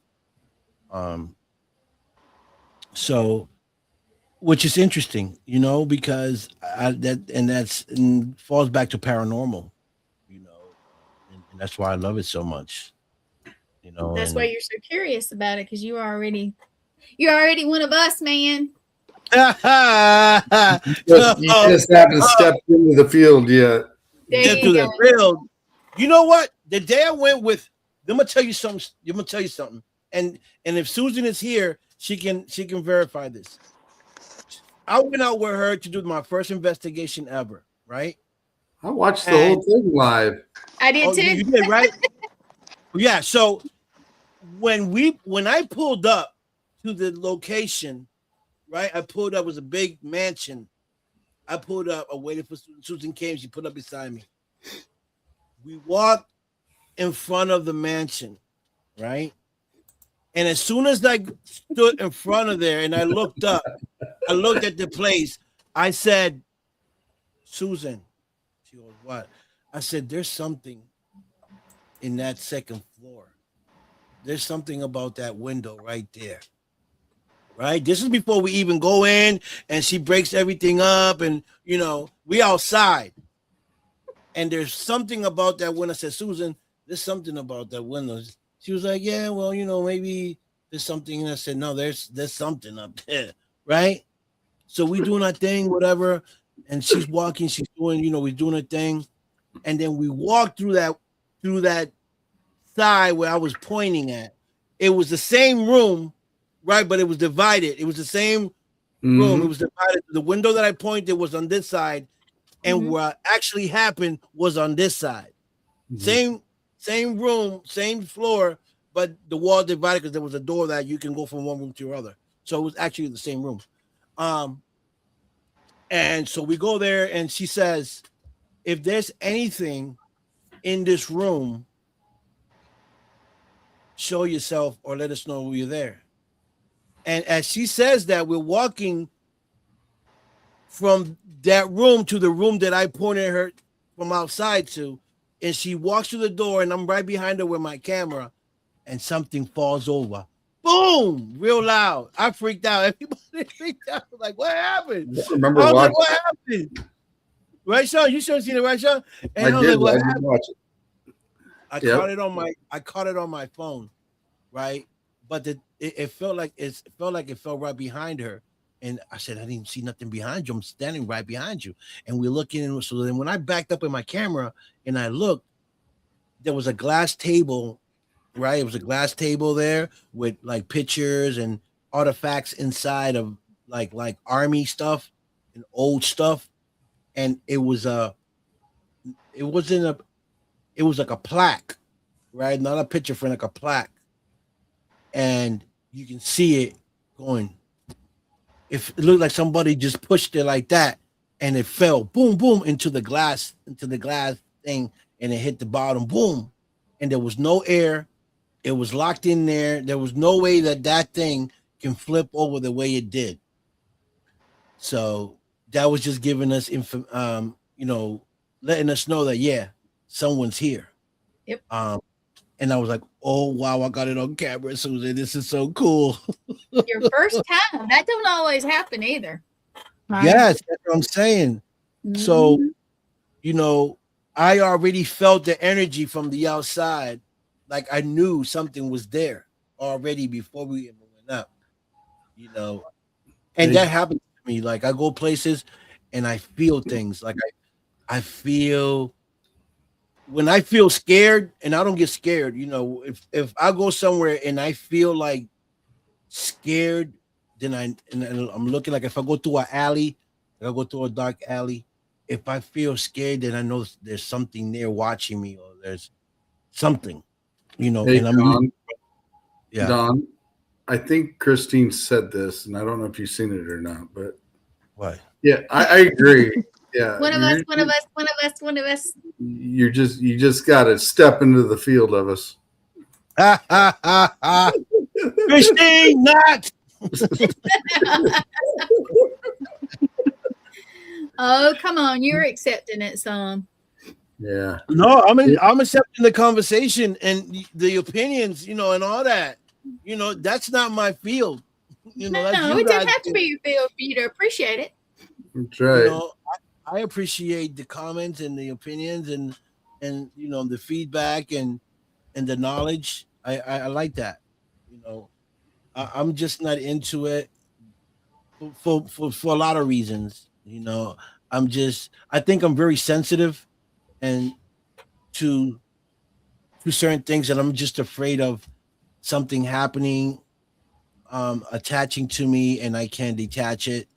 So, which is interesting, because that falls back to paranormal, and that's why I love it so much. That's why you're so curious about it, because you're already one of us, man. You just haven't stepped into the field yet. Get to the field. You know what? The day I went with, I'm gonna tell you something. And if Susan is here, she can verify this. I went out with her to do my first investigation ever, right? I watched the whole thing live. I did too. You did, right? Yeah. So when I pulled up to the location, right? I pulled up, it was a big mansion. I pulled up, I waited for Susan came, she put up beside me. We walked in front of the mansion, right? And as soon as I stood in front of there and I looked up, I looked at the place, I said, Susan, she goes, what? I said, there's something in that second floor. There's something about that window right there. Right? This is before we even go in and she breaks everything up and, we outside. And there's something about that window. I said, Susan, there's something about that window. She was like, yeah, well, maybe there's something. And I said, no, there's something up there. Right? So we doing our thing, whatever. And she's walking, she's doing, we're doing her thing. And then we walked through that side where I was pointing at. It was the same room, right? But it was divided. It was the same room. It was divided. The window that I pointed was on this side, and what actually happened was on this side. Same room, same floor, but the wall divided because there was a door that you can go from one room to your other. So it was actually the same room. And so we go there, and she says, if there's anything in this room, show yourself or let us know you're there. And as she says that, we're walking from that room to the room that I pointed her from outside to, and she walks through the door, and I'm right behind her with my camera, and something falls over. Boom! Real loud. I freaked out. Everybody freaked out. Like, what happened? I remember I was watching. like, what happened? Right, Sean? You should have seen it, right, Sean? And I did. Like, I did watch it. I caught it on my phone, right? But it felt like it fell right behind her. And I said, I didn't see nothing behind you. I'm standing right behind you. And we're looking. And so then when I backed up in my camera and I looked, there was a glass table, right? It was a glass table there with like pictures and artifacts inside of like army stuff and old stuff. And it was like a plaque, right? Not a picture frame, like a plaque. And you can see it going. It looked like somebody just pushed it like that, and it fell, boom, boom, into the glass thing, and it hit the bottom, boom. And there was no air. It was locked in there. There was no way that thing can flip over the way it did. So that was just giving us letting us know that, yeah, someone's here. Yep. And I was like, oh, wow, I got it on camera, Susan. This is so cool. Your first time. That don't always happen either. Right? Yes, that's what I'm saying. So, I already felt the energy from the outside. Like I knew something was there already before we even went up, And that happens to me. Like I go places and I feel things. Like I feel... When I feel scared, and I don't get scared, if I go somewhere and I feel like scared, then I'm looking. Like if I go through an alley, I go through a dark alley. If I feel scared, then I know there's something there watching me, or there's something, Hey, and Don, yeah. Don, I think Christine said this, and I don't know if you've seen it or not, but What? yeah, I agree. Yeah, One of us. You just got to step into the field of us. Christine, not. Oh, come on. You're accepting it, son. Yeah. No, I'm accepting the conversation and the opinions, and all that. That's not my field. That's No, you it guys. doesn't have to be your field for you to appreciate it. That's right. I appreciate the comments and the opinions and the feedback and the knowledge. I like that. I'm just not into it for a lot of reasons. I think I'm very sensitive and to certain things, and I'm just afraid of something happening, attaching to me, and I can't detach it.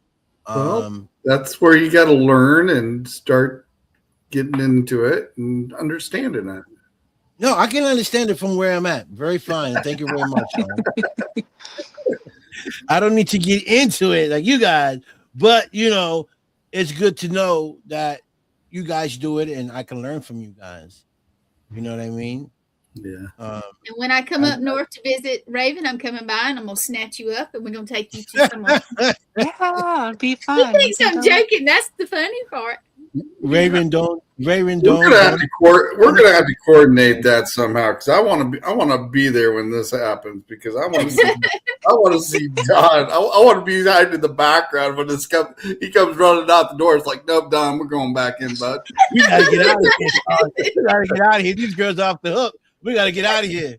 Well, that's where you got to learn and start getting into it and understanding it. No, I can understand it from where I'm at. Very fine. Thank you very much. I don't need to get into it like you guys, but it's good to know that you guys do it and I can learn from you guys. You know what I mean? Yeah. And when I come up north to visit Raven, I'm coming by and I'm gonna snatch you up and we're gonna take you to somewhere. Yeah, it'd be fun. He thinks I'm joking. That's the funny part. Raven, don't. We're gonna have to coordinate that somehow because I want to be there when this happens because I want to see Don. I want to be hiding in the background when he comes running out the door. It's like, nope, Don, we're going back in, bud. We gotta get out of here. We gotta get out of here. These girls off the hook. We gotta get out of here.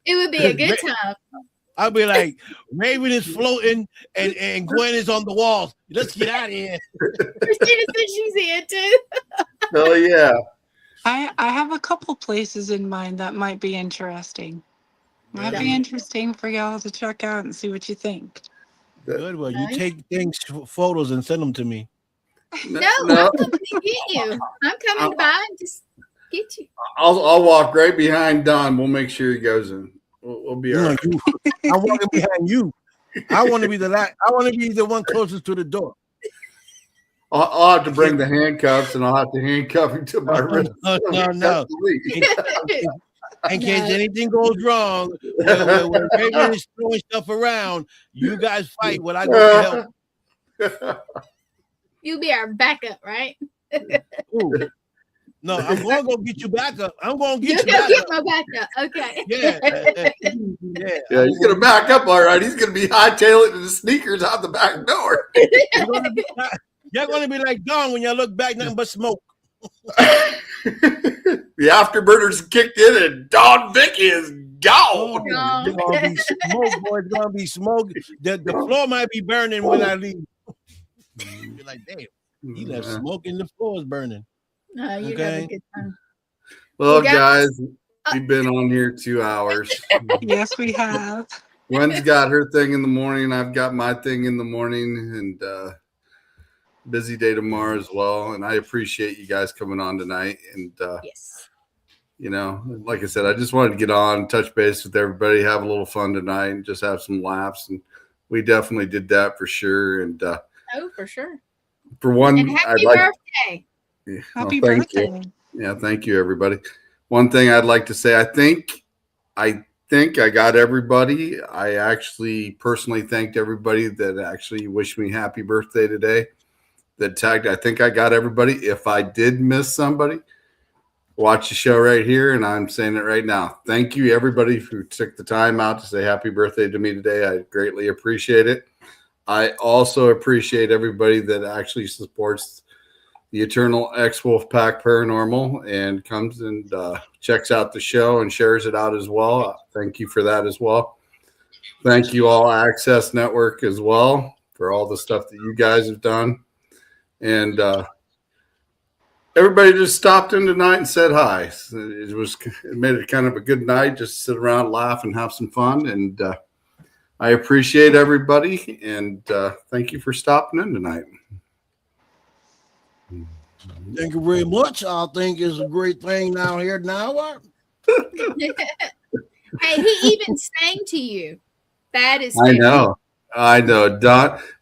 It would be a good time. I'll be like, Raven is floating and Gwen is on the walls. Let's get out of here. Christina said she's here too. Oh yeah. I have a couple places in mind that might be interesting. Might be interesting for y'all to check out and see what you think. Good. Well, you take photos and send them to me. No, I'm coming to get you. I'm coming by and just get you. I'll walk right behind Don. We'll make sure he goes in. We'll be all right. I'm walking behind you. I want to be the one closest to the door. I'll have to bring the handcuffs, and I'll have to handcuff him to my wrist. No. In case anything goes wrong, when Raven is throwing stuff around, you guys fight when I go to help. You'll be our backup, right? Ooh. No, I'm going to go get you back up. I'm going to get you You'll back get up. my backup. Okay. Yeah, he's going to back up all right. He's going to be hightailing in his sneakers out the back door. You're going to be like Don when you look back, nothing but smoke. The afterburners kicked in and Don Vicky is gone. It's going to be smoke, boy. It's going to be smoke. The floor might be burning when I leave. You're like, damn, he left smoke and the floor is burning. No, you'd have a good time. Well, guys, we've been on here 2 hours. Yes, we have. Gwen's got her thing in the morning. I've got my thing in the morning, and busy day tomorrow as well. And I appreciate you guys coming on tonight. And Yes. Like I said, I just wanted to get on, touch base with everybody, have a little fun tonight, and just have some laughs. And we definitely did that for sure. And Oh, for sure. for one, And happy birthday. Yeah, Happy thank you. birthday. Yeah, thank you, everybody. One thing I'd like to say, I think I got everybody. I actually personally thanked everybody that actually wished me happy birthday today. That tagged. I think I got everybody. If I did miss somebody, watch the show right here, and I'm saying it right now. Thank you, everybody, who took the time out to say happy birthday to me today. I greatly appreciate it. I also appreciate everybody that actually supports the Eternal X Wolfpack Paranormal and comes and checks out the show and shares it out as well. Thank you for that as well. Thank you All Access Network as well for all the stuff that you guys have done. And everybody just stopped in tonight and said hi. It made it kind of a good night, just sit around, laugh, and have some fun. And I appreciate everybody, and thank you for stopping in tonight. Thank you very much. I think it's a great thing down here now. Hey, he even sang to you. That is I know.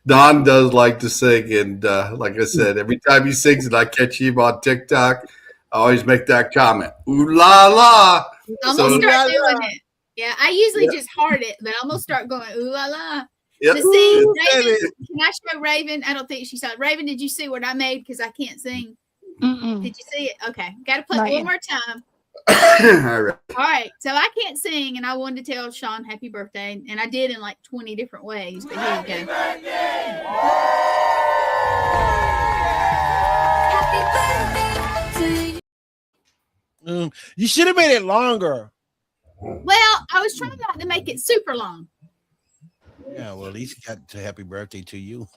Don does like to sing, and like I said, every time he sings and I catch him on TikTok, I always make that comment. Ooh la la. I'm gonna start doing it. Yeah, I usually just heart it, but I'm gonna start going ooh la la. Yep. But see, Ooh, Raven, baby. can I show Raven? I don't think she saw it. Raven, did you see what I made? Because I can't sing. Mm-mm. Did you see it? Okay. Got to play Not one yet. more time. All right. All right. So I can't sing, and I wanted to tell Sean happy birthday, and I did in like 20 different ways. But here you go. Happy birthday to you. You should have made it longer. Well, I was trying not to make it super long. Yeah, well, at least you got to happy birthday to you.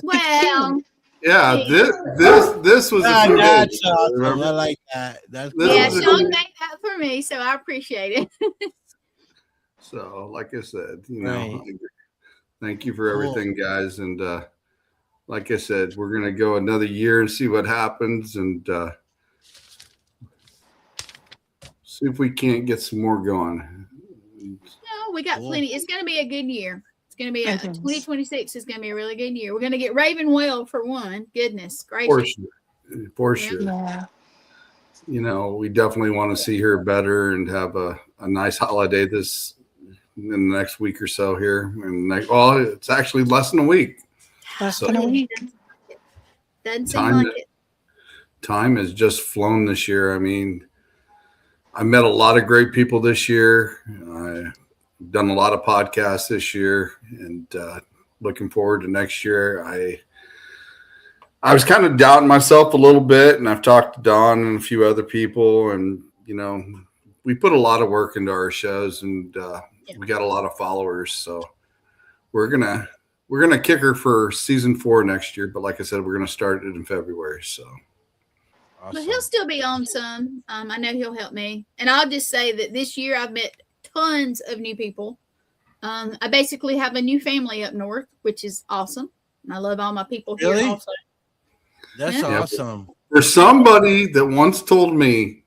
Well, Yeah, this was a few That's days, awesome. remember? I like that. That's This yeah, was a- Sean made that for me, so I appreciate it. So, like I said, you know, Right. thank you for Cool. everything, guys. And like I said, we're gonna go another year and see what happens, and see if we can't get some more going. No, we got Cool. plenty. It's going to be a good year. It's going to be It is. 2026 is going to be a really good year. We're going to get Raven well for one. Goodness For gracious. sure. For Yeah. sure. Yeah. You know, we definitely want to see her better and have a nice holiday this in the next week or so here. And well, it's actually less than a week. Less So- than a week. Doesn't seem Time like it. Time has just flown this year. I mean, I met a lot of great people this year. I've done a lot of podcasts this year, and looking forward to next year. I was kind of doubting myself a little bit, and I've talked to Don and a few other people, and you know, we put a lot of work into our shows, and we got a lot of followers. So we're gonna kick her for season 4 next year. But like I said, we're gonna start it in February. So. But he'll still be on some. I know he'll help me. And I'll just say that this year I've met tons of new people. I basically have a new family up north, which is awesome. And I love all my people here Really? also. That's Yeah. awesome. For somebody that once told me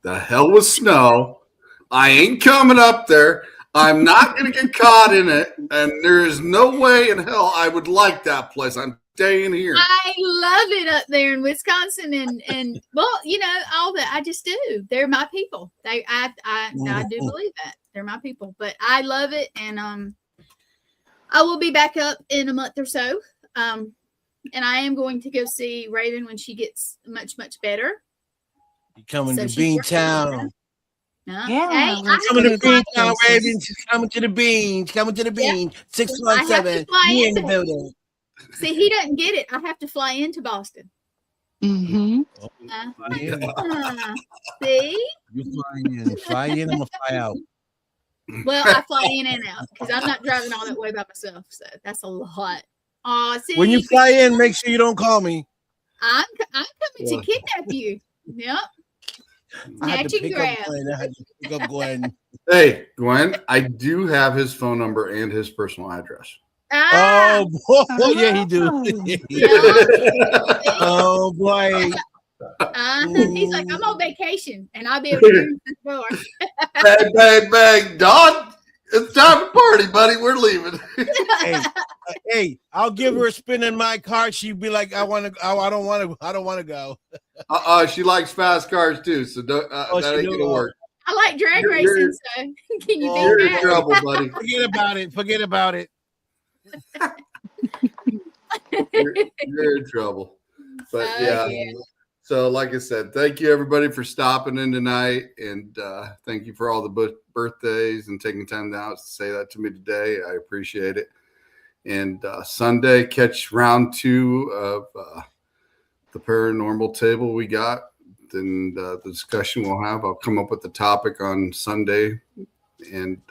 the hell with snow, I ain't coming up there. I'm not going to get caught in it. And there is no way in hell I would like that place. I'm staying here. I love it up there in Wisconsin, and well, you know, all that. I just do. They're my people. I do believe that they're my people. But I love it, and I will be back up in a month or so. And I am going to go see Raven when she gets much better. You coming So to she's working on Beantown. that. Yeah, Hey, let's I Coming to have to fly- Beantown, Raven. She's coming to the beans. Coming to the beans. I have 617. to fly You in the into- building. See, he doesn't get it. I have to fly into Boston. Mm-hmm. See? You fly in. I'm gonna fly out. Well, I fly in and out because I'm not driving all that way by myself. So that's a lot. Oh, see, When you fly in, make sure you don't call me. I'm coming Yeah. to kidnap you. Yep. I had Snatch to and pick grab. up Glenn. I had to pick up Glenn. Hey, Gwen, I do have his phone number and his personal address. Ah, Oh boy, yeah, he do. yeah. Oh boy. He's like, I'm on vacation and I'll be able to use this door. Bang, bang, bang. Don, it's time to party, buddy. We're leaving. Hey, I'll give her a spin in my car. She'd be like, I don't want to go. She likes fast cars too, so don't, Oh, that she ain't do? gonna work. I like drag You're- racing, so can you Oh, beat You're in that? trouble, buddy. Forget about it. You're in trouble. But yeah. Yeah. So, like I said, thank you everybody for stopping in tonight, and thank you for all the birthdays and taking time out to say that to me today. I appreciate it. And Sunday, catch round 2 of the paranormal table we got. Then the discussion we'll have. I'll come up with the topic on Sunday, and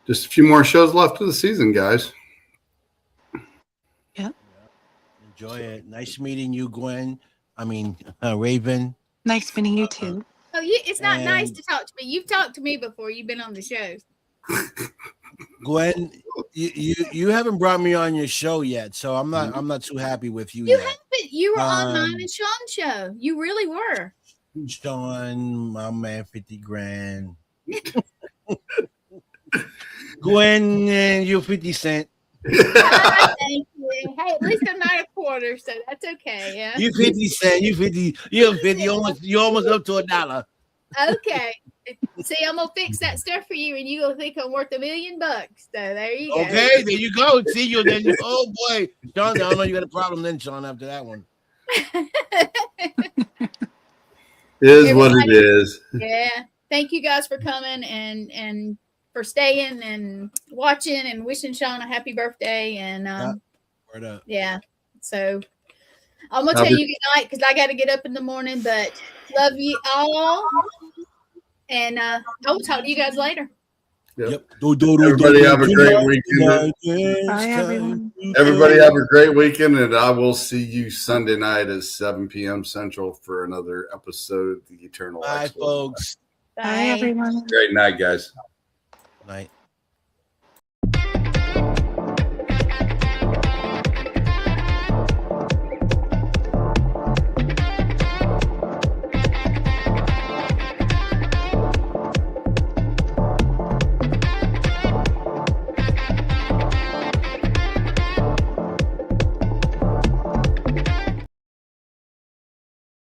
just a few more shows left of the season, guys. Enjoy it. Nice meeting you, Gwen. I mean, Raven. Nice meeting you too. Oh, it's not nice And- to talk to me. You've talked to me before. You've been on the shows. Gwen, you haven't brought me on your show yet, so I'm not too happy with you You yet. haven't. You were on mine Um, and Sean's show. You really were. Sean, my man, 50 grand. Gwen, you're 50 cent. Ah, thank you. Hey, at least I'm not a quarter, so that's okay. Yeah. You 50 cent. You're 50. You're 50. You're almost up to $1. Okay. See, I'm gonna fix that stuff for you, and you gonna think I'm worth $1 million. So there you go. Okay, there you go. See you then. Oh boy, Sean, I don't know you got a problem then, Sean. After that one, Is what it is. Yeah. Thank you guys for coming and for staying and watching and wishing Sean a happy birthday. And word up. yeah. So I'm gonna tell you good night because I got to get up in the morning. But love you all, and I will talk to you guys later. Yep. Everybody Everybody have a great weekend. Bye, everyone. Everybody have a great weekend, and I will see you Sunday night at 7 p.m. Central for another episode of the Eternal Bye, Expo. folks. Bye, everyone. Great night, guys. Night.